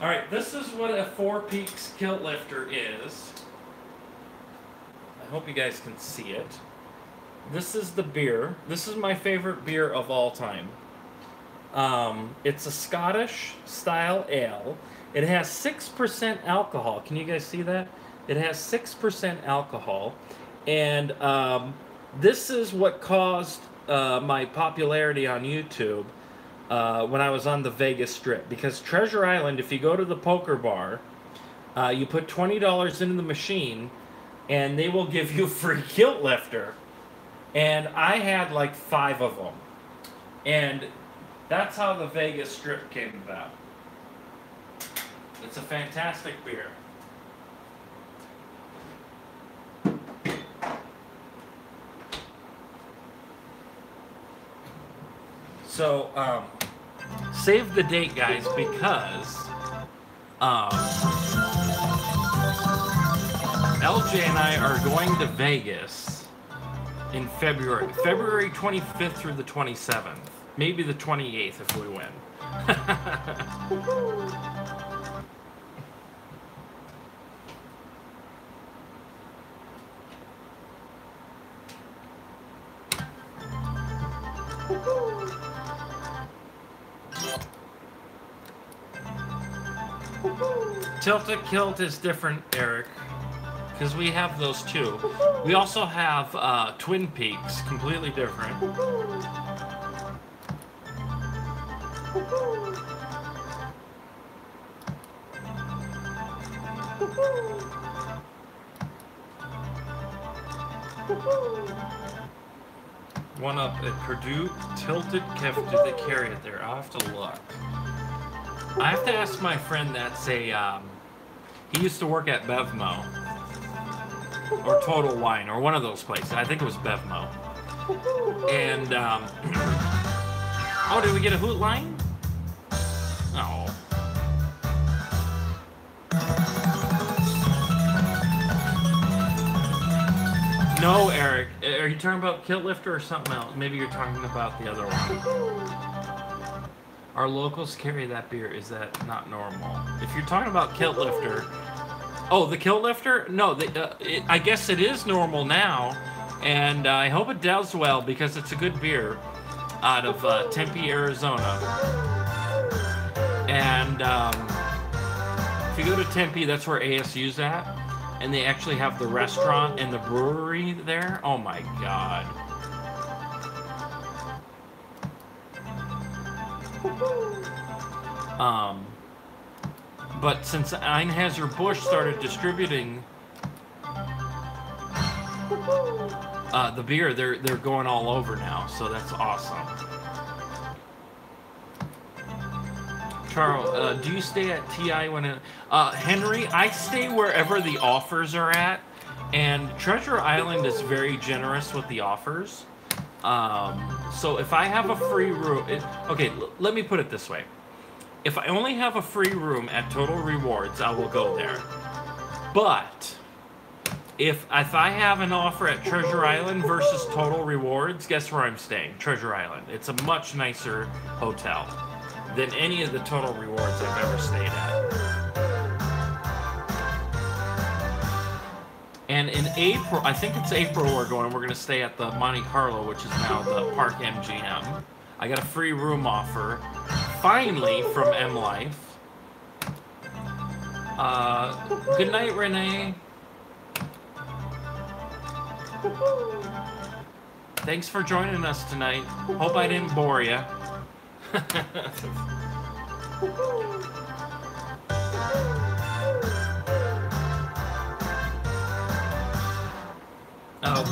Alright, this is what a Four Peaks kilt lifter is. I hope you guys can see it. This is the beer. This is my favorite beer of all time. It's a Scottish style ale. It has 6% alcohol. Can you guys see that? It has 6% alcohol. And this is what caused my popularity on YouTube when I was on the Vegas Strip. Because Treasure Island, if you go to the poker bar, you put $20 into the machine, and they will give you a free kilt lifter. And I had like 5 of them. And that's how the Vegas Strip came about. It's a fantastic beer. So, save the date, guys, because LJ and I are going to Vegas in February. February 25th through the 27th. Maybe the 28th if we win. Tilted Kilt is different, Eric, because we have those too. We also have Twin Peaks, completely different. One up at Purdue, Tilted Kilt, do they carry it there? I'll have to look. I have to ask my friend that's a, he used to work at Bevmo. Or Total Wine, or one of those places. I think it was Bevmo. And, oh, did we get a hoot line? Oh. No, Eric. Are you talking about Kilt Lifter or something else? Maybe you're talking about the other one. Our locals carry that beer. Is that not normal? If you're talking about Kilt Lifter... Oh, the Kilt Lifter? No, I guess it is normal now. And I hope it does well because it's a good beer out of Tempe, Arizona. And if you go to Tempe, that's where ASU's at. And they actually have the restaurant and the brewery there. Oh my God. But since Anheuser-Busch started distributing the beer, they're going all over now, so that's awesome. Charles, do you stay at TI when it... Henry, I stay wherever the offers are at, and Treasure Island is very generous with the offers. So if I have a free room... okay, let me put it this way. If I only have a free room at Total Rewards, I will go there. But if I have an offer at Treasure Island versus Total Rewards, guess where I'm staying? Treasure Island. It's a much nicer hotel than any of the Total Rewards I've ever stayed at. And in April, I think it's April we're going to stay at the Monte Carlo, which is now the Park MGM. I got a free room offer, finally, from M Life. Good night, Renee. Thanks for joining us tonight. Hope I didn't bore you.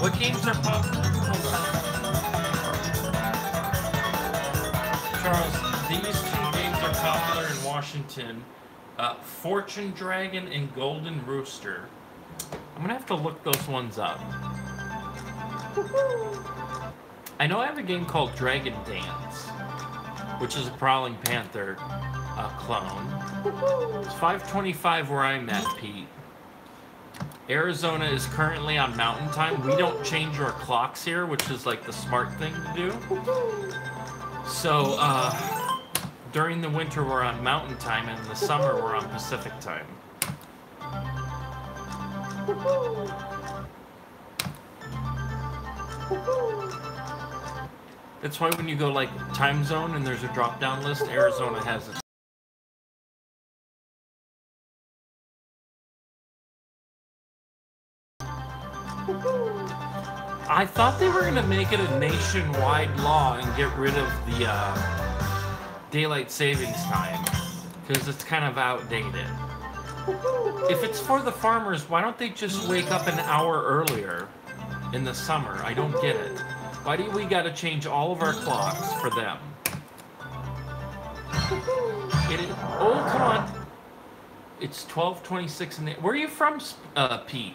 What games are popular? Charles, these two games are popular in Washington. Fortune Dragon and Golden Rooster. I'm gonna have to look those ones up. I know I have a game called Dragon Dance, which is a Prowling Panther clone. It's 5:25 where I'm at, Pete. Arizona is currently on Mountain Time. We don't change our clocks here, which is like the smart thing to do. So, during the winter we're on Mountain Time, and in the summer we're on Pacific Time. That's why when you go like time zone and there's a drop-down list, Arizona has it. I thought they were going to make it a nationwide law and get rid of the daylight savings time, because it's kind of outdated. If it's for the farmers, why don't they just wake up an hour earlier in the summer? I don't get it. Why do we got to change all of our clocks for them? Oh, come on. It's 12:26 in the... Where are you from, Pete?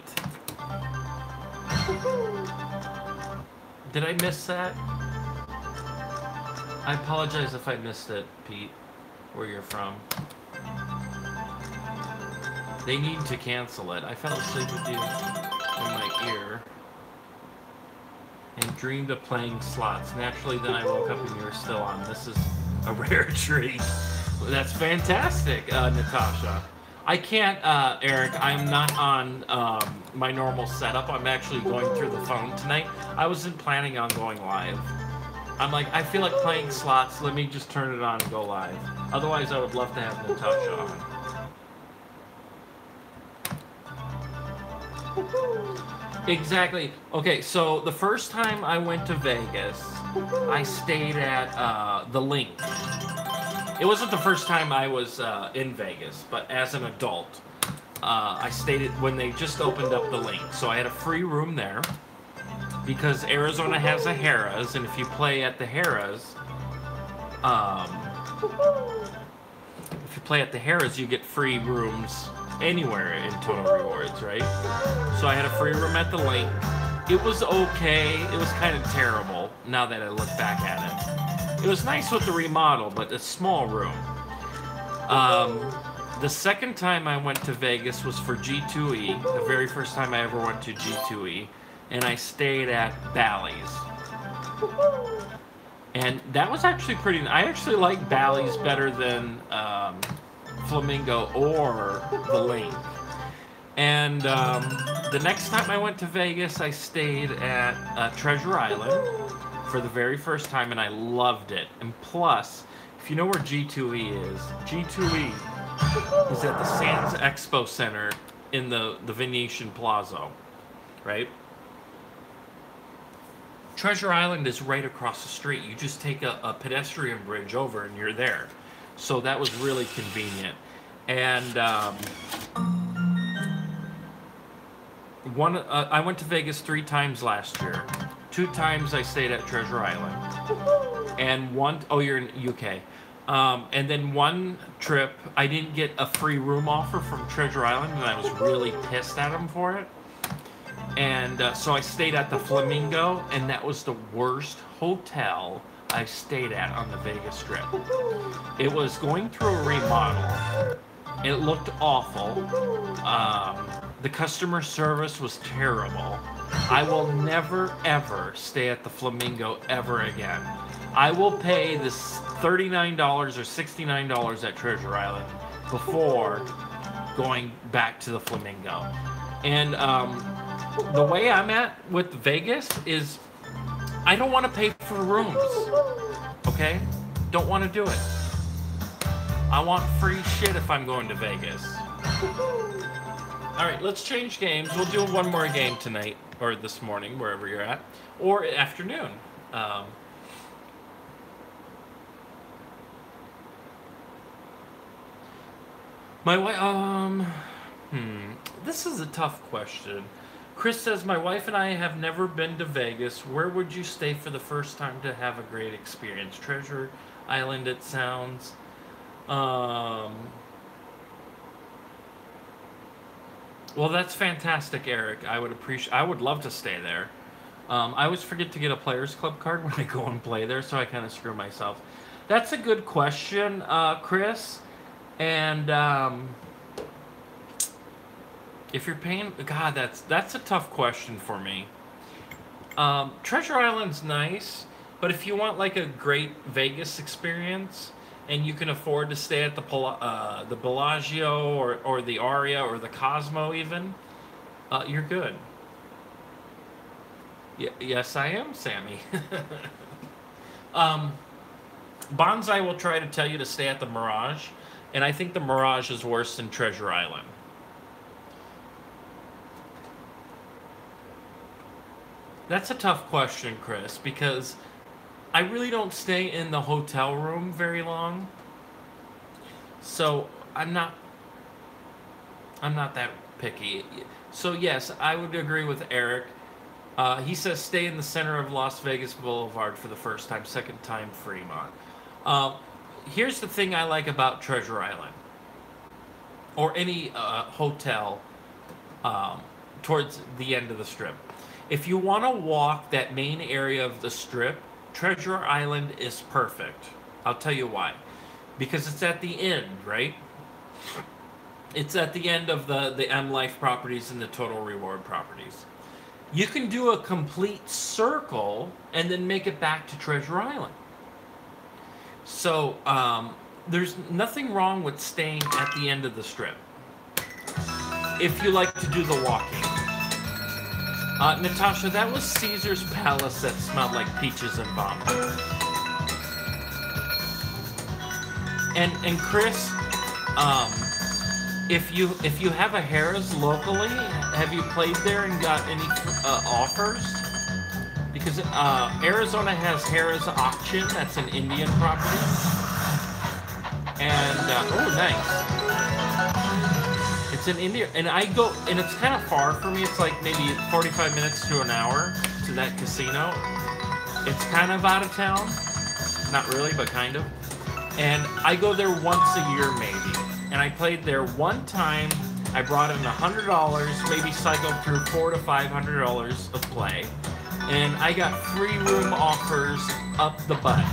Did I miss that? I apologize if I missed it, Pete, where you're from. They need to cancel it. I fell asleep with you in my ear and dreamed of playing slots. Naturally, then I woke up and you were still on. This is a rare treat. That's fantastic, Natasha. I can't, Eric, I'm not on my normal setup. I'm actually going through the phone tonight. I wasn't planning on going live. I'm like, I feel like playing slots. Let me just turn it on and go live. Otherwise, I would love to have Natasha on. Exactly. Okay, so the first time I went to Vegas, I stayed at the Link. It wasn't the first time I was in Vegas, but as an adult, I stayed when they just opened up the Link. So I had a free room there because Arizona has a Harrah's, and if you play at the Harrah's, you get free rooms anywhere in Total Rewards, right? So I had a free room at the Link. It was okay. It was kind of terrible now that I look back at it. It was nice with the remodel, but a small room. The second time I went to Vegas was for G2E, the very first time I ever went to G2E, and I stayed at Bally's. And that was actually pretty. I actually like Bally's better than Flamingo or the Link. And the next time I went to Vegas, I stayed at Treasure Island for the very first time, and I loved it. And plus, if you know where G2E is, G2E is at the Sands Expo Center in the Venetian Plaza, right? Treasure Island is right across the street. You just take a pedestrian bridge over and you're there. So that was really convenient. And I went to Vegas 3 times last year. 2 times I stayed at Treasure Island. And you're in UK. And then one trip, I didn't get a free room offer from Treasure Island, and I was really pissed at them for it. And so I stayed at the Flamingo, and that was the worst hotel I stayed at on the Vegas Strip. It was going through a remodel. It looked awful. The customer service was terrible. I will never, ever stay at the Flamingo ever again. I will pay this $39 or $69 at Treasure Island before going back to the Flamingo. And the way I'm at with Vegas is I don't want to pay for rooms. Okay? Don't want to do it. I want free shit if I'm going to Vegas. Alright, let's change games. We'll do one more game tonight, or this morning, wherever you're at, or afternoon. My wife, this is a tough question. Chris says, my wife and I have never been to Vegas. Where would you stay for the first time to have a great experience? Treasure Island, it sounds. Well, that's fantastic, Eric. I would love to stay there. I always forget to get a Players Club card when I go and play there, so I kind of screw myself. That's a good question, Chris. And if you're paying, God, that's a tough question for me. Treasure Island's nice, but if you want like a great Vegas experience and you can afford to stay at the Bellagio or the Aria or the Cosmo even, you're good. Yes, I am, Sammy. Bonsai will try to tell you to stay at the Mirage, and I think the Mirage is worse than Treasure Island. That's a tough question, Chris, because I really don't stay in the hotel room very long. So I'm not that picky. So yes, I would agree with Eric. He says stay in the center of Las Vegas Boulevard for the first time, second time Fremont. Here's the thing I like about Treasure Island, or any hotel towards the end of the Strip. If you want to walk that main area of the Strip, Treasure Island is perfect. I'll tell you why. Because it's at the end, right? It's at the end of the M Life properties and the Total Reward properties. You can do a complete circle and then make it back to Treasure Island. So there's nothing wrong with staying at the end of the Strip if you like to do the walking. Natasha, that was Caesar's Palace that smelled like peaches and vomit. And Chris, if you have a Harrah's locally, have you played there and got any offers? Because Arizona has Harrah's Auction. That's an Indian property. And oh, nice. It's in India, and I go, and it's kind of far for me. It's like maybe 45 minutes to an hour to that casino. It's kind of out of town. Not really, but kind of. And I go there once a year, maybe. And I played there one time. I brought in $100, maybe cycled through $400 to $500 of play. And I got free room offers up the butt.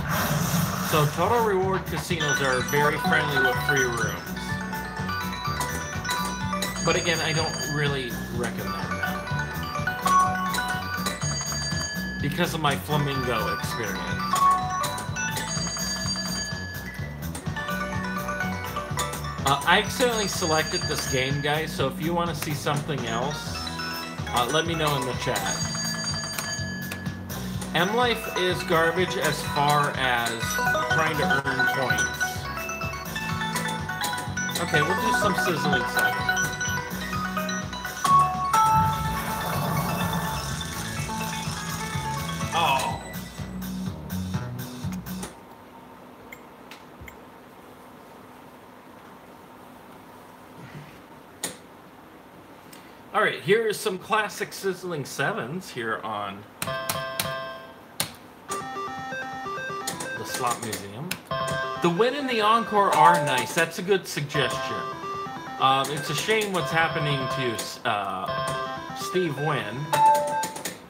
So Total Reward casinos are very friendly with free rooms. But again, I don't really recommend that. Because of my Flamingo experience. I accidentally selected this game, guys, so if you want to see something else, let me know in the chat. M-Life is garbage as far as trying to earn points. Okay, we'll do some sizzling seconds. Oh. All right, here is some classic sizzling sevens here on the Slot Museum. The win and the encore are nice. That's a good suggestion. It's a shame what's happening to Steve Wynn,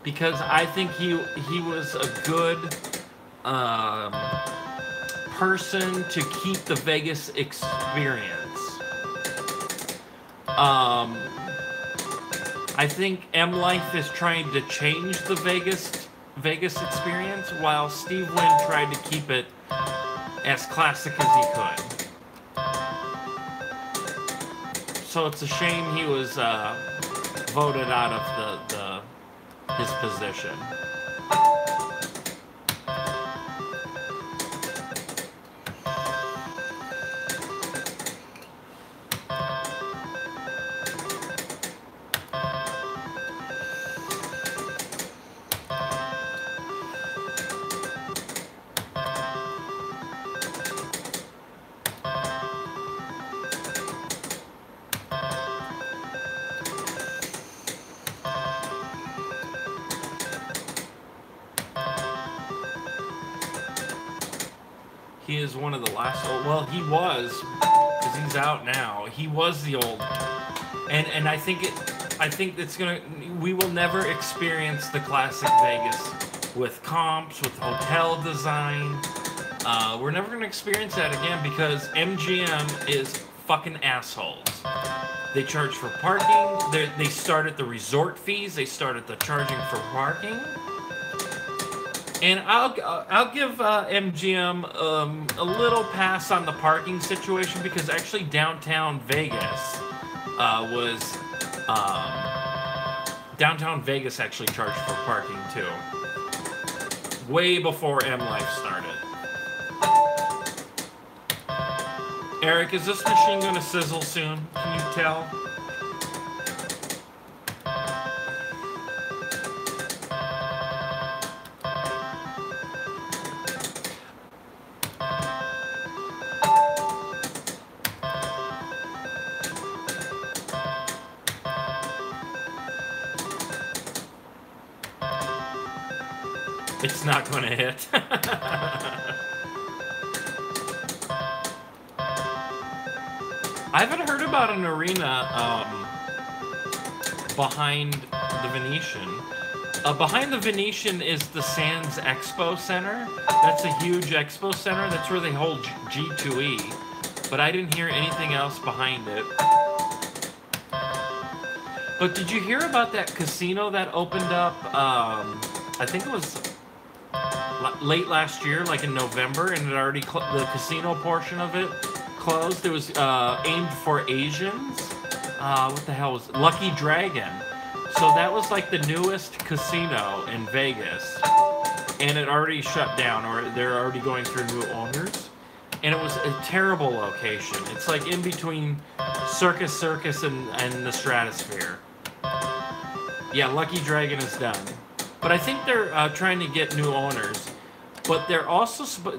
because I think he was a good person to keep the Vegas experience. I think M-Life is trying to change the Vegas experience, while Steve Wynn tried to keep it as classic as he could. So it's a shame he was voted out of his position. He is one of the last old, well, he was, because he's out now. He was the old, and I think it's gonna, we will never experience the classic Vegas with comps, with hotel design. We're never gonna experience that again, because MGM is fucking assholes. They charge for parking. They started the resort fees. They started the charging for parking. And I'll give MGM a little pass on the parking situation, because actually downtown Vegas downtown Vegas actually charged for parking too, way before M-Life started. Eric, is this machine gonna sizzle soon? Can you tell? It's not going to hit. I haven't heard about an arena behind the Venetian. Behind the Venetian is the Sands Expo Center. That's a huge expo center. That's where they hold G2E. But I didn't hear anything else behind it. But did you hear about that casino that opened up, I think it was late last year, like in November, and it already the casino portion of it closed. It was aimed for Asians. What the hell was it? Lucky Dragon? So that was like the newest casino in Vegas, and it already shut down, or they're already going through new owners. and it was a terrible location. It's like in between Circus and the Stratosphere. Yeah, Lucky Dragon is done. But I think they're trying to get new owners. But they're also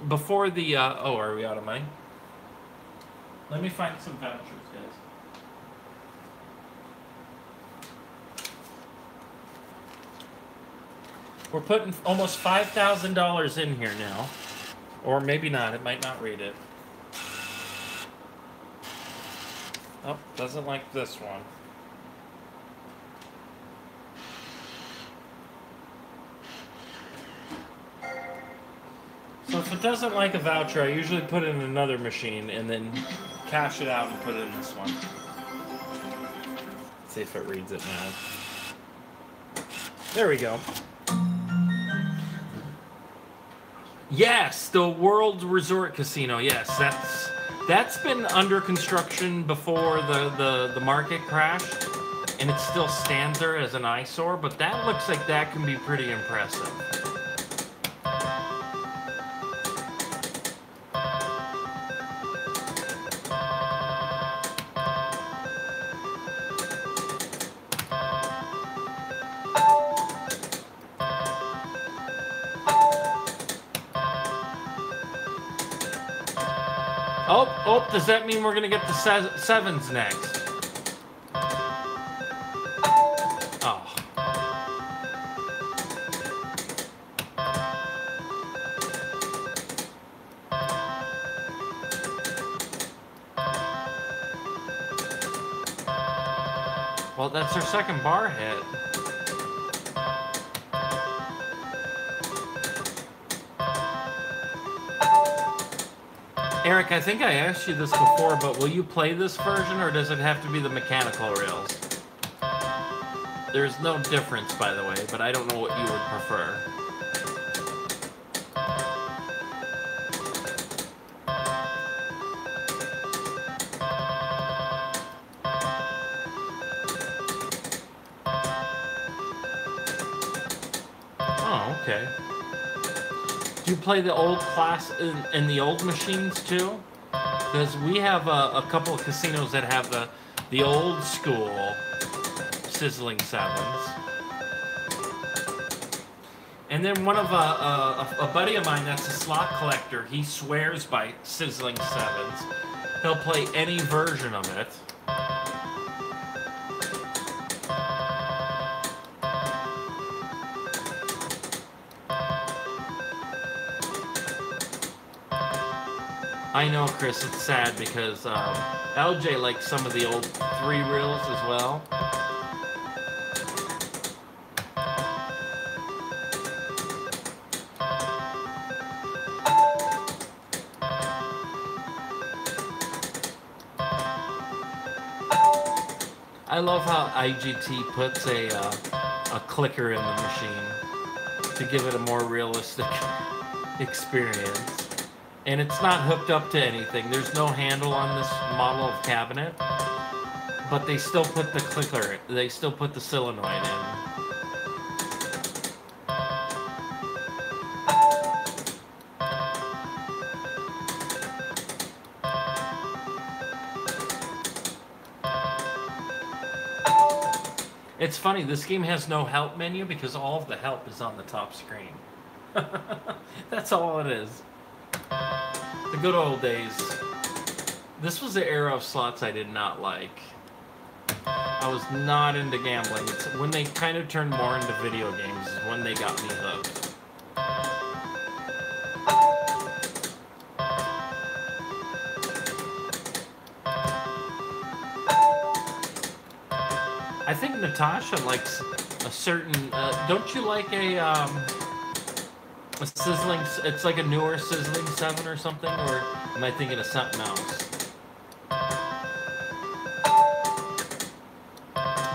before the oh, are we out of money? Let me find some vouchers, guys. We're putting almost $5,000 in here now. Or maybe not. It might not read it. Oh, doesn't like this one. So if it doesn't like a voucher, I usually put it in another machine and then cash it out and put it in this one. Let's see if it reads it now. There we go. Yes, the World Resort Casino. Yes, that's been under construction before the market crashed, and it still stands there as an eyesore, but that looks like that can be pretty impressive. Oh, does that mean we're going to get the sevens next? Oh. Well, that's our second bar hit. Eric, I think I asked you this before, but will you play this version, or does it have to be the mechanical rails? There's no difference, by the way, but I don't know what you would prefer. Oh, okay. Do you play the old class in the old machines too? Because we have a couple of casinos that have the old school sizzling sevens. And then one of a buddy of mine that's a slot collector, he swears by sizzling sevens. He'll play any version of it. I know, Chris, it's sad because LJ likes some of the old 3 reels as well. I love how IGT puts a clicker in the machine to give it a more realistic experience. And it's not hooked up to anything. There's no handle on this model of cabinet. But they still put the clicker, they still put the solenoid in. It's funny, this game has no help menu because all of the help is on the top screen. That's all it is. The good old days. This was the era of slots I did not like. I was not into gambling. It's when they kind of turned more into video games is when they got me hooked. I think Natasha likes a certain... don't you like a sizzling... It's like a newer sizzling 7 or something? Or am I thinking of something else?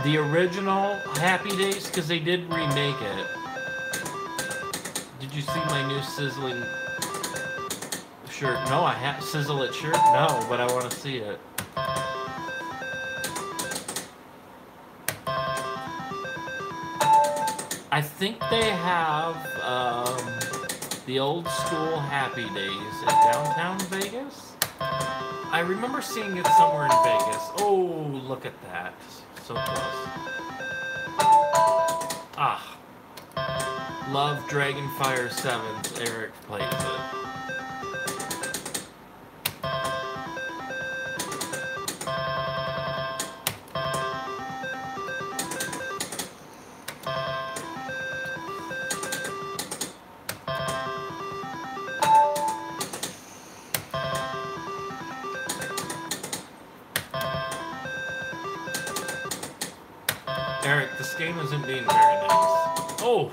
The original Happy Days, because they did remake it. Did you see my new sizzling shirt? No, I have Sizzle It shirt? No, but I want to see it. I think they have The old school happy days at downtown Vegas. I remember seeing it somewhere in Vegas. Oh, look at that. So close. Ah. Love Dragonfire 7's Eric plays it. Eric, this game isn't being very nice. Oh!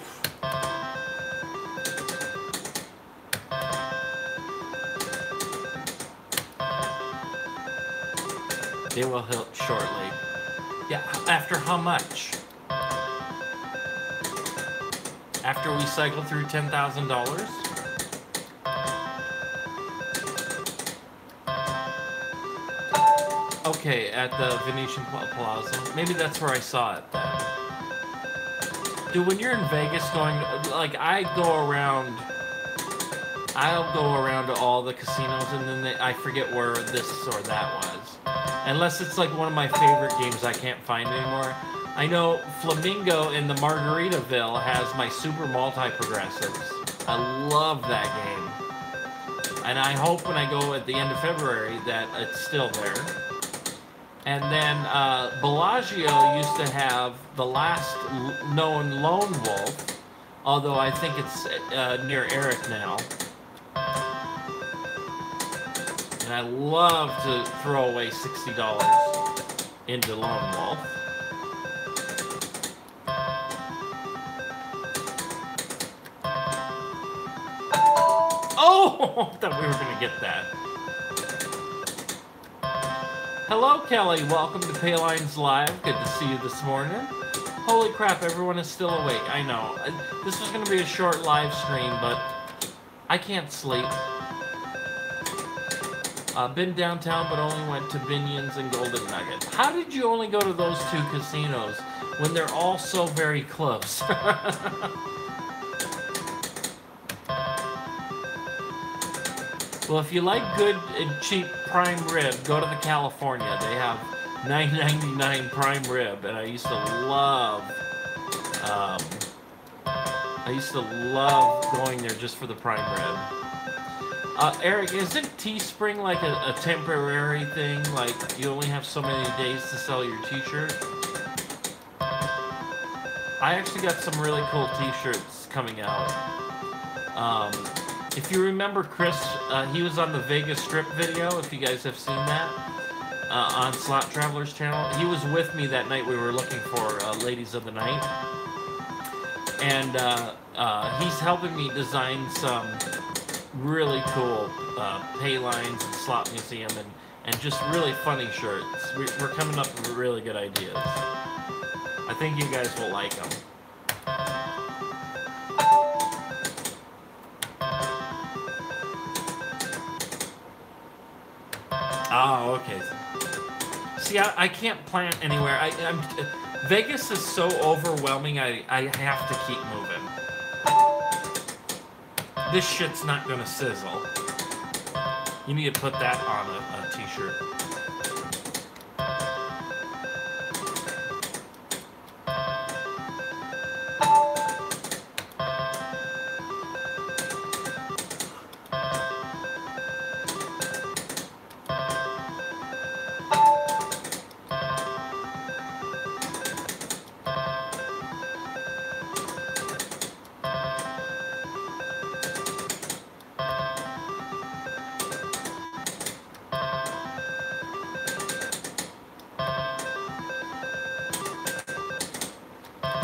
They will hit shortly. Yeah, after how much? After we cycle through $10,000? Okay, at the Venetian Plaza. Maybe that's where I saw it then. Dude, when you're in Vegas going, like, I'll go around to all the casinos and then I forget where this or that was. Unless it's like one of my favorite games I can't find anymore. I know Flamingo in the Margaritaville has my Super Multi-Progressives. I love that game. And I hope when I go at the end of February that it's still there. And then Bellagio used to have the last known Lone Wolf, although I think it's near Eric now. And I love to throw away $60 into Lone Wolf. Oh! I thought we were going to get that. Hello, Kelly. Welcome to PAYLINES Live. Good to see you this morning. Holy crap, everyone is still awake. I know. This was going to be a short live stream, but I can't sleep. Been downtown, but only went to Binion's and Golden Nugget. How did you only go to those two casinos when they're all so very close? Well, if you like good and cheap prime rib, go to the California. They have $9.99 prime rib, and I used to love going there just for the prime rib. Eric, isn't Teespring like a temporary thing? Like you only have so many days to sell your t-shirt? I actually got some really cool t-shirts coming out. If you remember Chris, he was on the Vegas Strip video, if you guys have seen that, on Slot Traveler's channel. He was with me that night we were looking for Ladies of the Night. And he's helping me design some really cool PAYLINES and Slot Museum and just really funny shirts. We're coming up with really good ideas. I think you guys will like them. Oh, okay. See, I can't plan anywhere. Vegas is so overwhelming, I have to keep moving. This shit's not gonna sizzle. You need to put that on a t-shirt.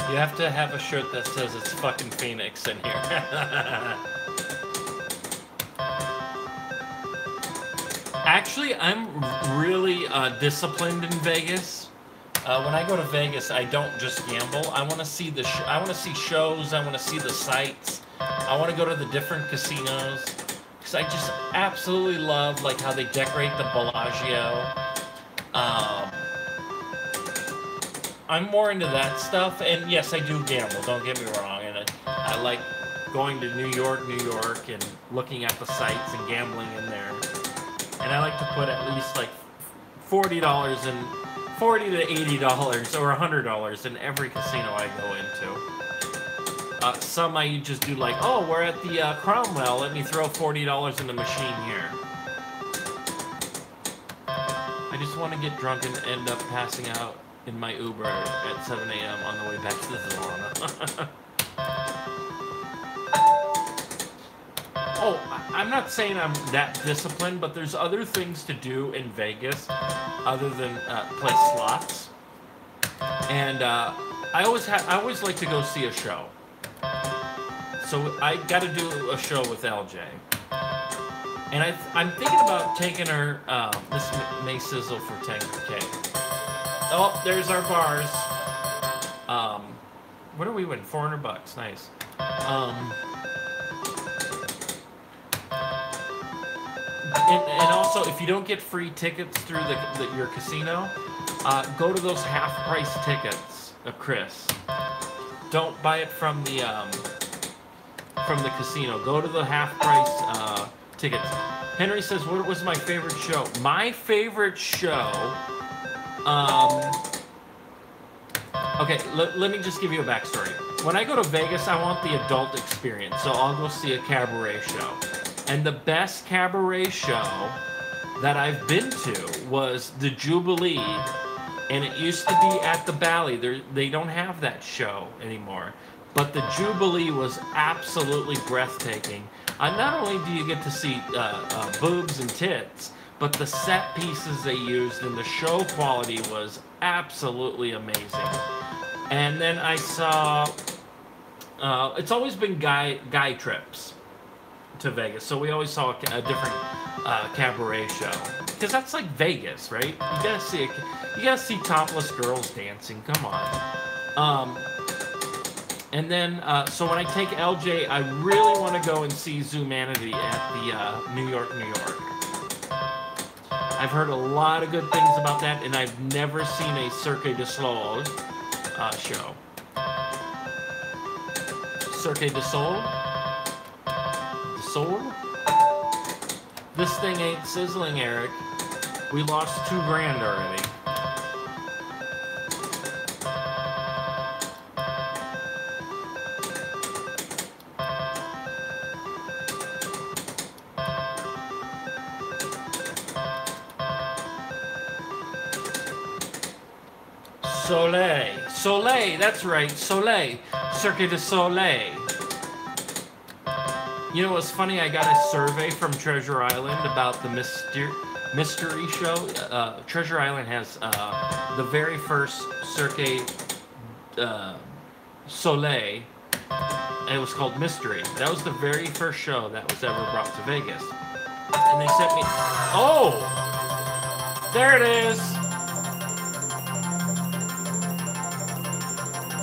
You have to have a shirt that says it's fucking Phoenix in here. Actually, I'm really disciplined in Vegas. When I go to Vegas, I don't just gamble. I want to see I want to see shows. I want to see the sights. I want to go to the different casinos because I just absolutely love like how they decorate the Bellagio. I'm more into that stuff, and yes, I do gamble. Don't get me wrong, and I like going to New York, and looking at the sites and gambling in there. And I like to put at least like $40 and $40 to $80 or $100 in every casino I go into. Some I just do like, oh, we're at the Cromwell. Let me throw $40 in the machine here. I just want to get drunk and end up passing out in my Uber at 7 a.m. on the way back to the Solana. Oh, I'm not saying I'm that disciplined, but there's other things to do in Vegas other than play slots. And I always like to go see a show. So I got to do a show with LJ. And I'm thinking about taking her, this may sizzle for 10K. Oh, there's our bars. What do we win? $400. Nice. And also, if you don't get free tickets through your casino, go to those half-price tickets of Chris. Don't buy it from the casino. Go to the half-price tickets. Henry says, what was my favorite show? My favorite show... okay, let me just give you a backstory. When I go to Vegas, I want the adult experience, so I'll go see a cabaret show. And the best cabaret show that I've been to was the Jubilee, and it used to be at the Bally. They don't have that show anymore. But the Jubilee was absolutely breathtaking. Not only do you get to see boobs and tits, but the set pieces they used and the show quality was absolutely amazing. And then I saw, it's always been guy trips to Vegas, so we always saw a different cabaret show, because that's like Vegas, right? You gotta see topless girls dancing. Come on. And then so when I take LJ, I really want to go and see Zoomanity at the New York. I've heard a lot of good things about that, and I've never seen a Cirque du Soleil show. Cirque du Soleil? Soul? This thing ain't sizzling, Eric. We lost $2,000 already. Soleil, that's right, Soleil. Cirque du Soleil. You know what's funny? I got a survey from Treasure Island about the mystery show. Treasure Island has the very first Cirque Soleil, and it was called Mystery. That was the very first show that was ever brought to Vegas. And they sent me... Oh! There it is!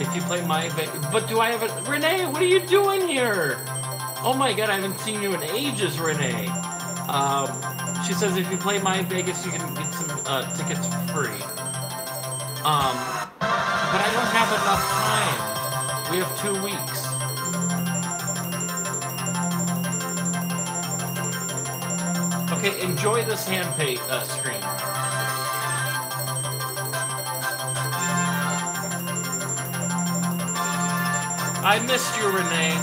If you play my... But do I have a... Renee, what are you doing here? Oh my god, I haven't seen you in ages, Renee. She says if you play My Vegas, you can get some tickets for free. But I don't have enough time. We have 2 weeks. Okay, enjoy this hand pay screen. I missed you, Renee.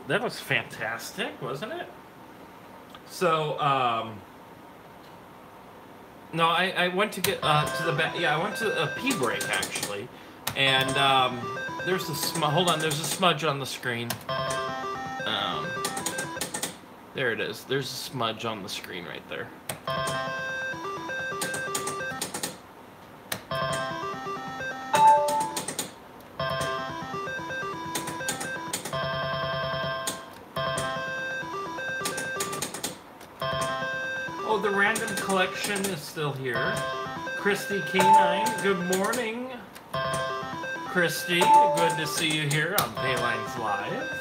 That was fantastic, wasn't it? So, no, I went to get to the back. Yeah, I went to a pee break actually, and there's a hold on. There's a smudge on the screen. There it is. There's a smudge on the screen right there. Oh, the random collection is still here. Christy K9, good morning. Christy, good to see you here on PAYLINES Live.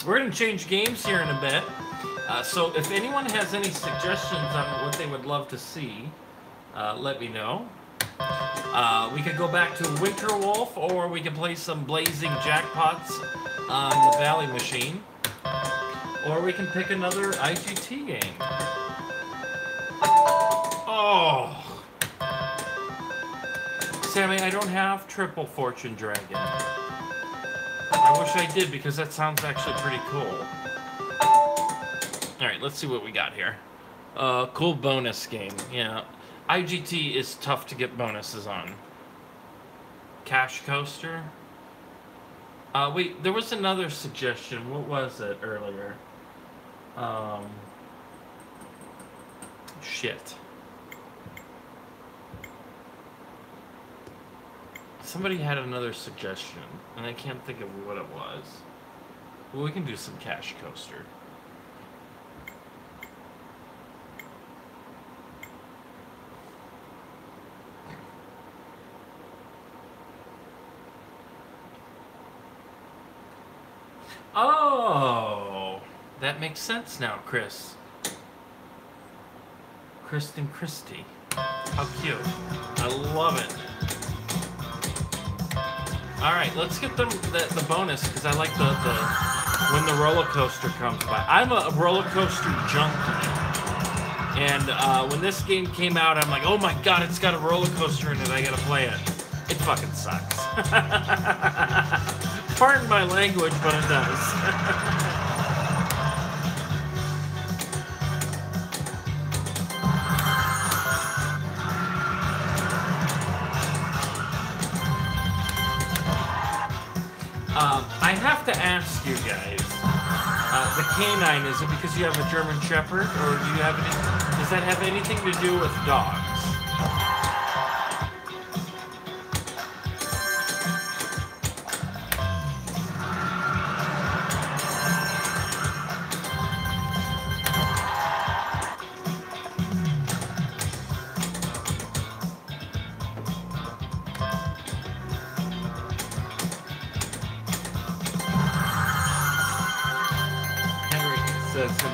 We're going to change games here in a bit. So if anyone has any suggestions on what they would love to see, let me know. We could go back to Winter Wolf, or we could play some Blazing Jackpots on the Valley Machine. Or we can pick another IGT game. Oh! Sammy, I don't have Triple Fortune Dragon. I wish I did, because that sounds actually pretty cool. Alright, let's see what we got here. Cool bonus game. Yeah. IGT is tough to get bonuses on. Cash Coaster? Wait, there was another suggestion. What was it earlier? Shit. Somebody had another suggestion, and I can't think of what it was. Well, we can do some Cash Coaster. Oh, that makes sense now, Chris. Kristen Christie. How cute. I love it. Alright, let's get the bonus, because I like the when the roller coaster comes by. I'm a roller coaster junkie. And when this game came out, I'm like, oh my god, it's got a roller coaster in it, I gotta play it. It fucking sucks. Pardon my language, but it does. I have to ask you guys, the canine, is it because you have a German Shepherd, or do you have any, does that have anything to do with dogs?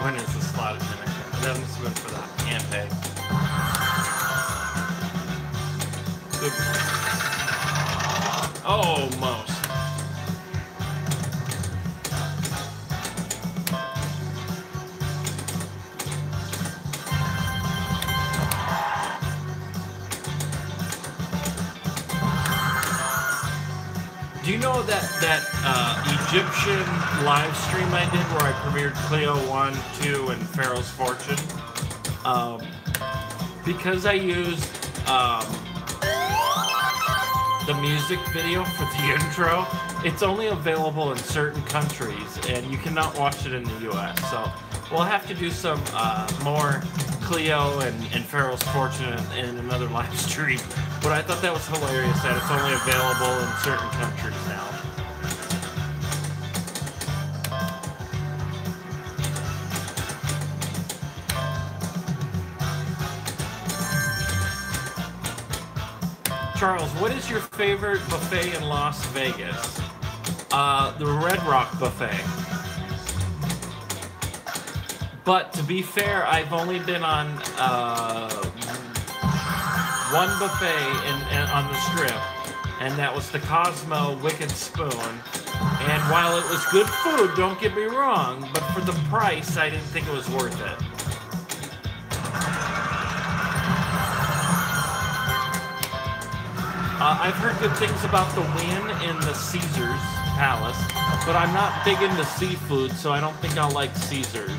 When is the slot finished? That must have been for that hand pay. Good. Almost. Do you know that Egyptian live stream I did where I premiered Cleo 1, 2, and Pharaoh's Fortune? Because I used the music video for the intro, it's only available in certain countries, and you cannot watch it in the US. So we'll have to do some more Cleo and Pharaoh's Fortune in another live stream. But I thought that was hilarious that it's only available in certain countries now. Charles, what is your favorite buffet in Las Vegas? The Red Rock buffet. But to be fair, I've only been on one buffet on the Strip, and that was the Cosmo Wicked Spoon. And while it was good food, don't get me wrong, but for the price, I didn't think it was worth it. I've heard good things about the Wynn and the Caesars. Palace, but I'm not big into seafood, so I don't think I'll like Caesars.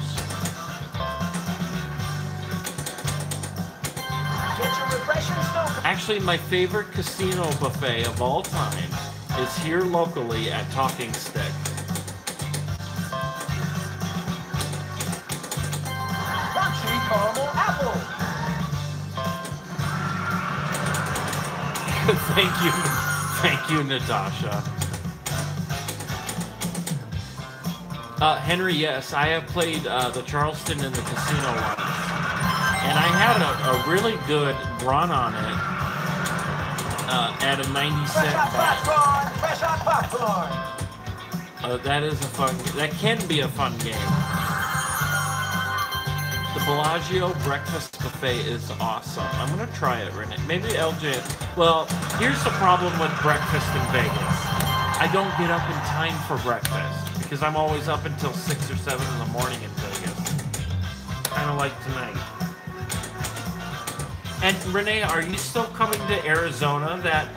Actually, my favorite casino buffet of all time is here locally at Talking Stick. Crunchy caramel apple. Thank you, Natasha. Henry, yes, I have played the Charleston in the casino once, and I had a really good run on it at a 90-cent bet. Fresh hot popcorn. That is a fun. That can be a fun game. The Bellagio breakfast buffet is awesome. I'm gonna try it, Renee. Maybe LJ. Well, here's the problem with breakfast in Vegas. I don't get up in time for breakfast because I'm always up until 6 or 7 in the morning in Vegas. Kind of like tonight. And Renee, are you still coming to Arizona that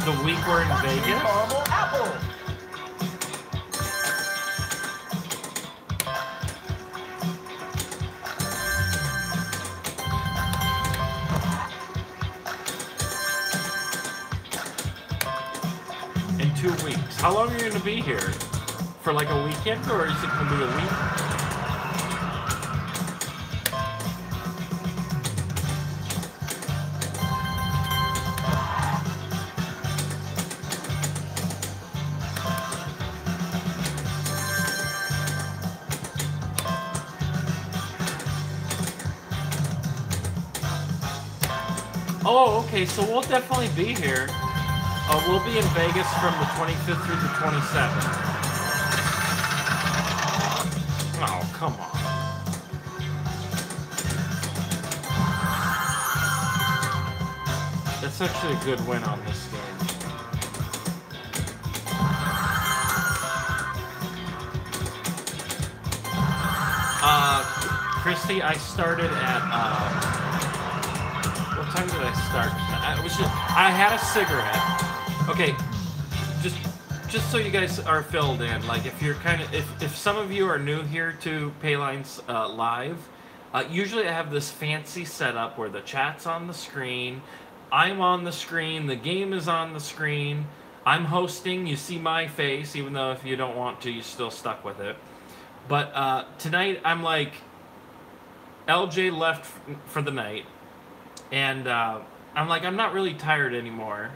the week we're in Vegas? Caramel apple. In 2 weeks. How long are you going to be here? For like a weekend, or is it going to be a week? Oh, okay, so we'll definitely be here. We'll be in Vegas from the 25th through the 27th. Oh, come on. That's actually a good win on this game. Christy, I started at, what time did I start? I had a cigarette. Okay, just so you guys are filled in, like if you're if some of you are new here to Paylines Live, usually I have this fancy setup where the chat's on the screen, I'm on the screen, the game is on the screen, I'm hosting, you see my face, even though if you don't want to, you're still stuck with it. But tonight I'm like, LJ left for the night, and I'm like, I'm not really tired anymore.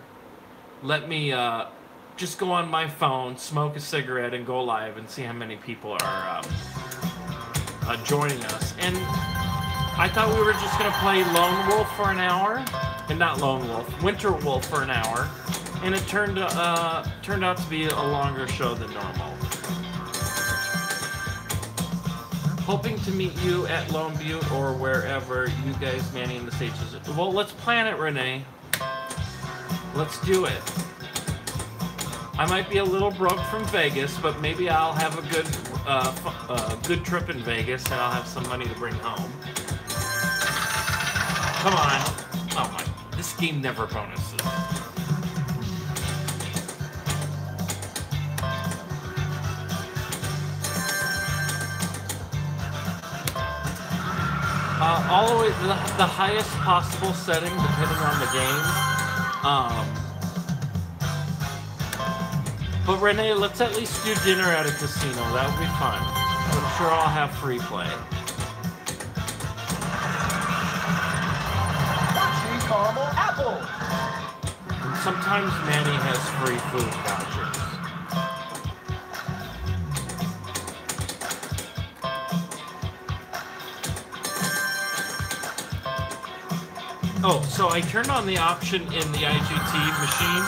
Let me just go on my phone, smoke a cigarette, and go live and see how many people are joining us. And I thought we were just going to play Lone Wolf for an hour. And not Lone Wolf, Winter Wolf for an hour. And it turned out to be a longer show than normal. Hoping to meet you at Lone Butte or wherever you guys manning the stages. Well, let's plan it, Renee. Let's do it. I might be a little broke from Vegas, but maybe I'll have a good trip in Vegas, and I'll have some money to bring home. Come on. Oh my, this game never bonuses. Always the highest possible setting, depending on the game. But Renee, let's at least do dinner at a casino. That would be fun. I'm sure I'll have free play. Crunchy caramel apple. And sometimes Manny has free food vouchers. Oh, so I turned on the option in the IGT machine,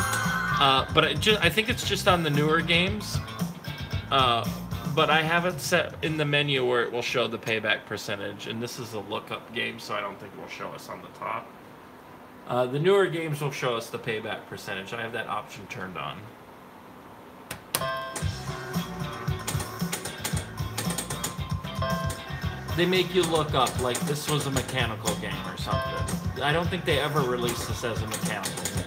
but I think it's just on the newer games. But I have it set in the menu where it will show the payback percentage, and this is a lookup game, so I don't think it will show us on the top. The newer games will show us the payback percentage. I have that option turned on. They make you look up like this was a mechanical game or something. I don't think they ever released this as a mechanical game.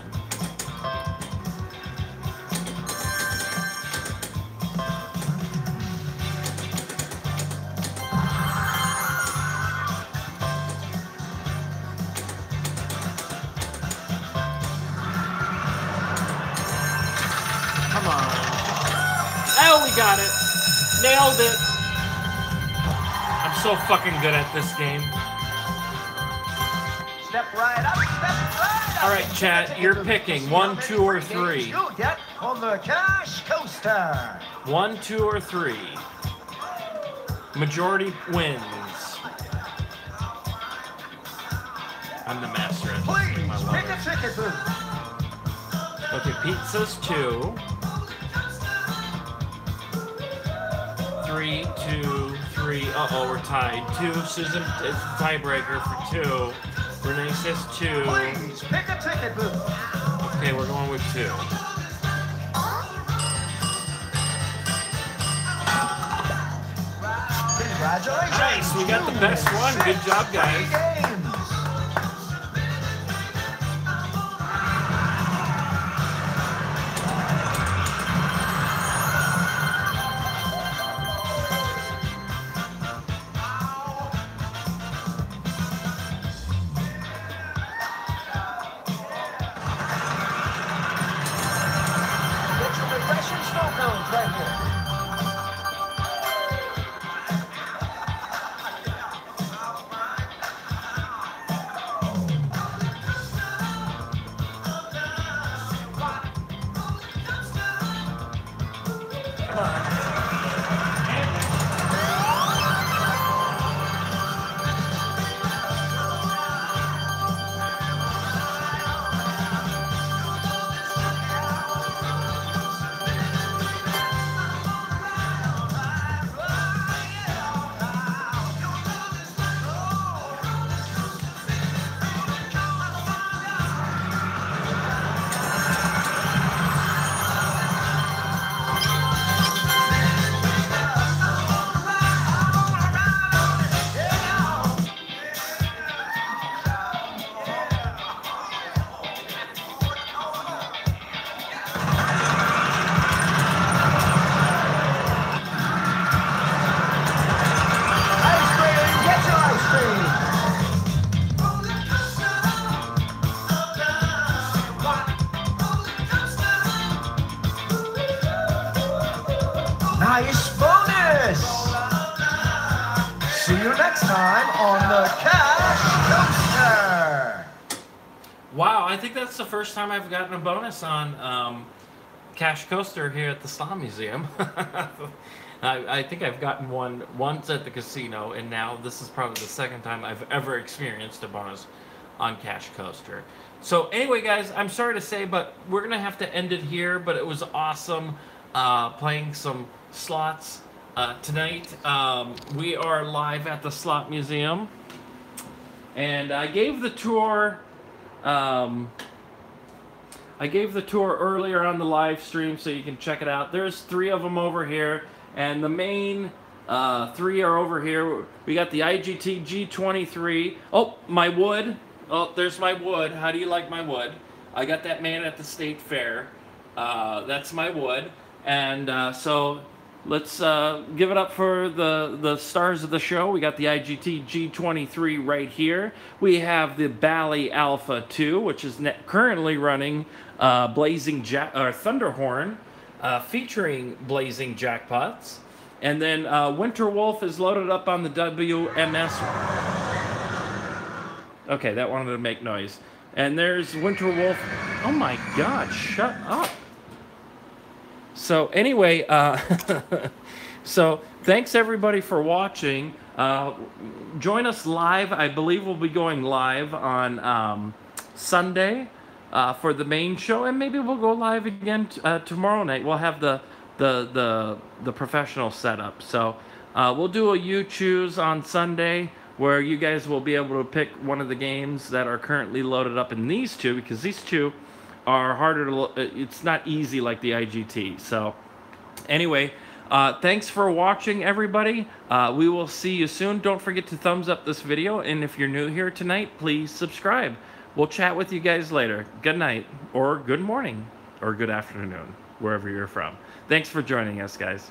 Oh, we got it. Nailed it. I'm so fucking good at this game. Step right up, step right up. All right, chat, you're picking 1, 2, or 3. You'll get on the cash coaster. 1, 2, or 3. Majority wins. I'm the master at this game. I Please love pick it. a ticket booth. Okay, pizza's 2. 3, 2, 3. Uh-oh, we're tied. 2. Susan is the tiebreaker for 2. Renee says 2. Please pick a ticket booth. Okay, we're going with 2. Congratulations. Nice, we got the best one. Good job, guys. Free games. Get your refreshing snow cones right here. Ice cream, get your ice cream. Nice bonus. See you next time on the Cash Coaster. Wow, I think that's the first time I've gotten a bonus on Cash Coaster here at the Slot Museum. I think I've gotten one once at the casino, and now this is probably the second time I've ever experienced a bonus on Cash Coaster. So anyway, guys, I'm sorry to say, but we're going to have to end it here, but it was awesome playing some slots tonight. We are live at the Slot Museum, and I gave the tour... I gave the tour earlier on the live stream, so you can check it out. There's 3 of them over here, and the main 3 are over here. We got the IGT G23. Oh, my wood. Oh, there's my wood. How do you like my wood? I got that man at the State Fair. That's my wood. And so let's give it up for the stars of the show. We got the IGT G23 right here. We have the Bally Alpha 2, which is currently running Blazing Thunderhorn, featuring Blazing Jackpots. And then Winter Wolf is loaded up on the WMS. Okay, that wanted to make noise. And there's Winter Wolf. Oh my God, shut up. So anyway, so thanks everybody for watching. Join us live. I believe we'll be going live on Sunday for the main show, and maybe we'll go live again tomorrow night. We'll have the professional setup. So we'll do a You Choose on Sunday, where you guys will be able to pick one of the games that are currently loaded up in these two, because these two are harder to, it's not easy like the IGT. So anyway, thanks for watching, everybody. We will see you soon. Don't forget to thumbs up this video, and if you're new here tonight, please subscribe. We'll chat with you guys later. Good night, or good morning, or good afternoon, wherever you're from. Thanks for joining us, guys.